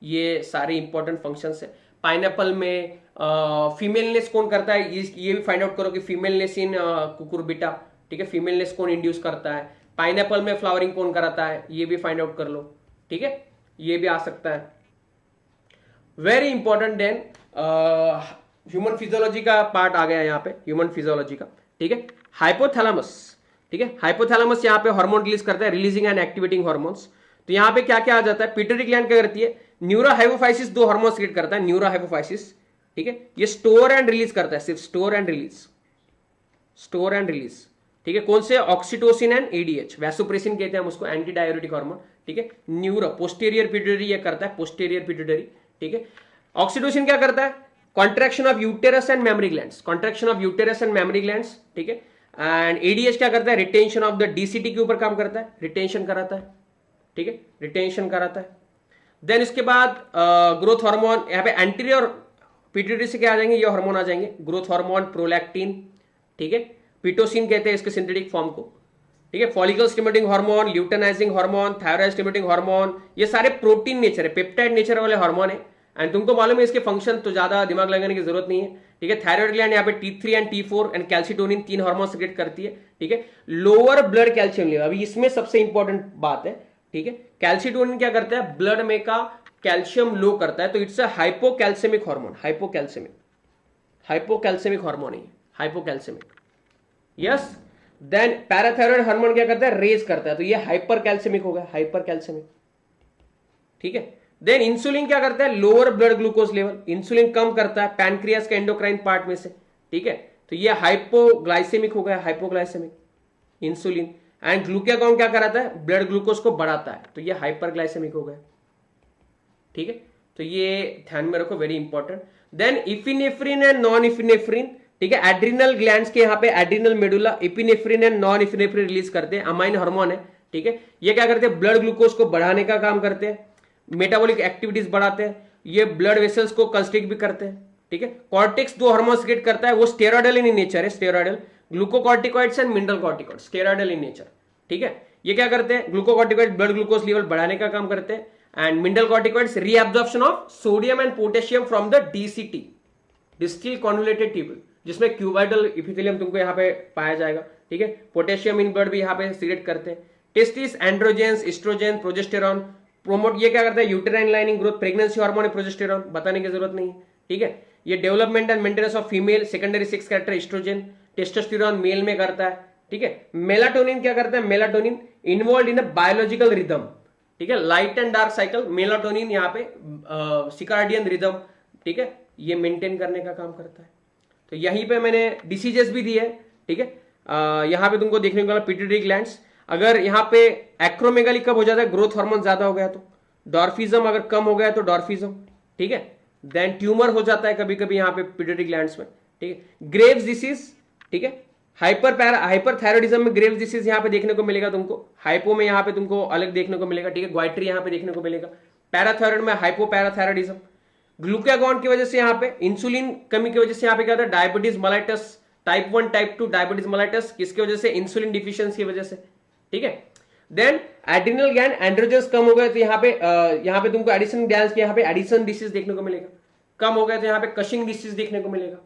ये सारे इंपॉर्टेंट फंक्शंस है। पाइनएप्पल में फीमेलनेस कौन करता है, ये भी फाइंड आउट करो कि फीमेलनेस इन कुकुरबिटा। ठीक है। फीमेलनेस कौन इंड्यूस करता है, पाइनएप्पल में फ्लावरिंग कौन कराता है, ये भी फाइंड आउट कर लो। ठीक है। ये भी आ सकता है, very important. Then human physiology का पार्ट आ गया यहाँ पे, ह्यूमन फिजियोलॉजी का। ठीक है। हाइपोथैलेमस, ठीक है, हाइपोथैलेमस यहाँ पे हार्मोन रिलीज करता है, रिलीजिंग एंड एक्टिवेटिंग हार्मोन्स। तो यहाँ पे क्या क्या आ जाता है? पिट्यूटरी ग्लैंड क्या करती है? न्यूरोहाइपोफाइसिस, दो हार्मोन क्रिएट करता है, न्यूरोहाइपोफाइसिस। ठीक है। ये स्टोर एंड रिलीज करता है, सिर्फ store and release, store and release. ठीक है। कौन से? ऑक्सीटोसिन एंड ADH, वैसोप्रेसिन कहते हैं हम उसको, एंटी डाययूरेटिक हार्मोन। ठीक है। न्यूरो, पोस्टीरियर पिट्यूटरी ये करता है, पोस्टीरियर पिट्यूटरी। ठीक है। ऑक्सीटोसिन क्या करता है? Contraction of uterus and mammary glands, contraction of uterus and mammary glands. ठीक है। एंड ADH क्या करता है? रिटेंशन ऑफ द DCT के ऊपर काम करता है, रिटेंशन कराता है। ठीक है। रिटेंशन कराता है। देन इसके बाद ग्रोथ हार्मोन, यहाँ पे एंटीरियर पिट्यूटरी से क्या आ जाएंगे? ये हार्मोन आ जाएंगे, ग्रोथ हार्मोन, प्रोलैक्टिन। ठीक है। पिटोसिन कहते हैं इसके सिंथेटिक फॉर्म को। ठीक है। Follicle stimulating hormone, luteinising hormone, thyroid stimulating hormone, ये सारे प्रोटीन नेचर है, पेप्टाइड नेचर वाले हार्मोन है। एंड तुमको मालूम है इसके फंक्शन, तो ज्यादा दिमाग लगाने की जरूरत नहीं है। ठीक है। थायराइड ग्लैंड यहाँ पे T3 and T4 and calcitonin, तीन हार्मोन सेक्रेट करती है। ठीक है। लोअर ब्लड कैल्शियम लेवल, अभी इसमें सबसे इंपॉर्टेंट बात है। ठीक है। कैल्सिटोनिन क्या करता है? ब्लड में का कैल्शियम लो करता है, तो इट्स अ हाइपोकैल्सेमिक हार्मोन, हाइपोकैल्सेमिक, हाइपोकैल्सेमिक हार्मोन है, हाइपोकैल्सेमिक। यस। देन पैराथायरॉइड हार्मोन क्या करता है? रेज करता है, तो ये हाइपर कैल्सेमिक होगा, हाइपर कैल्सेमिक। ठीक है। देन इंसुलिन क्या करता है, lower blood glucose level, insulin कम करता है पैनक्रियास के एंडोक्राइन पार्ट में से, ठीक है। तो ये हाइपोग्लाइसेमिक हो गया, हाइपोग्लाइसेमिक इंसुलिन। एंड ग्लूकागॉन क्या कराता है, ब्लड ग्लूकोज को बढ़ाता है, तो ये हाइपरग्लाइसेमिक हो गया, ठीक है। तो ये ध्यान में रखो, very important. Then epinephrine and non epinephrine, ठीक है। एड्रिनल ग्लैंड्स के यहाँ पे adrenal medulla epinephrine and non epinephrine release करते हैं, अमाइन हार्मोन है, ठीक है। ये क्या करते हैं, ब्लड ग्लूकोज को बढ़ाने का काम करते हैं, मेटाबॉलिक एक्टिविटीज बढ़ाते हैं, ये ब्लड वेसल्स को कंस्ट्रिक्ट भी करते हैं, ठीक है। कॉर्टेक्स दो हार्मोन सीक्रेट करता है, वो स्टेरॉयडल इन नेचर है, steroidal, glucocorticoids and mineral corticoids, steroidal in nature, ठीक है। ये क्या करते हैं, ग्लूकोकॉर्टिकॉइड ब्लड ग्लूकोज लेवल बढ़ाने का काम करते हैं, and mineral corticoids reabsorption of sodium and potassium from the DCT, distil convoluted tubule, जिसमें क्यूबाइडल इपिथेलियम तुमको यहाँ पे पाया जाएगा, ठीक है। पोटेशियम इन ब्लड भी यहाँ पे सीक्रेट करते हैं। Testis, androgens, estrogen, progesterone promote, ये क्या करता है, uterine lining growth, pregnancy hormone progesterone, बताने की जरूरत नहीं है, ठीक है। ये development and maintenance of female secondary sex character estrogen, testosterone male में करता है, ठीक है। मेलाटोनिन क्या करता है, melatonin involve in a biological rhythm, ठीक है, light and dark cycle, melatonin यहाँ पे सिकार्डियन रिदम, ठीक है, ये मेंटेन करने का काम करता है। तो यहीं पे मैंने डिसीजेस भी दिए, ठीक है। यहाँ पे तुमको देखने को मिला पिट्यूटरी ग्लैंड्स, अगर यहाँ पे एक्रोमेगाली कब हो जाता है, ग्रोथ हार्मोन ज्यादा हो गया तो, डॉर्फिज्म अगर कम हो गया तो डॉर्फिज्म, ठीक है। देन ट्यूमर हो जाता है कभी कभी यहाँ पे पिट्यूटरी ग्लैंड्स में, ठीक है। ग्रेव्स डिसीज, ठीक है, हाइपरथायरॉइडिज्म में ग्रेव्स डिसीज यहाँ पे देखने को मिलेगा तुमको, हाइपो में यहाँ पे तुमको अलग देखने को मिलेगा, ठीक है, ग्वाइट्री यहाँ पे देखने को मिलेगा, पैराथायरॉइड में हाइपोपैराथायरॉइडिज्म, ग्लूकागॉन की वजह से यहाँ पे इंसुलिन कमी की वजह से यहाँ पे क्या होता है, diabetes mellitus, type 1 type 2 diabetes mellitus, किसकी वजह से, इंसुलिन डिफिशियंसी की वजह से, ठीक है। देन एड्रिनल ग्लैंड एंड्रोजेंस कम हो गए तो यहाँ पे तुमको एडिशन ग्लैंड्स के यहाँ पे एडिशन डिसीज देखने को मिलेगा, कम हो गए तो यहाँ पे कशिंग डिसीज देखने को मिलेगा,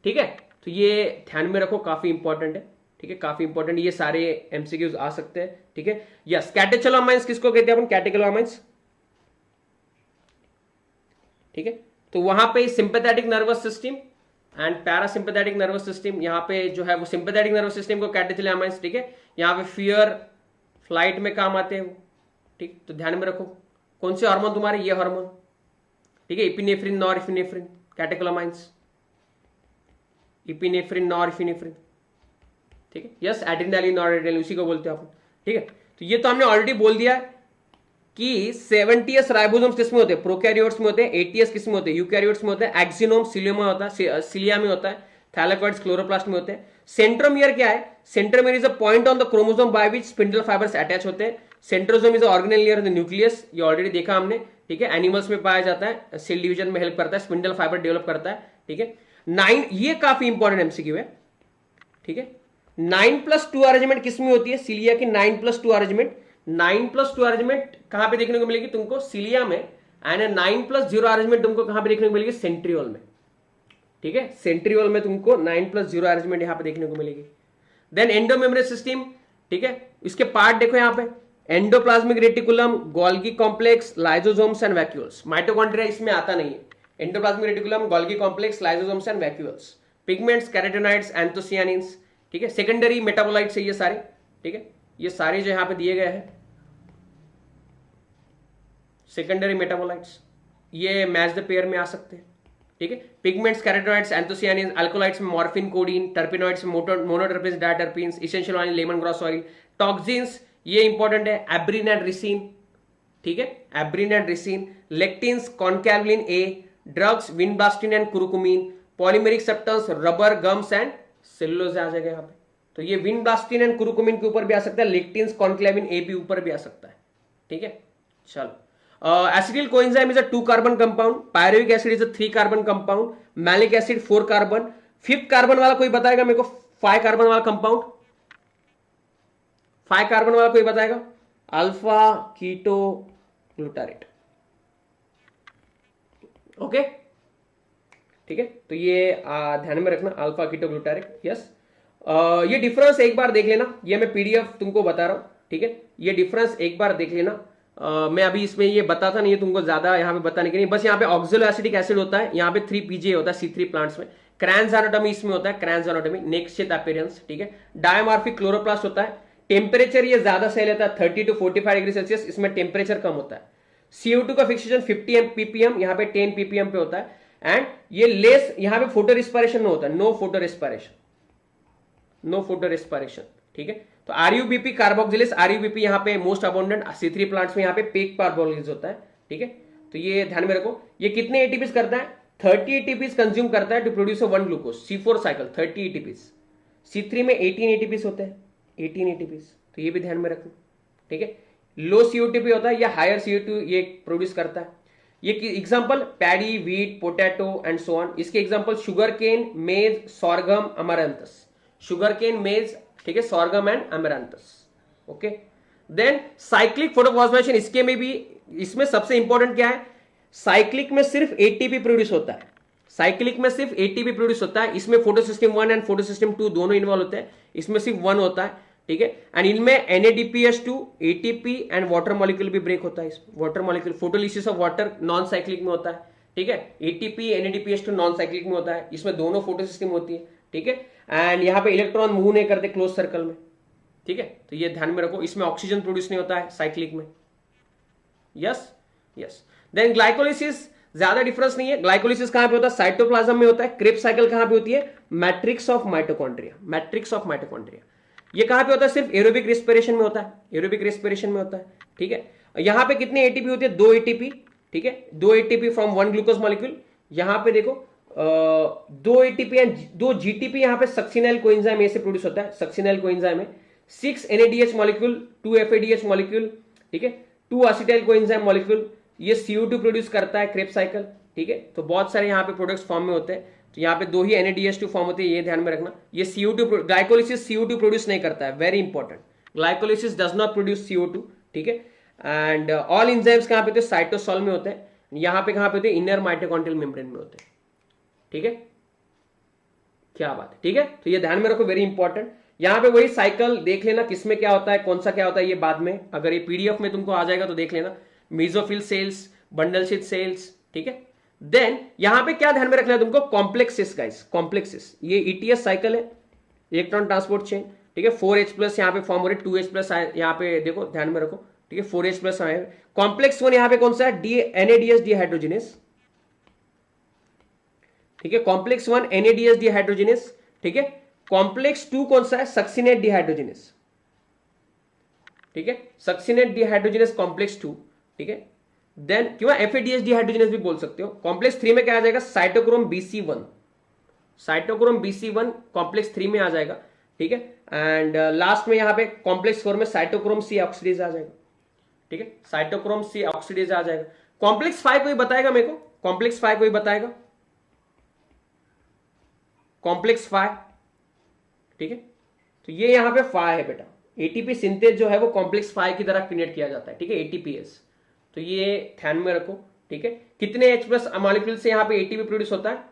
ठीक है। तो ये ध्यान में रखो, काफी इंपॉर्टेंट है, ठीक है, काफी इंपॉर्टेंट, ये सारे एमसीक्यूज आ सकते हैं, ठीक है। यस, कैटेचोलामाइंस किसको कहते हैं अपन, कैटेचोलामाइंस, ठीक है। तो वहां पे sympathetic nervous system and parasympathetic nervous system, यहाँ पे जो है वो सिंपैथेटिक नर्वस सिस्टम को कैटेचोलामाइंस, ठीक है, यहाँ पे फियर फ्लाइट में काम आते हैं वो, ठीक। तो ध्यान में रखो कौन से हार्मोन तुम्हारे, ये हार्मोन, ठीक है, epinephrine, norepinephrine, catecholamines, epinephrine, norepinephrine, ठीक है। यस, एड्रेनालिन, नॉरएड्रेनालिन, उसी को बोलते हैं अपन, ठीक है। तो ये तो हमने ऑलरेडी बोल दिया है कि 70s राइबोसोम्स किसमें होते हैं, प्रोकैरियोट्स में होते हैं, 80s किसमें होते हैं, यूकैरियोट्स में होते हैं, एक्सिनोम सिलिया में होता है, सिलिया में होता है, थैलेकॉइड्स क्लोरोप्लास्ट में होते हैं। सेंट्रोमियर क्या है, centromere is a point on the chromosome by which spindle fibres attach होते हैं। Centrosome is organelle layer of the nucleus, ये ऑलरेडी देखा हमने, ठीक है, एनिमल्स में पाया जाता है, सेल डिवीजन में हेल्प करता है, स्पिंडल फाइबर डेवलप करता है, ठीक है। 9, ये काफी इंपॉर्टेंट एमसीक्यू है, ठीक है। 9+2 अरेंजमेंट किसमें होती है, सिलिया की 9+2 अरेंजमेंट, 9+2 अरेंजमेंट कहां पे देखने को मिलेगी तुमको, सिलिया में, एंड 9+0 अरेंजमेंट तुमको कहां पे देखने को मिलेगी, सेंट्रियोल में, ठीक है, सेंट्रियोल में तुमको 9+0 अरेंजमेंट यहां पे देखने को मिलेगी। देन एंडोमेम्ब्रेन सिस्टम, ठीक है, इसके पार्ट देखो यहां पे, endoplasmic reticulum, Golgi complex, lysosomes and vacuoles, mitochondria इसमें आता नहीं है, endoplasmic reticulum, Golgi complex, lysosomes and vacuoles, pigments, carotenoids, anthocyanins, ठीक है, सेकेंडरी मेटाबोलाइट्स है ये सारे, ठीक है, ये सारे जो यहां पे दिए गए हैं सेकेंडरी मेटाबोलाइट्स, ये मैच द पेयर में आ सकते हैं, ठीक है। पिगमेंट्स, कैरोटीनॉइड्स, एंथोसियानिन्स, अल्कोलाइट्स में मॉर्फिन, कोडीन, टर्पिनॉइड्स में monoterpenes, diterpenes, essential oil, lemon grass oil, toxins, ये इंपॉर्टेंट है, एब्रिन एंड रिसिन, ठीक है, abrin and ricin, lectins, concanavalin A, drugs, vinblastine and curcumin, polymeric substance, rubber, gums and cellulose आ जाएगा यहाँ पे। तो ये विनब्लास्टिन एंड कुरुकुमिन के ऊपर भी आ सकता है, लेक्टिन्स, कॉन्क्लेविन ए भी ऊपर भी आ सकता है, ठीक है। चलो, acetyl coenzyme is a 2 carbon compound, pyruvic acid is a 3 carbon compound, malic acid 4 carbon, 5th carbon वाला कोई बताएगा मेरे को, 5 कार्बन वाला कंपाउंड, 5 कार्बन वाला कोई बताएगा, अल्फा कीटो ग्लूटारेट, ओके, ठीक है। तो ये ध्यान में रखना, अल्फा कीटो ग्लूटारेट, यस। ये डिफरेंस एक बार देख लेना, ये मैं पीडीएफ तुमको बता रहा हूं, ठीक है, ये डिफरेंस एक बार देख लेना। मैं अभी इसमें ये बताता नहीं है तुमको ज्यादा यहाँ पे बताने के लिए, बस यहाँ पे ऑक्सिलो एसिटिक एसिड होता है, यहाँ पे 3PJ होता है C3 प्लांट्स में, क्रैंस एनाटॉमी इसमें होता है, क्रैंस एनाटॉमी, नेक्स्ट अपीयरेंस, ठीक है। डायमॉर्फिक क्लोरोप्लास्ट होता है, टेम्परेचर ये ज्यादा सही लेता है 30 to 45 डिग्री सेल्सियस, इसमें टेम्परेचर कम होता है। CO2 का फिक्सेशन 50 ppm, यहाँ पे 10 ppm पे होता है, एंड ये लेस यहाँ पे फोटो रिस्पायरेशन में होता है, no photorespiration, no photorespiration, ठीक है। तो RUBP कार्बोक्सिलेज, RUBP यहाँ पे मोस्ट अबोंडेंट C3 प्लांट्स में यहाँ पे पेक कार्बोक्सिलेज होता है, ठीक है। तो ये ध्यान में रखो, ये कितने ATPs करता है, 30 ATPs कंज्यूम करता है to produce 1 glucose, C4 cycle 30 ATPs, C3 में 18 ATPs होते हैं, 18 ATPs, तो ये भी ध्यान में रखना, ठीक है। लो CO2 पे होता है या हायर CO2 ये प्रोड्यूस करता है। ये example paddy, wheat, potato and so on. इसके example sugar cane, maize, sorghum, amaranthus, sugar cane, maize, ठीक है, sorghum and amaranthus, okay. Then cyclic photophosphorylation, इसके में भी, इसमें सबसे इंपॉर्टेंट क्या है, साइक्लिक में सिर्फ ATP प्रोड्यूस होता है, साइक्लिक में सिर्फ ATP प्रोड्यूस होता है, इसमें फोटोसिस्टम 1 एंड फोटोसिस्टम 2 दोनों इन्वॉल्व होते हैं, इसमें सिर्फ 1 होता है, ठीक है। एंड इनमें NADPH2, ATP and water molecule भी ब्रेक होता है, water molecule, photolysis of water non cyclic में होता है, ठीक है। ATP NADPH2 नॉन साइक्लिक में होता है, इसमें दोनों फोटोसिस्टम होती है, ठीक है। एंड यहाँ पे इलेक्ट्रॉन मूव नहीं करते क्लोज सर्कल में, ठीक है। तो ये ध्यान में रखो, इसमें ऑक्सीजन प्रोड्यूस नहीं होता है साइक्लिक में, यस यस। देन ग्लाइकोलिसिस, ज्यादा डिफरेंस नहीं है। ग्लाइकोलिसिस कहां पे होता है, साइटोप्लाज्म में होता है। क्रेब्स साइकिल कहां पे होती है, matrix of mitochondria, matrix of mitochondria. ये कहां पे होता है, सिर्फ एरोबिक रेस्पिरेशन में होता है, एरोबिक रेस्पिरेशन में होता है, ठीक है। यहां पे कितने ATP होती है, 2 ATP, ठीक है, 2 ATP फ्रॉम 1 ग्लूकोज मॉलिक्यूल। यहां पे देखो 2 ATP एंड 2 GTP यहां पे सक्सिनाइल कोएंजाइम ए से प्रोड्यूस होता है, सक्सिनाइल कोएंजाइम है। 6 NADH मॉलिक्यूल, 2 FADH मॉलिक्यूल, ठीक है, 2 असिटाइल कोएंजाइम मॉलिक्यूल, ये CO2 प्रोड्यूस करता है क्रेब्स साइकिल, ठीक है। तो बहुत सारे यहाँ पे प्रोडक्ट्स फॉर्म में होते हैं, तो यहाँ पे 2 ही NADH2 फॉर्म होते हैं, ये ध्यान में रखना। ये CO2, ग्लाइकोलिसिस CO2 प्रोड्यूस नहीं करता है, very important, glycolysis does not produce CO2, ठीक है। एंड ऑल एंजाइम्स कहाँ पे होते हैं, साइटोसॉल में होते हैं। यहाँ पे कहाँ पे होते हैं, इनर माइटोकॉन्ड्रियल मेम्ब्रेन में होते हैं, ठीक है। क्या बात है, ठीक है। तो ये ध्यान में रखो, वेरी इंपॉर्टेंट। यहाँ पे वही साइकिल देख लेना, किसमें क्या होता है, कौन सा क्या होता है, ये बाद में, अगर ये PDF में तुमको आ जाएगा तो देख लेना। Mesophyll cells, bundle sheath sales, ठीक है। देन यहां पे क्या ध्यान में रखना है तुमको, कॉम्प्लेक्सिस गाइस, कॉम्प्लेक्सिस, ये ETS साइकिल है, इलेक्ट्रॉन ट्रांसपोर्ट चेन, ठीक है। 4H+ यहां पे फॉर्म हो रहे, 2H+ यहां पे देखो, ध्यान में रखो, ठीक है, 4H+ आए। कॉम्प्लेक्स 1 यहां पे कौन सा है, NADH डिहाइड्रोजिनेस, ठीक है, कॉम्प्लेक्स 1 NADH डिहाइड्रोजिनेस, ठीक है। कॉम्प्लेक्स 2 कौन सा है, सक्सिनेट डिहाइड्रोजिनेस, ठीक है, सक्सिनेट डिहाइड्रोजिनेस कॉम्प्लेक्स 2, ठीक है। देन क्यों FADH डिहाइड्रोजिनेस भी बोल सकते हो। कॉम्प्लेक्स 3 में क्या आ जाएगा, cytochrome BC1, cytochrome BC1 complex 3 में आ जाएगा, ठीक है। एंड लास्ट में यहां पे कॉम्प्लेक्स 4 में साइटोक्रोम C ऑक्सीडेज आ जाएगा, ठीक है, साइटोक्रोम C ऑक्सीडेज आ जाएगा। कॉम्प्लेक्स 5 कोई बताएगा मेरे को, कॉम्प्लेक्स 5 कोई बताएगा, कॉम्प्लेक्स 5, ठीक है। तो ये यहां पे 5 है बेटा, ATP सिंथेज जो है वो कॉम्प्लेक्स 5 की तरह क्रिएट किया जाता है, ठीक है, ATPase। तो ये ध्यान में रखो, ठीक है। कितने H+ मॉलिक्यूल से यहाँ पे ATP प्रोड्यूस होता है,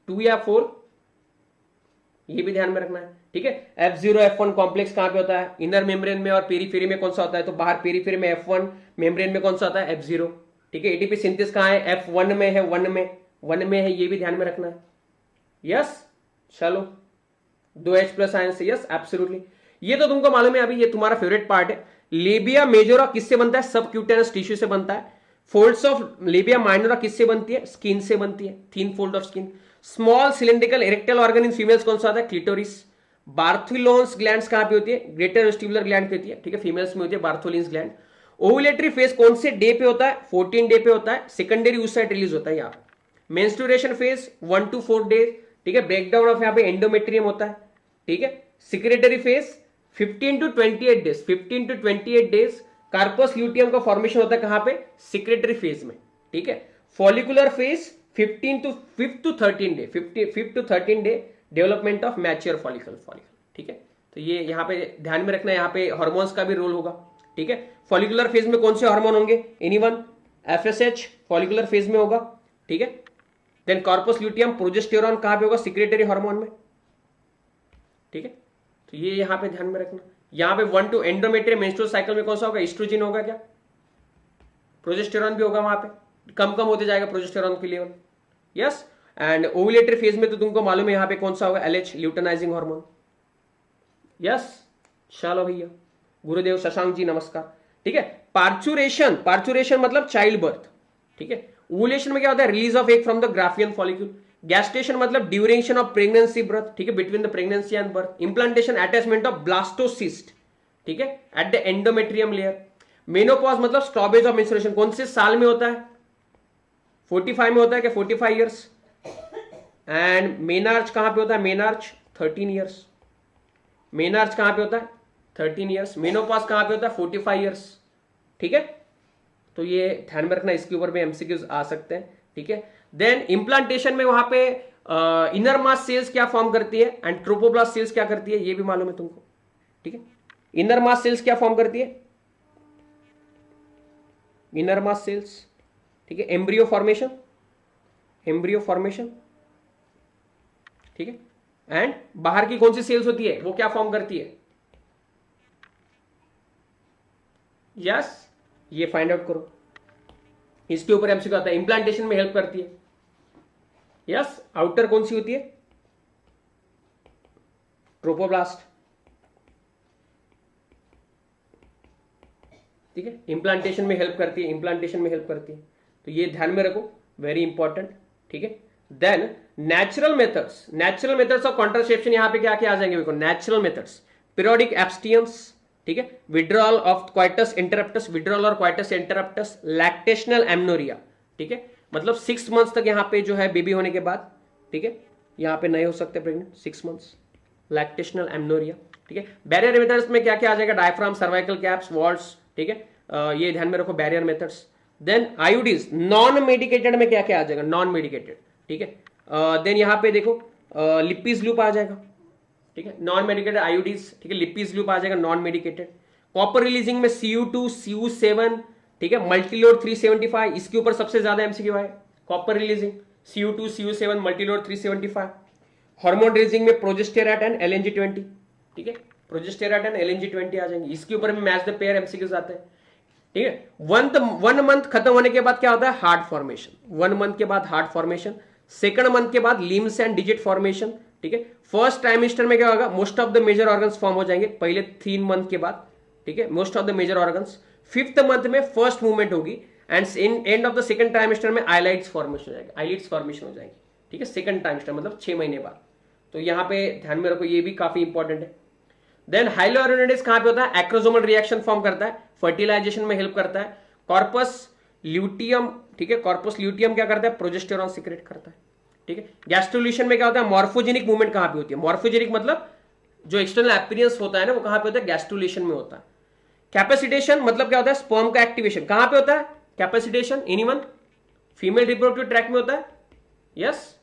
2 या 4, ये भी ध्यान में रखना है, ठीक है। F0 F1 कॉम्प्लेक्स कहां पे होता है, इनर मेम्ब्रेन में, और पेरीफेरी में कौन सा होता है, तो बाहर पेरीफेरी में F1, मेम्ब्रेन में कौन सा होता है, F0, ठीक है। ATP सिंथेसिस कहां है, F1 में है, 1 में है, ये भी ध्यान में रखना है, यस। चलो 2 H+ आयन से, यस एब्सोल्युटली। ये तो तुमको मालूम है, अभी ये तुम्हारा फेवरेट पार्ट है। लेबिया मेजोरा किससे बनता है, सबक्यूटेनस टिश्यू से बनता है। फोल्ड्स ऑफ लेबिया माइनोरा किससे बनती है, स्किन से बनती है, thin fold of skin. Small cylindrical erectile organ in females कौन सा होता है, क्लिटोरिस। बार्थोलोन्स ग्लैंड्स कहां पे होती है, ग्रेटर वेस्टिबुलर ग्लैंड पे होती है, ठीक है, फीमेल्स में होती है बार्थोलिन्स ग्लैंड। ओव्यूलेटरी फेज कौन से डे पे होता है, 14 डे पे होता है, सेकेंडरी oocyte रिलीज होता है यहाँ पे। मेंस्ट्रुएशन फेज 1 to 4 डेज, ठीक है। ब्रेकडाउन ऑफ यहाँ पे एंडोमेट्रियम होता है, ठीक है। Secretory phase 15 to 28 days, 15 to 28 days. Corpus luteum का फॉर्मेशन होता है कहां पे, सिक्रेटरी फेज में, ठीक है। Follicular phase 5 to 13 day, 5 to 13 day development of mature follicle, ठीक है। तो ये यहाँ पे ध्यान में रखना है, यहाँ पे हार्मोन्स का भी रोल होगा, ठीक है। फॉलिकुलर फेज में कौन से हार्मोन होंगे, एनीवन, FSH फॉलिकुलर फेज में होगा, ठीक है। देन कॉर्पस ल्यूटियम, प्रोजेस्टेरॉन कहां पे होगा, सिक्रेटरी हार्मोन में, ठीक है। तो ये यहां पे ध्यान में रखना। यहां पे 1 to एंडोमेट्रियम मेंस्ट्रुअल साइकिल में कौन सा होगा, एस्ट्रोजन होगा क्या, प्रोजेस्टेरॉन भी होगा, वहां पे कम होते जाएगा प्रोजेस्टेरॉन की level, yes. And ovulatory phase में तो तुमको मालूम है यहां पे कौन सा होगा, LH ल्यूटेनाइजिंग हार्मोन, यस। चलो भैया, गुरुदेव शशांक जी नमस्कार, ठीक है। पार्चुरेशन, पार्चुरेशन मतलब चाइल्ड बर्थ, ठीक है। ओवुलेशन में क्या होता है, release of egg from the Graafian follicle. Gestation मतलब ड्यूरेशन ऑफ प्रेगनेंसी बर्थ, ठीक है, between the pregnancy and birth. Implantation attachment of blastocyst, ठीक है, at the endometrium layer. Menopause मतलब स्टॉपेज ऑफ मेंस्ट्रुएशन, कौन से साल में होता है, 45 में होता है क्या, 45 ईयर्स। एंड मेनार्च कहां पे होता है, मेनार्च 13 ईयर्स। मेनार्च कहां पे होता है, 13 ईयर्स। मेनोपॉज कहां पे होता है, 45 ईयर्स, ठीक है। तो ये ध्यान में रखना, इसके ऊपर भी एमसीक्यूज आ सकते हैं, ठीक है। देन इंप्लांटेशन में वहां पे इनर मास सेल्स क्या फॉर्म करती है एंड ट्रोपोब्लास्ट सेल्स क्या करती है, ये भी मालूम है तुमको, ठीक है। इनर मास सेल्स क्या फॉर्म करती है, इनर मास सेल्स, ठीक है, एम्ब्रियो फॉर्मेशन, एम्ब्रियो फॉर्मेशन, ठीक है। एंड बाहर की कौन सी सेल्स होती है, वो क्या फॉर्म करती है, यस, ये फाइंड आउट करो, इसके ऊपर एमसीक्यू आता है। इंप्लांटेशन में हेल्प करती है, यस। आउटर कौन सी होती है, ट्रोपोब्लास्ट, ठीक है। इंप्लांटेशन में हेल्प करती है, इंप्लांटेशन में हेल्प करती है, तो ये ध्यान में रखो, वेरी इंपॉर्टेंट, ठीक है। Then natural methods, natural methods of contraception, यहां पे क्या क्या आ जाएंगे देखो, नेचुरल मेथड्स, पीरियोडिक एब्स्टिनेंस, ठीक है, withdrawal of coitus interruptus, withdrawal और क्वाइटस इंटरप्टस, लैक्टेशनल एमनोरिया, ठीक है, मतलब 6 मंथ्स तक यहाँ पे जो है बेबी होने के बाद, ठीक है, यहाँ पे नहीं हो सकते प्रेग्नेंट 6 मंथ्स, लैक्टेशनल एमनोरिया, ठीक है। बैरियर मेथड्स में क्या क्या आ जाएगा, डायफ्राम, सर्वाइकल कैप्स, वॉल्स, ठीक है, ये ध्यान में रखो, barrier methods. Then IUDs, non medicated में क्या क्या आ जाएगा, नॉन मेडिकेटेड, ठीक है। देन यहाँ पे देखो लिपीज लूप आ जाएगा, ठीक है, नॉन मेडिकेटेड आईयूडीज, ठीक है, लिपीज लूप आ जाएगा, नॉन मेडिकेटेड। कॉपर रिलीजिंग में Cu2, Cu7, ठीक है, मल्टीलोड 375, इसके ऊपर सबसे ज्यादा एमसीक्यू है, copper releasing Cu2, Cu7, Multiload 375। Hormone releasing में प्रोजेस्टेराट एंड LNG20, ठीक है, प्रोजेस्टेराट एंड LNG20 आ जाएंगे, इसके ऊपर में मैच द पेयर एमसीक्यूज आते हैं, ठीक है। 1 मंथ खत्म होने के बाद क्या होता है, हार्ट फॉर्मेशन, 1 मंथ के बाद हार्ट फॉर्मेशन, सेकंड मंथ के बाद लिम्स एंड डिजिट फॉर्मेशन, ठीक है। फर्स्ट ट्राइमेस्टर में क्या होगा, most of the major organs form हो जाएंगे पहले 3 मंथ के बाद, ठीक है, most of the major organs. 5th month में फर्स्ट मूवमेंट होगी and in end of the second trimester में आईलाइट्स फॉर्मेशन हो जाएगा, आईलिड्स फॉर्मेशन हो जाएगी, ठीक है, सेकंड ट्राइमेस्टर मतलब 6 महीने बाद। तो यहाँ पे ध्यान में रखो, ये भी काफी इंपॉर्टेंट है। देन हाइलोरेनिडेज कहां पे होता है, एक्रोसोमल रिएक्शन फॉर्म करता है, फर्टिलाइजेशन में हेल्प करता है। कॉर्पस ल्यूटियम, ठीक है, कॉर्पस ल्यूटियम क्या करता है, प्रोजेस्टेरॉन सीक्रेट करता है, ठीक है। गैस्ट्रुलेशन में क्या होता है, मॉर्फोजेनिक मूवमेंट कहां पे होती है, मॉर्फोजेनिक मतलब जो एक्सटर्नल अपीयरेंस होता है ना, वो कहां पे होता है, गैस्ट्रुलेशन में होता है। कैपेसिटेशन मतलब क्या होता है, स्पर्म का एक्टिवेशन कहां पे होता है, capacitation, anyone, female reproductive tract में होता है, यस।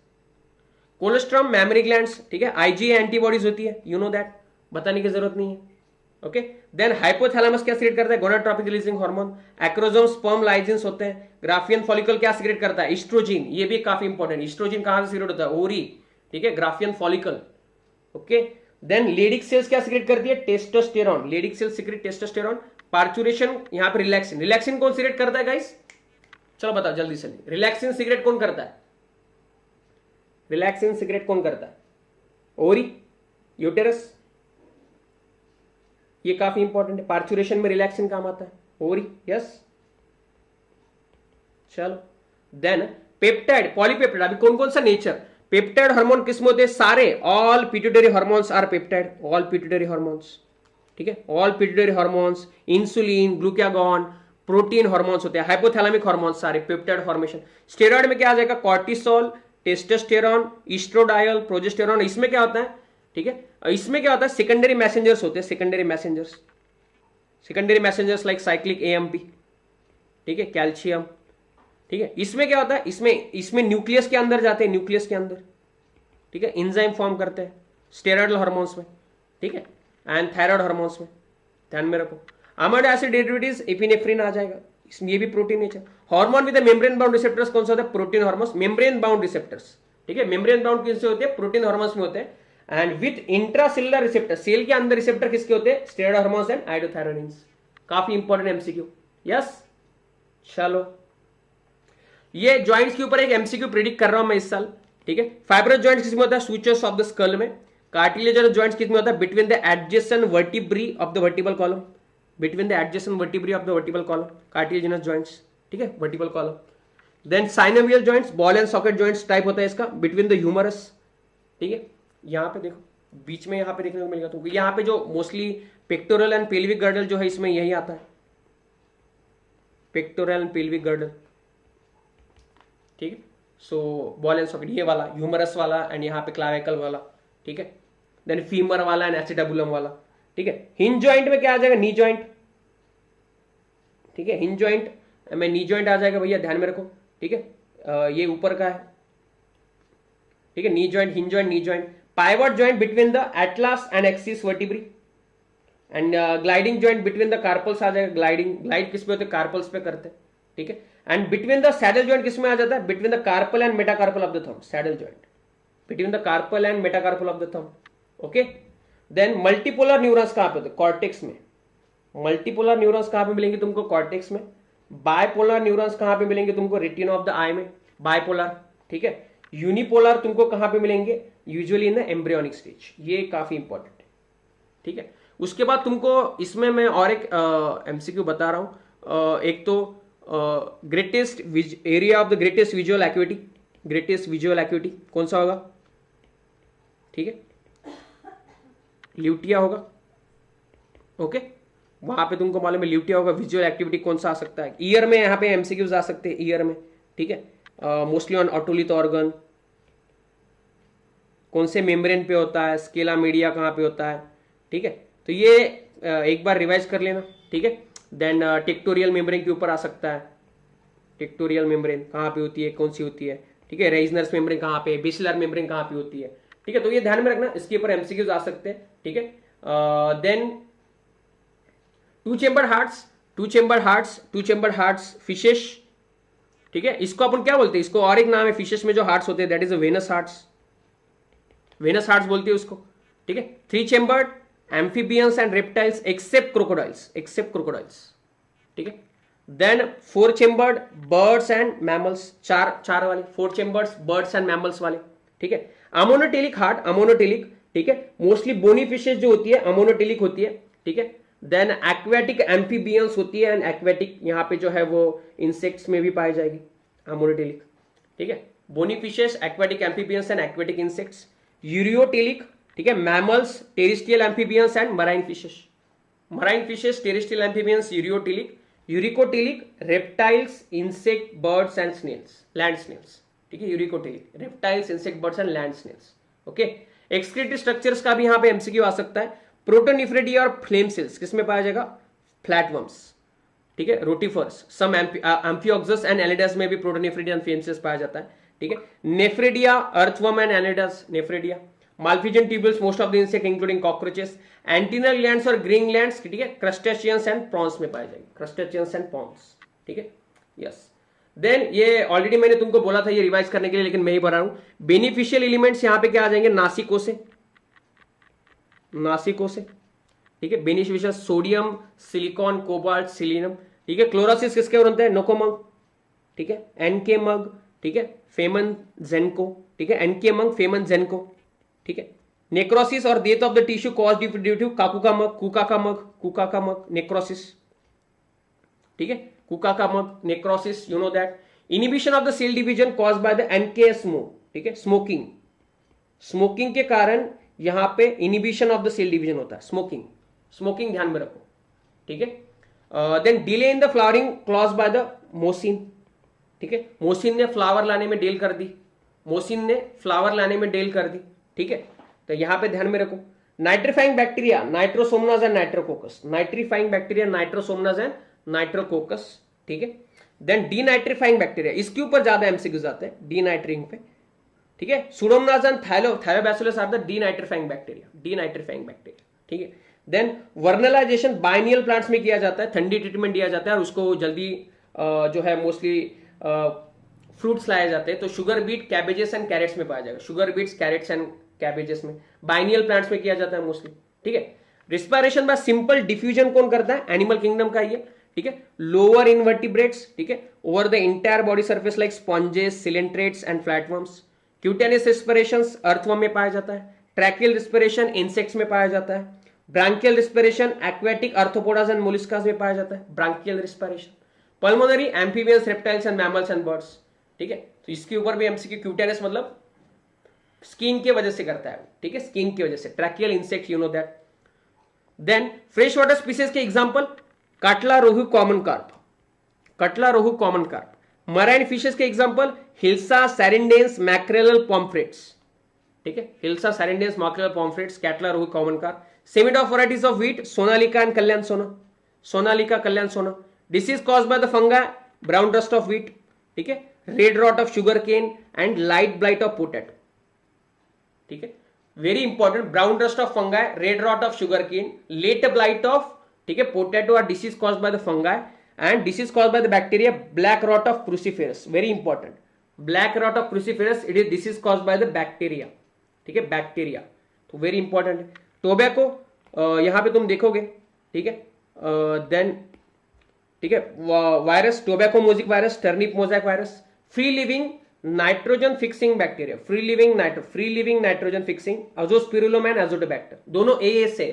कोलेस्ट्रम, मैमरी ग्लैंड्स, ठीक है, आईजीए एंटीबॉडीज होती है, यू नो दैट, बताने की जरूरत नहीं है, ओके। देन हाइपोथैलेमस क्या सीक्रेट करता है, gonadotropic releasing hormone. Acrosome, sperm lysins होते हैं। ग्राफियन फॉलिकल क्या सीक्रेट करता है, एस्ट्रोजन, ये भी काफी इंपॉर्टेंट, एस्ट्रोजन कहां से सीक्रेट होता है, ओरी, ठीक है, Graafian follicle, okay. Then Leydig cells क्या सीक्रेट करती है, testosterone, Leydig cells secrete testosterone. Parturition यहाँ पे रिलैक्सिन, रिलैक्सिन कौन सीक्रेट करता है गाइस, चलो बताओ जल्दी से, रिलैक्सिन सीक्रेट कौन करता है, रिलैक्सिन सीक्रेट कौन करता है, ओरी, यूटेरस, ये काफी इंपॉर्टेंट है। पार्चुरेशन में रिलैक्सिन काम आता है, ओरी, यस, चलो। देन पेप्टाइड, पॉलीपेप्टाइड, अभी कौन कौन सा नेचर, पेप्टाइड हार्मोन किसमें होते हैं, सारे, all pituitary hormones are peptide, all pituitary hormones, ठीक है, all pituitary hormones, insulin, glucagon, protein hormones होते हैं, हाइपोथैलेमिक हार्मोन्स सारे, पेप्टाइड फॉर्मेशन। स्टेरॉइड में क्या आ जाएगा, कॉर्टिसोल, टेस्टोस्टेरॉन, एस्ट्रोडायल, प्रोजेस्टेरॉन, इसमें क्या होता है, ठीक है, इसमें क्या होता है, सेकेंडरी मैसेंजर्स होते हैं, secondary messengers, secondary messengers like cyclic AMP, ठीक है, कैल्शियम, ठीक है। इसमें क्या होता है, इसमें न्यूक्लियस के अंदर जाते हैं, न्यूक्लियस के अंदर, ठीक है, एंजाइम फॉर्म करते हैं स्टेरॉइडल हार्मोन्स में, ठीक है, एंड थायराइड हार्मोन्स में, ध्यान में रखो। अमाइनो एसिड डेरिवेटिव्स, एपिनेफ्रिन आ जाएगा, इसमें ये भी protein nature. Hormone with membrane bound receptors कौन सा होता है, protein hormones, membrane bound receptors, ठीक है, मेम्ब्रेन बाउंड किससे होते हैं, प्रोटीन हार्मोन्स में होते हैं। And with intracellular receptor, cell के अंदर रिसेप्टर किसके होते हैं, स्टेरॉइड हार्मोन्स एंड आइडोथायरोनिन्स, काफी इंपॉर्टेंट एमसीक्यू, यस। चलो, ये जॉइंट्स के ऊपर एक एमसीक्यू प्रेडिक्ट कर रहा हूं मैं इस साल, ठीक है। फाइब्रस जॉइंट्स किसमें होता है, सूचर्स ऑफ द स्कल में। कार्टिलेजनस जॉइंट्स किसमें होता है, between the adjacent vertebrae of the vertebral column, between the adjacent vertebrae of the vertebral column, cartilaginous joints, ठीक है, vertebral column. Then synovial joints, ball and socket joints type होता है इसका, बिटवीन द ह्यूमरस, ठीक है, यहाँ पे देखो बीच में यहाँ पे देखने को मिलेगा तुमको, यहाँ पे जो mostly pectoral and pelvic girdle जो है इसमें यही आता है, पेक्टोरल एंड पेल्विक गर्डल, ठीक है। सो बॉल एंड सॉकेट ये वाला, ह्यूमरस वाला एंड यहाँ पे क्लाविकल वाला, ठीक है। देन फीमर वाला एंड एसिटाबुलम वाला, ठीक है। हिंज जॉइंट में क्या आ जाएगा, नी जॉइंट, ठीक है, हिंज जॉइंट में नी जॉइंट आ जाएगा भैया, ध्यान में रखो, ठीक है। ये ऊपर का है, ठीक है, knee joint, hinge joint, knee joint. Pivot joint between the atlas and axis vertebrae and gliding joint between the carpals आ जाएगा, ग्लाइडिंग, ग्लाइड किस पे होते हैं, कार्पल्स पे करते हैं, ठीक है। And between the saddle joint किस में आ जाता है, between the carpal and metacarpal of the thumb, saddle joint between the carpal and metacarpal of the thumb, okay. Then multipolar neurons कहां पे होते हैं, कॉर्टेक्स में। मल्टीपोलर न्यूरॉन्स कहां पे मिलेंगे तुमको, कॉर्टेक्स में। बायपोलर न्यूरॉन्स कहां पे मिलेंगे तुमको, रेटिना ऑफ द आई में, बायपोलर, ठीक है। यूनिपोलर तुमको कहां पे मिलेंगे, usually in the embryonic stage, ये काफी इंपॉर्टेंट है, ठीक है। उसके बाद तुमको इसमें मैं और एक एमसीक्यू बता रहा हूं, एक तो greatest area of the greatest visual acuity, greatest visual acuity कौन सा होगा, ठीक है, ल्यूटिया होगा, ओके। वहां पे तुमको मालूम है ल्यूटिया होगा। विजुअल एक्टिविटी कौन सा आ सकता है, ईयर में, यहाँ पे एमसीक्यूज आ सकते हैं ईयर में, ठीक है। मोस्टली ऑन ऑटोलिथ ऑर्गन, कौन से मेम्ब्रेन पे होता है, स्केला मीडिया कहाँ पे होता है, ठीक है। तो ये एक बार रिवाइज कर लेना, ठीक है। देन टेक्टोरियल मेम्ब्रेन के ऊपर आ सकता है, टेक्टोरियल मेम्ब्रेन कहाँ पे होती है, कौन सी होती है, ठीक है। रेजनर्स मेम्ब्रेन कहाँ पे, बेसिलर मेम्ब्रेन कहाँ पे होती है, ठीक है। तो ये ध्यान में रखना, इसके ऊपर एमसीक्यूज आ सकते हैं, ठीक है। Then two chamber hearts, two chamber hearts, two chamber hearts fishes, ठीक है। इसको अपन क्या बोलते हैं, इसको और एक नाम है फिशेस में जो हार्ट्स होते हैं, that is venous hearts, venous hearts बोलते हैं उसको, ठीक है। Three chambered amphibians and reptiles except crocodiles, except crocodiles, ठीक है। Then four chambered birds and mammals, चार वाले, four chambereds birds and mammals वाले, ठीक है। अमोनोटेलिक हार्ट, अमोनोटेलिक, ठीक है, मोस्टली बोनी फिशेस जो होती है अमोनोटेलिक होती है, ठीक है। देन एक्वेटिक एम्फीबियंस होती है एंड एक्वेटिक यहाँ पे जो है वो इंसेक्ट्स में भी पाई जाएगी, अमोनोटेलिक, ठीक है। Bony fishes, aquatic amphibians and aquatic insects. Ureotelic, ठीक है, mammals, terrestrial amphibians and marine fishes, marine fishes, terrestrial amphibians, ureotelic. Uricotelic, reptiles, insect, birds and snails, land snails, ठीक है। Uricotelic, reptiles, insect, birds and land snails, okay. Excretory structures का भी यहाँ पे एमसीक्यू आ सकता है। प्रोटोनिफ्रिडिया और फ्लेम सेल्स किसमें पाया जाएगा, फ्लैटवर्म्स, ठीक है, रोटिफर्स, सम एम्फियोक्सस एंड एनिडास में भी प्रोटोनिफ्रिडिया एंड फ्लेम सेल्स पाया जाता है, ठीक है। Nephridia, earthworm and annelids, nephridia. Malpighian tubules, most of the insect including cockroaches. Antennal glands और ग्रीन ग्लैंड्स, ठीक है, क्रस्टेशियंस एंड प्रॉन्स में पाए जाएंगे, क्रस्टेशियंस एंड प्रॉन्स, ठीक है, यस। देन ये ऑलरेडी मैंने तुमको बोला था ये रिवाइज करने के लिए, लेकिन मैं ही बता रहा हूं। बेनिफिशियल एलिमेंट्स यहाँ पे क्या आ जाएंगे, नासिकों से, नासिकों से, ठीक है। Beneficial sodium, silicon, cobalt, selinum, ठीक है। क्लोरोसिस किसके और बनते हैं, नोकोमग, ठीक है, एनके मग, ठीक है, फेमन जेनको, ठीक है, एनके मग, फेमन जेनको, ठीक है। नेक्रोसिस और death of the tissue cause due to काकुका मग, कुका का मग, कुका का मग, नेक्रोसिस, ठीक है, कुका का मग, necrosis, you know that. Inhibition of the cell division cause by the NK smoke, ठीक है, स्मोकिंग, स्मोकिंग के कारण यहां पे inhibition of the cell division होता है, स्मोकिंग, स्मोकिंग ध्यान में रखो, ठीक है। Then delay in the flowering cause by the मोसिन, ठीक है, मोसिन ने फ्लावर लाने में डेल कर दी, मोसिन ने फ्लावर लाने में डेल कर दी, ठीक है। तो यहां पे ध्यान में रखो। Nitrifying bacteria, Nitrosomonas and Nitrococcus, nitrifying bacteria, Nitrosomonas and Nitrococcus, ठीक है। देन डीनाइट्रीफाइंग बैक्टीरिया, इसके ऊपर ज्यादा एमसीक्यूज आते हैं डीनाइट्रिंग पे, ठीक है। Pseudomonas and Thiobacillus are the denitrifying bacteria, denitrifying bacteria, ठीक है। देन वर्नलाइजेशन बाइनियल प्लांट्स में किया जाता है, ठंडी ट्रीटमेंट दिया जाता है और उसको जल्दी जो है मोस्टली फ्रूट्स लाए जाते हैं, तो sugar beet, cabbages and carrots में पाया जाएगा, sugar beets, carrots and cabbages में, बाइनियल प्लांट्स में किया जाता है मोस्टली, ठीक है। रिस्पायरेशन बाय सिंपल डिफ्यूजन कौन करता है, एनिमल किंगडम का ये, ठीक है। लोअर इनवर्टिब्रेट्स, ठीक है, over the entire body surface like sponges, coelenterates and flatworms. Cutaneous respiration earthworm में पाया जाता है। ट्रैकियल रिस्पिरेशन इंसेक्ट्स में पाया जाता है। ब्रांकियल रिस्पिरेशन एक्वेटिक आर्थ्रोपोडास एंड मोलिस्कास में पाया जाता है branchial respiration. Pulmonary amphibians, reptiles and mammals and birds, ठीक है। तो इसके ऊपर भी एमसीक्यू, क्यूटेनस मतलब स्किन की वजह से करता है, ठीक है, स्किन की वजह से। Tracheal insect, you know that. Then fresh water species के example catla, rohu, common carp, catla, rohu, common carp. Marine fishes के example hilsa, sardines, mackerel, pomfrets, ठीक है, hilsa, sardines, mackerel, pomfrets, catla, rohu, common carp. Semi dwarf varieties of wheat, Sonalika and Kalyan Sona, Sonalika, Kalyan Sona. Disease caused by the fungi, brown dust of wheat, ठीक है, red rot of sugar cane and light blight of potato, ठीक है, very important. Brown dust of fungi, red rot of sugar cane, late blight of, ठीक है, potato are disease caused by the fungi and disease caused by the bacteria black rot of cruciferous, very important. Black rot of cruciferous, it is disease caused by the bacteria, ठीक है, बैक्टीरिया, तो वेरी इंपॉर्टेंट है। टोबैको यहां पे तुम देखोगे, ठीक है, देन, ठीक है, virus, tobacco mosaic virus, turnip mosaic virus. Free living nitrogen fixing bacteria, free living nitrogen fixing, Azospirillum and Azotobacter, दोनों ए से,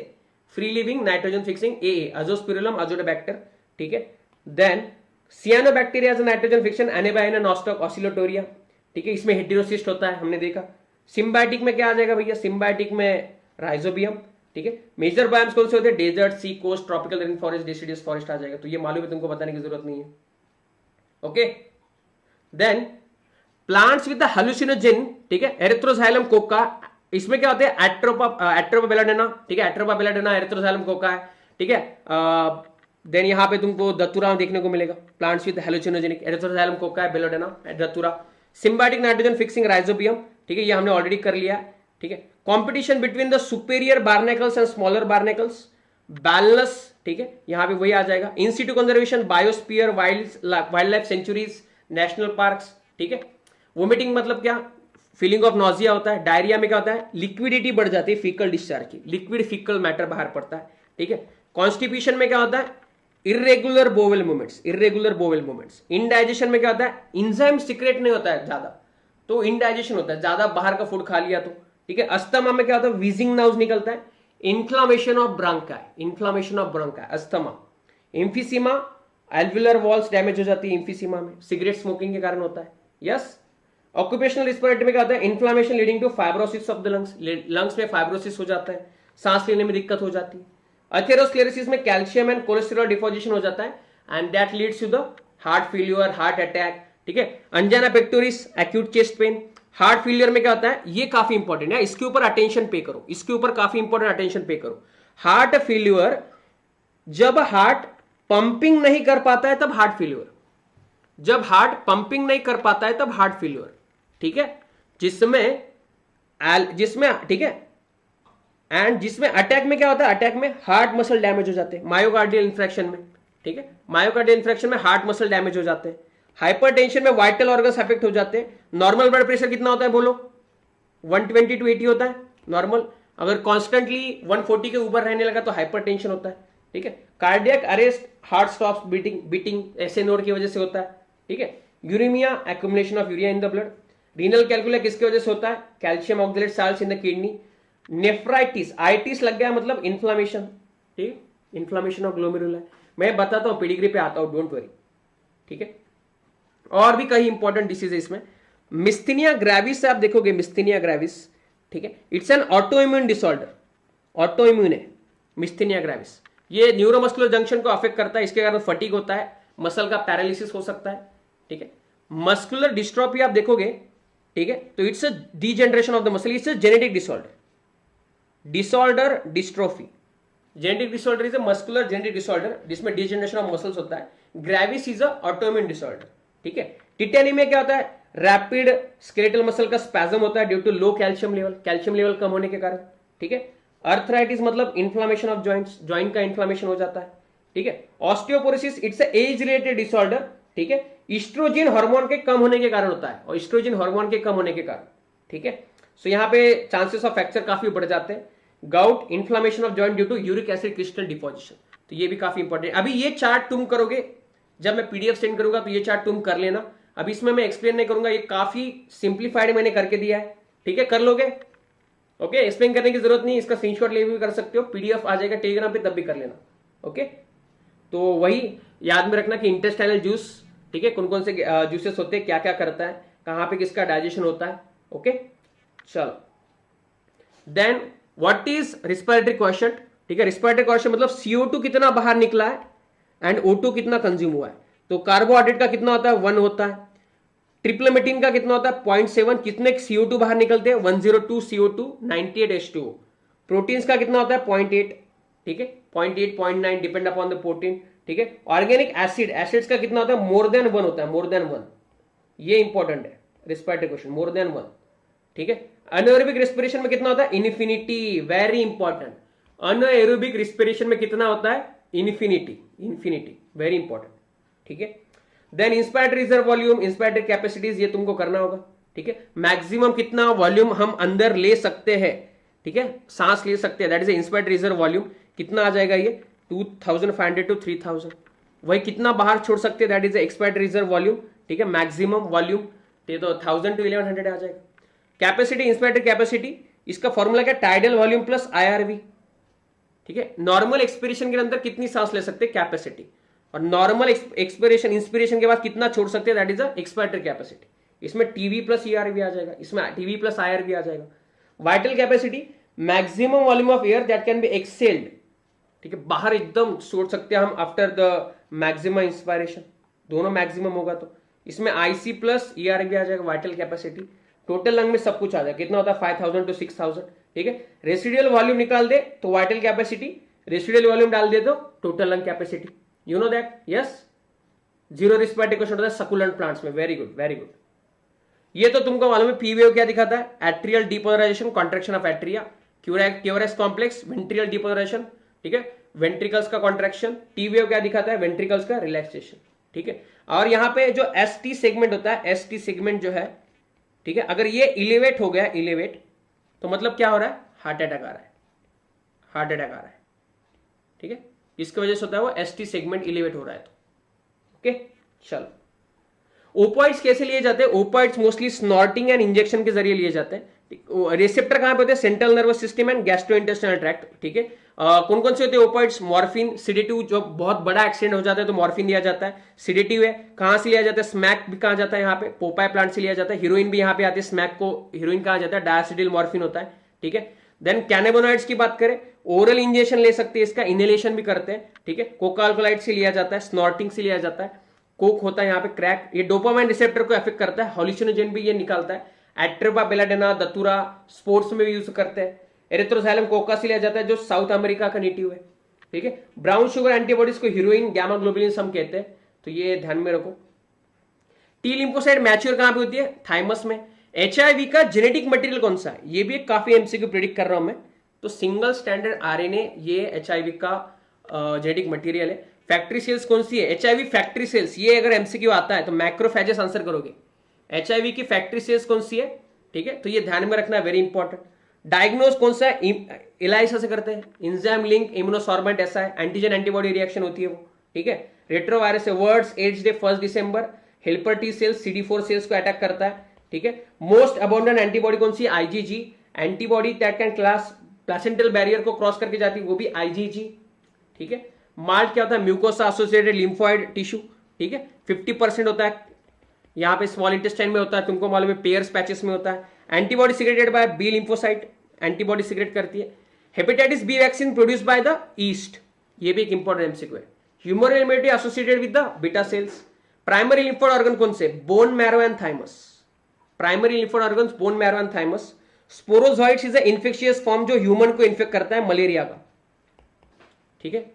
फ्री लिविंग नाइट्रोजन फिक्सिंग ए, अजोस्पिरुलम, अजोटोबैक्टर, ठीक है। Then cyanobacteria as nitrogen fixation, Anabaena, Nostoc, Oscillatoria, ठीक है, इसमें हेटेरोसिस्ट होता है, हमने देखा। सिम्बायोटिक में क्या आ जाएगा भैया, सिम्बायोटिक में राइजोबियम, ठीक है। मेजर बायोम्स कौन से होते हैं, desert, sea coast, tropical rain forest, deciduous forest आ जाएगा, तो ये मालूम है तुमको, बताने की जरूरत नहीं है, okay. Then plants with the hallucinogen, ठीक है, एरिथ्रोजाइलम कोका, इसमें क्या होते हैं, एट्रोपा बेलाडेना, ठीक है, एट्रोपा बेलाडेना एरिथ्रोजाइलम कोका है, ठीक है। देन यहां पे तुमको दतुरा देखने को मिलेगा, plants with hallucinogenic, Erythroxylum coca है, belladonna, Datura. Symbiotic nitrogen fixing rhizobium, ठीक है, ये हमने ऑलरेडी कर लिया, ठीक है। Competition between the superior barnacles and smaller barnacles, Balanus, ठीक है, यहां पे वही आ जाएगा। In situ conservation, biosphere, wild life sanctuaries, national parks, ठीक है। वोमिटिंग मतलब क्या, फीलिंग ऑफ नॉजिया होता है। डायरिया में क्या होता है, लिक्विडिटी बढ़ जाती है फीकल डिस्चार्ज की, लिक्विड फीकल मैटर बाहर पड़ता है, ठीक है। कॉन्स्टिपेशन में क्या होता है, irregular bowel movements, irregular bowel movements. Indigestion में क्या होता है, इंजाइम सीक्रेट नहीं होता है ज्यादा, तो इनडाइजेशन होता है, ज्यादा बाहर का फूड खा लिया तो, ठीक है। अस्थमा में क्या होता है, वीजिंग नाउज निकलता है। Inflammation of bronchi, inflammation of bronchi, asthma. Emphysema, alveolar walls damage हो जाती है एम्फिसीमा में, सिगरेट स्मोकिंग के कारण होता है, यस। ऑक्यूपेशनल रिस्पिरेटरी में क्या होता है, inflammation leading to fibrosis of the lungs, lungs में फाइब्रोसिस हो जाता है, सांस लेने में दिक्कत हो जाती है। अथेरोस्क्लेरोसिस में कैल्शियम एंड कोलेस्टेरॉल डिपोजिशन हो जाता है and that leads to the heart failure, heart attack, ठीक है। Angina pectoris, acute chest pain. Heart failure में क्या होता है, ये काफी इंपॉर्टेंट है, इसके ऊपर अटेंशन पे करो, इसके ऊपर काफी इंपॉर्टेंट अटेंशन पे करो। हार्ट फेल्यूर, जब हार्ट पंपिंग नहीं कर पाता है तब हार्ट फेल्यूर, जब हार्ट पंपिंग नहीं कर पाता है तब हार्ट फेल्यूर, ठीक है। जिसमें ठीक है, एंड जिसमें अटैक में क्या होता है, अटैक में हार्ट मसल डैमेज हो जाते हैं, मायोकार्डियल इंफ्रेक्शन में, ठीक है, मायोकार्डियल इंफ्रेक्शन में हार्ट मसल डैमेज हो जाते हैं। हाइपरटेंशन में वाइटल ऑर्गन्स अफेक्ट हो जाते हैं। नॉर्मल ब्लड प्रेशर कितना होता है बोलो, 120 to 80 होता है नॉर्मल। अगर कॉन्स्टेंटली 140 के ऊपर रहने लगा तो हाइपरटेंशन होता है, ठीक है। Cardiac arrest, heart stops beating ऐसे नोड की वजह से होता है, ठीक है। Uraemia, accumulation of urea in the blood. Renal calculi किसकी वजह से होता है, calcium oxalate salts in the kidney. Nephritis, itis लग गया मतलब इन्फ्लामेशन, ठीक, इन्फ्लामेशन ऑफ ग्लोमेरुला। मैं बताता हूं, पेडिग्री पे आता हूं, डोंट वरी, ठीक है। और भी कई इंपॉर्टेंट डिसीज है इसमें। मिस्थीनिया ग्रेविस से आप देखोगे, मिस्थीनिया ग्रेविस, ठीक है, it's an auto immune disorder, auto immune है मिस्थीनिया ग्रेविस। ये न्यूरोमस्कुलर जंक्शन को अफेक्ट करता है, इसके कारण फटीग होता है, मसल का पैरालिसिस हो सकता है, ठीक है। मस्कुलर डिस्ट्रोफी आप देखोगे, ठीक है, तो it's a degeneration of the muscle, it's a genetic disorder, disorder dystrophy. Genetic disorder is a muscular genetic disorder जिसमें डीजेनरेशन ऑफ मसल्स होता है। Graves is a autoimmune disorder, ठीक है। टिटेनी में क्या होता है, रैपिड स्केलेटल मसल का स्पैज्म होता है due to low calcium level कम होने के कारण, ठीक है। अर्थराइटिस मतलब इन्फ्लामेशन ऑफ जॉइंट्स, जॉइंट का इन्फ्लामेशन हो जाता है, ठीक है। Osteoporosis, it's age related disorder, ठीक है। ईस्ट्रोजन हार्मोन के कम होने के कारण होता है, और ईस्ट्रोजन हार्मोन के कम होने के कारण, ठीक है। सो यहां पे चांसेस ऑफ फ्रैक्चर काफी बढ़ जाते हैं। Gout, inflammation of joint due to uric acid crystal deposition, तो ये भी काफी इंपॉर्टेंट। अभी ये चार्ट तुम करोगे, जब मैं पीडीएफ सेंड करूंगा तो ये चार्ट तुम कर लेना। अभी इसमें मैं एक्सप्लेन नहीं करूंगा, ये काफी सिंप्लीफाइड मैंने करके दिया है, ठीक है, कर लोगे, ओके, एक्सप्लेन करने की जरूरत नहीं, इसका स्क्रीनशॉट ले भी कर सकते हो, पीडीएफ आ जाएगा टेलीग्राम पे, तब भी कर लेना। ओके, तो वही याद में रखना कि इंटेस्टाइनल जूस, ठीक है, कौन कौन से जूसेस होते हैं, क्या क्या करता है, कहां पे किसका डाइजेशन होता है। ओके, चलो then what is respiratory question, ठीक है, रिस्पिरेटरी क्वेश्चन मतलब CO2 कितना बाहर निकला है एंड O2 कितना कंज्यूम हुआ है। तो कार्बोहाइड्रेट का कितना होता है 1 होता है, ट्रिप्लोमेटिन का कितना होता है 0.7, कितने CO2 बाहर निकलते हैं 102 CO2 98 H2O। प्रोटीन्स का कितना होता है 0.8, ठीक है, 0.8 0.9 डिपेंड अपॉन द प्रोटीन, ठीक है। ऑर्गेनिक एसिड, एसिड्स का कितना होता है मोर देन 1 होता है, मोर देन 1, ये इंपॉर्टेंट है रिस्पिरेटरी क्वेश्चन, मोर देन 1, ठीक है। अनएरोबिक रेस्पिरेशन में कितना होता है infinity, very important. Anaerobic respiration में कितना होता है इन्फिनिटी, इन्फिनिटी, वेरी इंपॉर्टेंट, ठीक है। Then inspiratory reserve volume, inspiratory capacities, ये तुमको करना होगा, ठीक है। मैक्सिमम कितना वॉल्यूम हम अंदर ले सकते हैं, ठीक है, सांस ले सकते हैं, that is inspiratory reserve volume, कितना आ जाएगा ये 2500 टू 3000। वही कितना बाहर छोड़ सकते हैं, that is expiratory reserve volume, ठीक है, मैक्सिमम वॉल्यूम, तो 1000 टू 1100 आ जाएगा। कैपेसिटी, इंस्पायरेटरी कैपेसिटी, इसका फॉर्मूला क्या, टाइडल वॉल्यूम प्लस IRV, ठीक है। नॉर्मल एक्सपिरेशन के अंदर कितनी सांस ले सकते हैं कैपेसिटी, और नॉर्मल एक्सपिरेशन इंस्पिरेशन के बाद कितना छोड़ सकते हैं, दैट इज एक्सपायरेटरी कैपेसिटी। इसमें TV प्लस ERV आ जाएगा, इसमें TV प्लस IRV आ जाएगा। Vital capacity, maximum volume of air that can be excelled, ठीक है, बाहर एकदम छोड़ सकते हैं हम आफ्टर द मैक्सिमम इंस्पायरेशन, दोनों मैक्सिमम होगा तो इसमें IC प्लस ERV आ जाएगा। वाइटल कैपेसिटी, टोटल लंग में सब कुछ आ जाएगा, कितना होता है 5000 टू 6000, ठीक है। रेसिडुअल वॉल्यूम निकाल दे तो वाइटल कैपेसिटी, रेसिडुअल वॉल्यूम डाल दे तो total lung capacity, you know that, yes. Zero respiratory question होता है सकुलेंट प्लांट्स में, वेरी गुड, वेरी गुड। ये तो तुमको मालूम है। पी वेव क्या दिखाता है, atrial depolarisation, contraction of atria, QRS complex, ventricular depolarisation, ठीक है, वेंट्रिकल्स का कॉन्ट्रैक्शन। टी वेव क्या दिखाता है, वेंट्रिकल्स का रिलैक्सेशन, ठीक है। और यहां पे जो ST सेगमेंट होता है, ST सेगमेंट जो है, ठीक है, अगर ये इलेवेट हो गया, इलेवेट, तो मतलब क्या हो रहा है, हार्ट अटैक आ रहा है, हार्ट अटैक आ रहा है, ठीक है, इसकी वजह से होता है वो ST सेगमेंट इलेवेट हो रहा है तो। ओके, चलो ओपॉइड्स कैसे लिए जाते हैं, ओपॉइड्स मोस्टली स्नॉर्टिंग एंड इंजेक्शन के जरिए लिए जाते हैं। रिसेप्टर कहां पे होते हैं, central nervous system and gastrointestinal tract, ठीक है। कौन कौन से होते हैं ओपॉइड्स, मॉर्फिन, सिडेटिव, जो बहुत बड़ा एक्सीडेंट हो जाता है तो मॉर्फिन दिया जाता है, सिडेटिव है। कहां से लिया जाता है, स्मैक भी कहा जाता है, यहाँ पे पोपाई प्लांट से लिया जाता है। हीरोइन भी यहाँ पे आती है, स्मैक को हीरोइन कहा जाता है, डायसिडिल मॉर्फिन होता है, ठीक है। देन कैनाबिनॉइड्स की बात करें, ओरल इंजेक्शन ले सकते हैं, इसका इनहेलेशन भी करते हैं, ठीक है। कोका अल्कोलाइड से लिया जाता है, स्नॉर्टिंग से लिया जाता है, कोक होता है यहाँ पे, क्रैक, ये डोपामाइन रिसेप्टर को अफेक्ट करता है, हॉल्यूसिनोजन भी ये निकालता है। एट्रोपा बेलाडेना, दतुरा, स्पोर्ट्स में भी यूज करते हैं। एरिथ्रोसाइलम कोका से लिया जाता है, जो साउथ अमेरिका का नेटिव है, ठीक है। ब्राउन शुगर एंटीबॉडीज को हीरोइन, गामा ग्लोबुलिन हम कहते हैं, तो ये ध्यान में रखो। टी लिम्फोसाइट मैच्योर कहां पे होती है, थाइमस में। HIV का जेनेटिक मटेरियल कौन सा है, ये भी काफी MCQ प्रेडिक्ट कर रहा हूं मैं, तो सिंगल स्टैंडर्ड RNA ये HIV का जेनेटिक मटेरियल है। फैक्ट्री सेल्स कौन सी है, HIV फैक्ट्री सेल्स, ये अगर MCQ आता है तो मैक्रोफेजेस आंसर करोगे। HIV की फैक्ट्री सेल्स कौन सी है, ठीक है, तो ये ध्यान में रखना, वेरी इंपॉर्टेंट। डायग्नोज कौन सा है, ELISA से करते हैं, इंजाइम लिंक इम्यूनोसॉर्बेंट, ऐसा है, एंटीजन एंटीबॉडी रिएक्शन होती है वो, ठीक है। रेट्रोवायरस है, वर्ड्स एड्स डे 1 दिसंबर, helper T cells, CD4 cells को अटैक करता है, ठीक है। मोस्ट अबोंडेंट एंटीबॉडी कौन सी है, IgG, antibody that can class placental barrier को क्रॉस करके जाती है, वो भी IgG, ठीक है। माल्ट क्या होता है, म्यूकोसा एसोसिएटेड लिम्फोइड टिश्यू, ठीक है, 50% होता है, यहाँ पे स्मॉल इंटेस्टाइन में होता है, तुमको मालूम है, पेयर्स पैचेस में होता है। Antibody secreted by B lymphocyte, antibody secrete करती है। Hepatitis B vaccine produced by the yeast, ये भी एक इंपॉर्टेंट MCQ है। Humoral immunity associated with the beta cells. Primary lymphoid organ कौन से, bone marrow and thymus, primary lymphoid organs bone marrow and thymus. Sporozoites is a infectious form जो ह्यूमन को इन्फेक्ट करता है, मलेरिया का, ठीक है।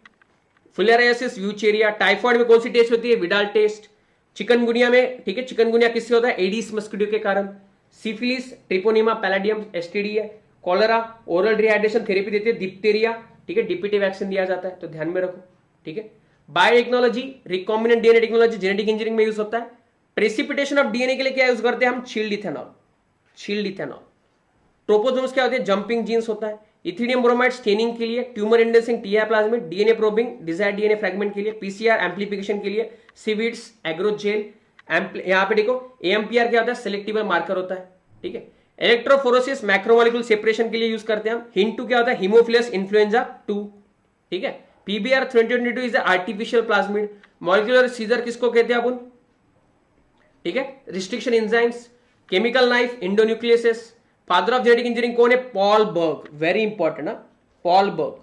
फिलेरियासिस, यूचेरिया। टाइफॉइड में कौन सी टेस्ट होती है, विडाल टेस्ट। चिकनगुनिया में, ठीक है, चिकनगुनिया किससे होता है, एडिस मस्किटो के कारण। सिफिलिस, ट्रिपोनिमा, पैलाडियम STD है। कॉलरा, ओरल डिहाइड्रेशन थेरेपी देते हैं। डिप्थीरिया, ठीक है, DPT वैक्सीन दिया जाता है, तो ध्यान में रखो, ठीक है। Biotechnology, recombinant DNA technology genetic engineering में यूज होता है। प्रेसिपिटेशन ऑफ DNA के लिए क्या यूज करते हैं हम, शील्ड इथेनॉल, शील्ड इथेनॉल। ट्रोपोसोम्स क्या होते हैं, जंपिंग जीन्स होता है। इथिडियम ब्रोमाइड स्टेनिंग के लिए, tumour inducing TI plasmid, DNA probing, desired DNA fragment के लिए, PCR एम्प्लीफिकेशन के लिए, सीविड्स, एग्रोजेल। यहाँ पे देखो AMPR क्या होता है, सेलेक्टिव मार्कर होता है, ठीक है। इलेक्ट्रोफोरोसिस मैक्रोमोलिकुलर सेपरेशन के लिए यूज करते हैं हम। हिंट 2 क्या होता है, हीमोफिलस इन्फ्लुएंजा 2, ठीक है। PBR 2022 is artificial plasmid. Molecular scissor किसको कहते हैं अपन, ठीक है, restriction enzymes. Chemical knife endonucleases. Father of genetic engineering कौन है, पॉल बर्ग, वेरी इंपॉर्टेंट ना, Paul Berg,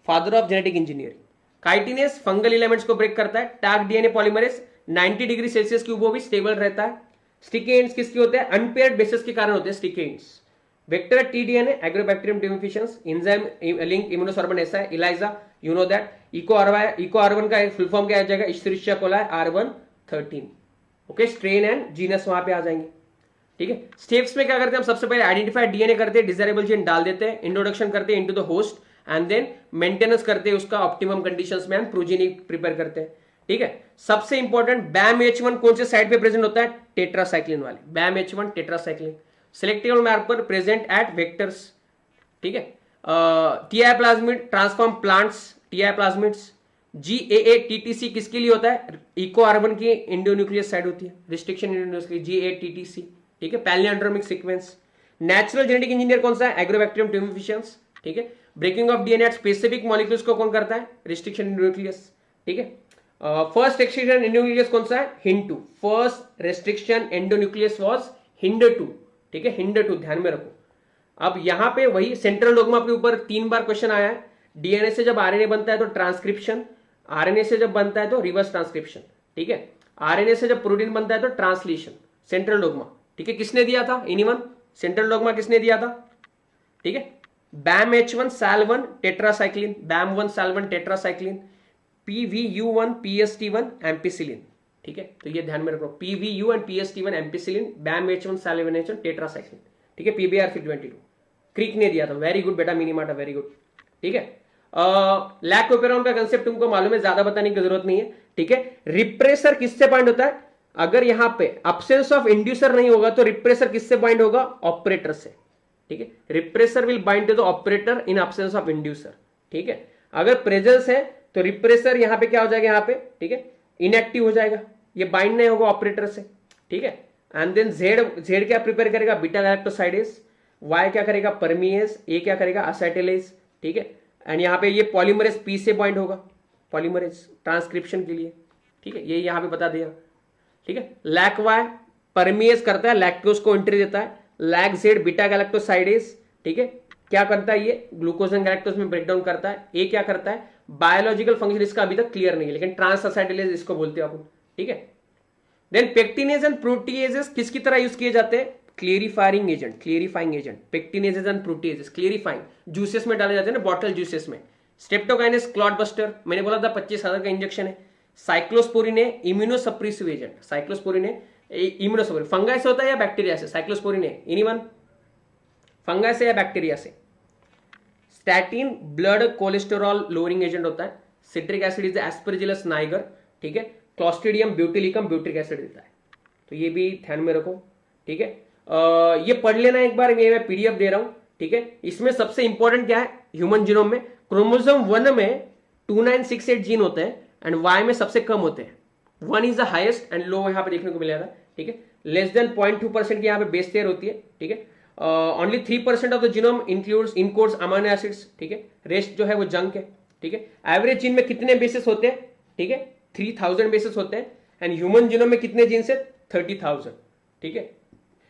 father of genetic engineering. Chitinase fungal elements को ब्रेक करता है। Taq DNA polymerase 90 degree Celsius के ऊपर भी स्टेबल रहता है। स्टिकेंड्स किसके होते हैं, अनपेयर्ड बेसिस के कारण होते हैं sticky ends. Vector T DNA Agrobacterium tumefaciens. Enzyme linked immunosorbent ऐसा है, ELISA, you know that. Eco R one का फुल फॉर्म क्या आ जाएगा, Escherichia coli R113, okay. Strain and genus वहां पे आ जाएंगे, ठीक है। स्टेप्स में क्या करते हैं हम, सबसे पहले आइडेंटिफाई डीएनए करते हैं, डिजायरेबल जीन डाल देते हैं, इंट्रोडक्शन करते हैं into the host and then maintenance करते हैं उसका ऑप्टिमम कंडीशंस में, हम प्रोजीनी प्रिपेयर करते हैं, ठीक है। सबसे इंपॉर्टेंट BAMH1 कौन से साइड पे प्रेजेंट होता है, टेट्रासाइक्लिन वाले, BAMH1 tetracycline. Selective marker present at vectors, ठीक है। TI plasmid transform plants, TI plasmids. GAATTC किसके लिए होता है, इको R1 की इंडोन्यूक्लियस साइड होती है, रिस्ट्रिक्शन इंडोन्यूक्लियस, GATTC, ठीक है। Palindromic sequence. Natural genetic engineer कौन सा है, एग्रोबैक्टीरियम ट्यूमिफिशंस, ठीक है। Breaking of DNA at specific molecules को कौन करता है, रिस्ट्रिक्शन इंडोन्यूक्लियस, ठीक है। फर्स्ट रेस्ट्रिक्शन एंडोन्यूक्लियस कौन सा है, HIND2। First restriction endonuclease was HIND2, ठीक है, HIND2 ध्यान में रखो। अब यहां पे वही सेंट्रल डोग्मा के ऊपर 3 बार क्वेश्चन आया है। डीएनए से जब आरएनए बनता है तो ट्रांसक्रिप्शन, आरएनए से जब बनता है तो रिवर्स ट्रांसक्रिप्शन, ठीक है। आरएनए से जब प्रोटीन बनता है तो ट्रांसलेशन, सेंट्रल डोग्मा, ठीक है। किसने दिया था, एनीवन, सेंट्रल डोग्मा किसने दिया था, ठीक है। BAMH1 SAL1 tetracycline, BAM1 SAL1 tetracycline. PVU1 PST1 ampicillin, ठीक है। तो ये ध्यान में रखो, PVU and PST1 ampicillin, BAMH1 SAL1 tetracycline, ठीक है। PBR 22 क्रिक ने दिया था, वेरी गुड बेटा, मिनीमाटा, वेरी गुड, ठीक है। लैक ओपेरॉन का कंसेप्ट तुमको मालूम है, ज्यादा बताने की जरूरत नहीं है, ठीक है। रिप्रेसर किससे बाइंड होता है, अगर यहां पे अब्सेंस ऑफ इंड्यूसर नहीं होगा तो रिप्रेसर किससे बाइंड होगा, ऑपरेटर से, ठीक है। Repressor will bind to the operator in absence of inducer, ठीक है। अगर प्रेजेंस है तो रिप्रेसर यहां पे क्या हो जाएगा, यहां पे, ठीक है, इनएक्टिव हो जाएगा, ये बाइंड नहीं होगा ऑपरेटर से, ठीक है। एंड देन जेड क्या प्रिपेयर करेगा, बीटा गैलेक्टोसाइडेज। वाई क्या करेगा, परमीएज। ए क्या करेगा, असाइटिलेज, ठीक है। एंड यहाँ पे ये पॉलीमरेज पी से बाइंड होगा, पॉलीमरेज ट्रांसक्रिप्शन के लिए, ठीक है, ये यहाँ पे बता दिया, ठीक है। लैक वाई परमीएज करता है, लैक्टोज को एंट्री देता है। लैक जेड बीटा गैलेक्टोसाइडेज, ठीक है, क्या करता है ये, ग्लूकोज एंड गैलेक्टोज में ब्रेकडाउन करता है। ए क्या करता है, बायोलॉजिकल फंक्शन इसका अभी तक क्लियर नहीं है, लेकिन ट्रांस असाइटिलेज इसको बोलते हैं अपन, ठीक है। देन पेक्टिनेज एंड प्रोटीएजेस किसकी तरह यूज किए जाते हैं, clarifying agent, clarifying agent, pectinases and proteases, clarifying, juices में डाले जाते हैं ना, बॉटल जूसेस में। स्ट्रेप्टोकाइनेस क्लॉट बस्टर, मैंने बोला था 25,000 का इंजेक्शन है। साइक्लोस्पोरिन है इम्यूनोसप्रेसिव एजेंट, साइक्लोस्पोरिन है इम्यूनोसप्रेसिव। फंगाई से होता है या बैक्टीरिया से, साइक्लोस्पोरिन है एनीवन, फंगाई से या बैक्टीरिया से। Statin blood cholesterol lowering agent होता है। Citric acid is Aspergillus Niger, ठीक है। क्लॉस्ट्रिडियम ब्यूटिलिकम ब्यूट्रिक एसिड देता है, तो ये भी ध्यान में रखो, ठीक है। ये पढ़ लेना एक बार, ये मैं पीडीएफ दे रहा हूं, ठीक है। इसमें सबसे इंपॉर्टेंट क्या है, ह्यूमन जीनोम में क्रोमोसोम 1 में 2968 जीन होते हैं एंड वाई में सबसे कम होते हैं। 1 is the highest and low यहां पे देखने को मिला था, ठीक है। लेस देन 0.2% की यहां पे बेस पेयर होती है, ठीक है। Only 3% of the genome encodes amino acids, ठीक है। रेस्ट जो है वो जंक है, ठीक है। एवरेज जीन में कितने बेसिस होते हैं, ठीक है, 3000 बेसिस होते हैं एंड ह्यूमन जीनोम में कितने जीन्स है, 30,000, ठीक है।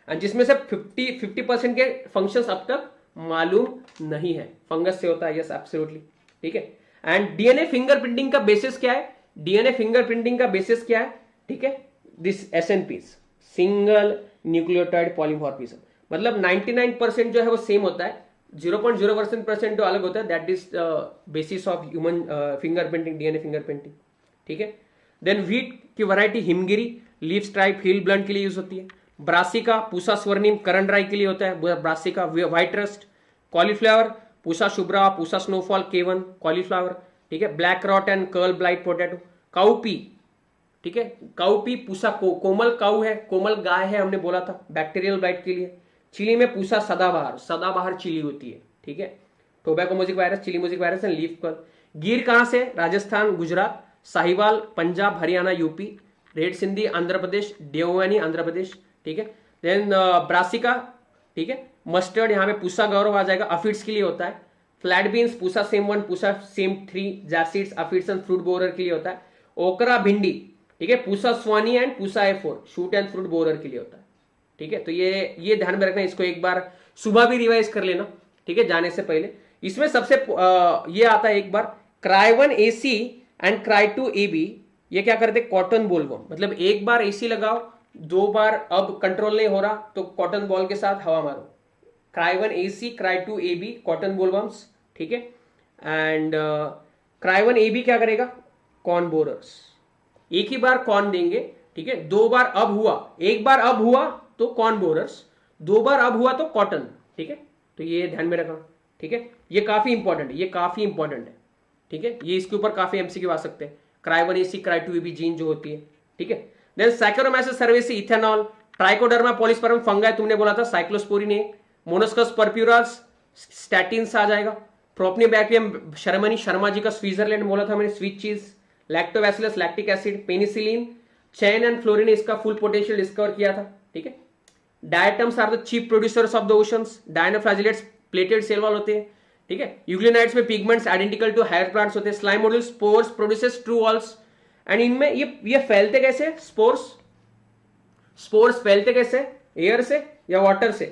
जिसमें से 50% के फंक्शंस अब तक मालूम नहीं है। फंगस से होता है, यस एब्सोल्युटली, ठीक है। एंड डीएनए फिंगरप्रिंटिंग का बेसिस क्या है, डीएनए फिंगरप्रिंटिंग का बेसिस क्या है, ठीक है, this SNPs, single nucleotide polymorphism. मतलब 99% जो है वो सेम होता है, 0.01% जो अलग होता है, that is basis of human fingerprinting, DNA fingerprinting, ठीक है। देन व्हीट की variety Himgiri, leaf stripe, hill bunt के लिए यूज होती है। ब्रासिका, पूसा स्वर्णिम, करन ड्राई के लिए होता है Brassica. White rust, cauliflower, Pusa Shubhra, Pusa snowfall, K1 cauliflower, ठीक है। Black rot and curl blight potato. Cowpea, ठीक है, काउपी पूसा कोमल काउ है, कोमल गाय है, हमने बोला था बैक्टीरियल ब्लाइट के लिए। चिली में पूसा सदाबहार, सदाबहार चिली होती है, ठीक है। Tobacco mosaic virus, chilli mosaic virus and leaf curl. Gir कहां से, राजस्थान, गुजरात। साहिवाल पंजाब, हरियाणा, यूपी। रेड सिंधी आंध्र प्रदेश, देवयानी आंध्र प्रदेश, ठीक है। देन ब्रासिका ठीक है। मस्टर्ड यहाँ पे पूसा गौरव आ जाएगा, अफिड्स के लिए होता है। Flat beans Pusa Sem 1, Pusa Sem 3, jassids, aphids and fruit borer के लिए होता है। ओकरा भिंडी, ठीक है, Pusa Sawani and Pusa A4 shoot and fruit borer के लिए होता है। ठीक है, तो ये ध्यान में रखना, इसको एक बार सुबह भी रिवाइज कर लेना, ठीक है, जाने से पहले। इसमें सबसे ये आता है एक बार क्राई1 AC एंड क्राई2 AB, ये क्या करते हैं, कॉटन बोलवर्म, मतलब एक बार AC लगाओ, 2 बार अब कंट्रोल नहीं हो रहा तो कॉटन बॉल के साथ हवा मारो। क्राई1 AC, क्राई2 AB कॉटन बोलवर्म्स, ठीक है। एंड क्राई1 AB क्या करेगा, कॉर्न बोरर्स, एक ही बार कॉर्न देंगे, ठीक है। 2 बार अब हुआ, एक बार अब हुआ तो कॉर्न बोरर्स, 2 बार अब हुआ तो कॉटन, ठीक है। तो ये ध्यान में रखना, ठीक है, ये काफी इंपॉर्टेंट है, ये काफी इंपॉर्टेंट है, ठीक है। ये इसके ऊपर काफी MCQ आ सकते हैं, क्राई1 AC, क्राई2 AB जीन जो होती है, ठीक है। Then Saccharomyces सर्वेसी, ethanol, trichoderma पॉलीस्पर्म fungi तुमने बोला था, साइक्लोस्पोरिन ए, मोनोस्कस परप्यूरास, स्टैटिन्स आ जाएगा, प्रोपनीबैक्टीरियम शर्मनी, शर्मा जी का स्विट्जरलैंड बोला था मैंने, sweet cheese, Lactobacillus lactic acid, penicillin, Chain and Florey, इसका फुल पोटेंशियल डिस्कवर किया था, ठीक है। Diatoms are the chief producers of the oceans, dinoflagellates plated cell wall होते हैं, ठीक है। यूग्लिनाइड्स में pigments identical to higher plants होते हैं, slime mould spores produces true walls, and इनमें ये फैलते कैसे, स्पोर्स फैलते कैसे, एयर से या वाटर से,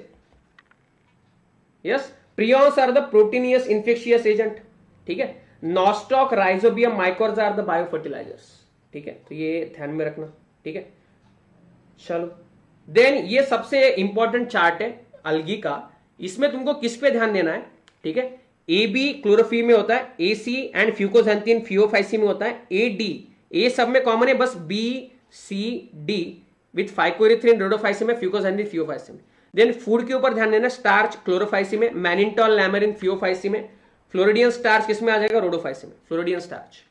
yes. Prions are the proteinaceous infectious agent, ठीक है। Nostoc, Rhizobium, mycorrhiza are the biofertilisers, ठीक है। तो ये ध्यान में रखना, ठीक है। चलो देन ये सबसे इंपॉर्टेंट चार्ट है अलगी का, इसमें तुमको किस पे ध्यान देना है, ठीक है। AB क्लोरोफिल में होता है, AC एंड फ्यूकोजेंथिन फियोफाइसिन में होता है, AD, ए सब में कॉमन है, बस BCD विथ फाइकोरिथ्रिन रोडोफाइसिन में, फ्यूकोजेंथिन फियोफाइसिन में। देन फूड के ऊपर ध्यान देना, स्टार्च क्लोरोफाइसिन में, मैनिटॉल लैमरिन फियोफाइसिन में, फ्लोरिडियन स्टार्च किसमें आ जाएगा, रोडोफाइसिन में, फ्लोरिडियन स्टार्च,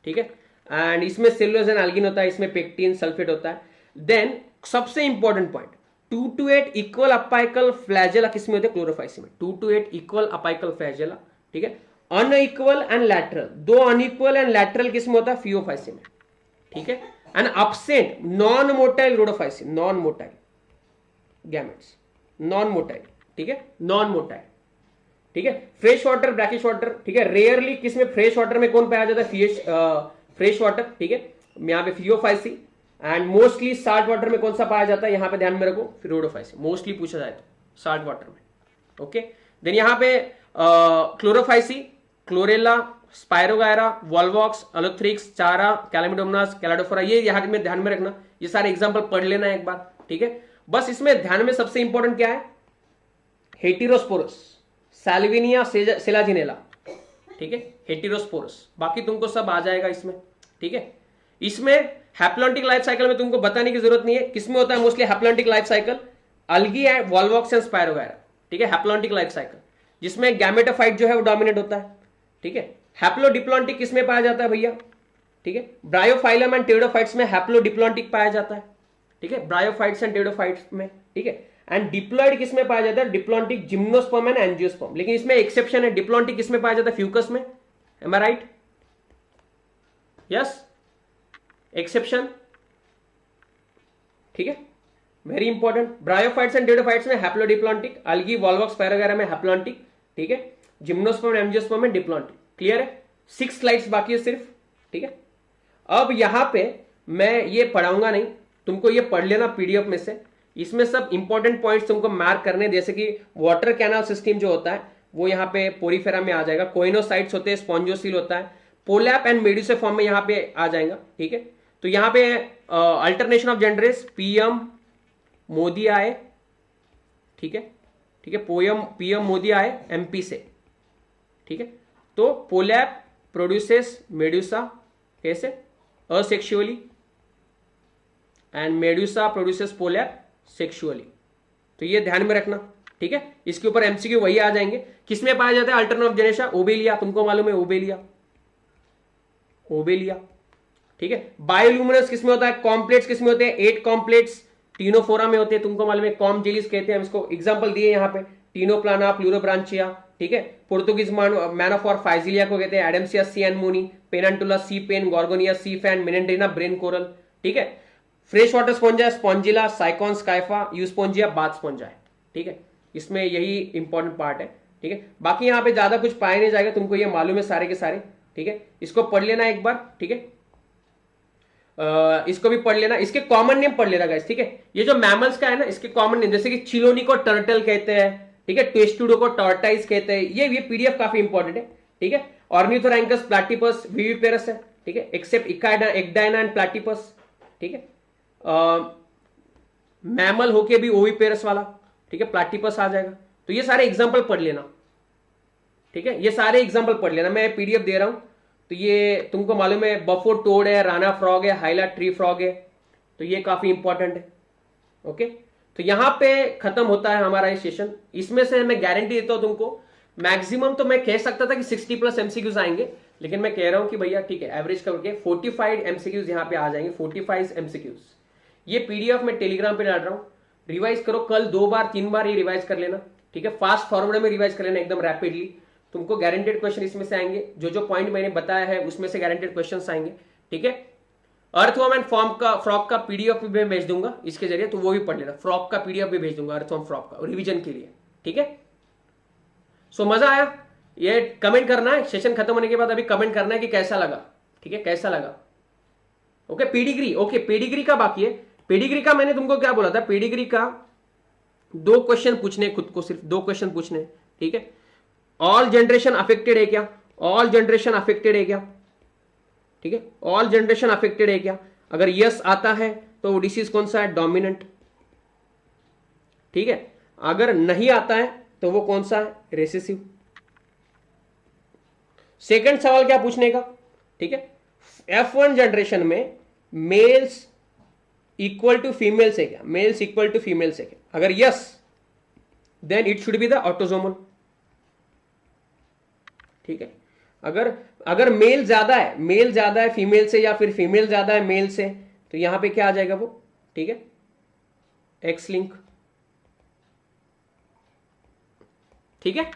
ठीक है। एंड इसमें सेलुलोज एंड एल्गिन होता है, इसमें पेक्टिन सल्फेट होता है। देन सबसे important point, 2 to 8 equal apical flagella किसमें होते हैं, क्लोरोफाइसिन में, 2 to 8 इक्वल अपाइकल फ्लैजेला, ठीक है। Unequal and lateral, 2 unequal and lateral किसमें होता है, फियोफाइसिन में, ठीक है। And absent non motile Rhodophyceae, non motile gametes, non motile, ठीक है, नॉन मोटाइल, ठीक है। फ्रेश वाटर, ब्रैकिश वाटर, ठीक है। रेयरली किसमें, फ्रेश वाटर में कौन पाया जाता है, फ्रेश वाटर, ठीक है, यहाँ पे फियोफाइसिन। एंड मोस्टली साल्ट वाटर में कौन सा पाया जाता है, यहां पे ध्यान में रखो, रोडोफाइसिन, मोस्टली पूछा जाए तो साल्ट वाटर में, ओके। देन यहां पे क्लोरोफाइसी, क्लोरेला, स्पायरोगायरा, वॉल्वॉक्स, अलोथ्रिक्स, चारा, कैलामिडोमोनास, कैलाडोफोरा, ये यहां में ध्यान में रखना, ये सारे एग्जाम्पल पढ़ लेना एक बार, ठीक है। बस इसमें ध्यान में सबसे इंपॉर्टेंट क्या है, हेटेरोस्पोरस, सैल्विनिया सेलाजिनेला, ठीक है, हेटेरोस्पोरस, बाकी तुमको सब आ जाएगा इसमें, ठीक है। इसमें हैप्लॉन्टिक लाइफ साइकिल में तुमको बताने की जरूरत नहीं है, किसमें होता है मोस्टली हैप्लॉन्टिक लाइफ साइकिल, अलगी है, वॉल्वॉक्स एंड स्पायरोगायरा, ठीक है, हैप्लॉन्टिक लाइफ साइकिल, जिसमें गैमेटोफाइट जो है वो डोमिनेट होता है, ठीक है। हैप्लोडिप्लॉन्टिक किसमें पाया जाता है भैया, ठीक है, ब्रायोफाइलम एंड टेरिडोफाइट्स में हैप्लोडिप्लॉन्टिक पाया जाता है, ठीक है, ब्रायोफाइट्स एंड टेरिडोफाइट्स में, ठीक है। एंड डिप्लॉइड किसमें पाया जाता है, डिप्लॉन्टिक, जिम्नोस्पर्म एंड एंजियोस्पर्म, लेकिन इसमें एक्सेप्शन है, डिप्लॉन्टिक किसमें पाया जाता है, फ्यूकस में, एम आई राइट, यस, एक्सेप्शन, ठीक है, very important. Bryophytes and pteridophytes में हैप्लोडिप्लॉन्टिक, अलगी, वॉल्वॉक्स, स्पायरोगायरा में हैप्लॉन्टिक, ठीक है, जिम्नोस्पर्म एंजियोस्पर्म में डिप्लॉन्टिक, क्लियर है। 6 स्लाइड्स बाकी है सिर्फ, ठीक है। अब यहां पे मैं ये पढ़ाऊंगा नहीं, तुमको ये पढ़ लेना पीडीएफ में से, इसमें सब इंपॉर्टेंट पॉइंट्स तुमको मार्क करने, जैसे कि वाटर कैनाल सिस्टम जो होता है वो यहाँ पे पोरीफेरा में आ जाएगा, कोइनोसाइट्स होते हैं, स्पॉन्जोसील होता है, पोलैप एंड मेड्यूसा फॉर्म में यहाँ पे आ जाएगा, ठीक है। तो यहाँ पे अल्टरनेशन ऑफ जेंडरेस, पीएम मोदी आए, ठीक है, ठीक है, पीएम मोदी आए एमपी से, ठीक है। तो पोलैप प्रोड्यूसेस मेड्यूसा कैसे, asexually, and medusa produces polyp sexually, तो ये ध्यान में रखना, ठीक है। इसके ऊपर एमसीक्यू वही आ जाएंगे, किसमें पाया जाता है अल्टरनेशन ऑफ जेनेरेशन, ओबेलिया, तुमको मालूम है ओबेलिया, ओबेलिया, ठीक है। बायोल्यूमिनस किसमें होता है, कॉम्प्लेट्स किसमें होते हैं, 8 कॉम्प्लेट्स टीनोफोरा में होते हैं, तुमको मालूम है, कॉम जेलिस कहते हैं हम इसको, एग्जांपल दिए यहाँ पे, टीनोप्लाना, प्लूरोब्रांचिया, ठीक है। पुर्तुगीज मैनोफोर फाइजिलिया को कहते हैं, Adamsia sea anemone, Pennatula sea pen, Gorgonia sea fan, Meandrina brain coral, ठीक है। Fresh water sponge, Spongilla, Sycon Scypha, Euspongia, bath sponge है, ठीक है। इसमें यही इंपॉर्टेंट पार्ट है, ठीक है। बाकी यहाँ पे ज्यादा कुछ पाया नहीं जाएगा, तुमको ये मालूम है सारे के सारे, ठीक है। इसको पढ़ लेना एक बार, ठीक है। इसको भी पढ़ लेना, इसके कॉमन नेम पढ़ लेना गाइस, ठीक है। ये जो मैमल्स का है ना, इसके कॉमन नेम जैसे कि चिलोनी को टर्टल कहते हैं, ठीक है। टेस्टुडो को टॉर्टाइस कहते हैं। ये पीडीएफ काफी इंपॉर्टेंट है, ठीक है। ऑर्निथोरैंकस प्लैटिपस विविपेरस है, ठीक है, एक्सेप्ट इक्डाइना एंड प्लैटिपस, ठीक है। मैमल होके भी ओविपेरस वाला, ठीक है, प्लैटिपस आ जाएगा। तो ये सारे एग्जांपल पढ़ लेना, ठीक है। ये सारे एग्जांपल पढ़ लेना, मैं पीडीएफ दे रहा हूं। तो ये तुमको मालूम है बफो टोड है, राना फ्रॉग है, हाइला ट्री फ्रॉग है, तो ये काफी इंपॉर्टेंट है, ओके। तो यहां पे खत्म होता है हमारा ये सेशन। इसमें से मैं गारंटी देता हूं तुमको, मैक्सिमम तो मैं कह सकता था कि 60+ एमसीक्यूज आएंगे, लेकिन मैं कह रहा हूं कि भैया ठीक है, एवरेज करके 45 एमसीक्यूज यहां पे आ जाएंगे, 45 एमसीक्यूज। ये पीडीएफ मैं टेलीग्राम पे डाल रहा हूं, रिवाइज करो, कल 2 बार 3 बार ये रिवाइज कर लेना, ठीक है। फास्ट फॉरवर्ड में रिवाइज कर लेना एकदम रैपिडली, तुमको गारंटेड क्वेश्चन इसमें से आएंगे। जो पॉइंट मैंने बताया है उसमें से गारंटेड क्वेश्चंस आएंगे, ठीक है। अर्थवर्म एंड फ्रॉग का पीडीएफ भी मैं भेज दूंगा इसके जरिए, तो वो भी पढ़ लेना। फ्रॉग का पीडीएफ भी भेज दूंगा, अर्थवर्म फ्रॉग का, रिवीजन के लिए, ठीक है। सो मजा आया? ये कमेंट करना है सेशन खत्म होने के बाद, अभी कमेंट करना है कि कैसा लगा, ठीक है, कैसा लगा। ओके, पेडिग्री, ओके, पेडिग्री का बाकी है। पेडिग्री का मैंने तुमको क्या बोला था, पेडिग्री का 2 क्वेश्चन पूछने, खुद को सिर्फ 2 क्वेश्चन पूछने, ठीक है। ऑल जनरेशन अफेक्टेड है क्या, ऑल जनरेशन अफेक्टेड है क्या, ठीक है, ऑल जनरेशन अफेक्टेड है क्या। अगर यस आता है तो वो डिसीज कौन सा है, डोमिनेंट, ठीक है। अगर नहीं आता है तो वो कौन सा है, रेसेसिव। सेकंड सवाल क्या पूछने का, ठीक है, F1 जनरेशन में मेल्स इक्वल टू फीमेल्स है क्या, मेल्स इक्वल टू फीमेल्स है क्या। अगर yes, then it should be the autosomal, ठीक है। अगर मेल ज्यादा है फीमेल से, या फिर फीमेल ज्यादा है मेल से, तो यहां पे क्या आ जाएगा वो, ठीक है, एक्स लिंक, ठीक है।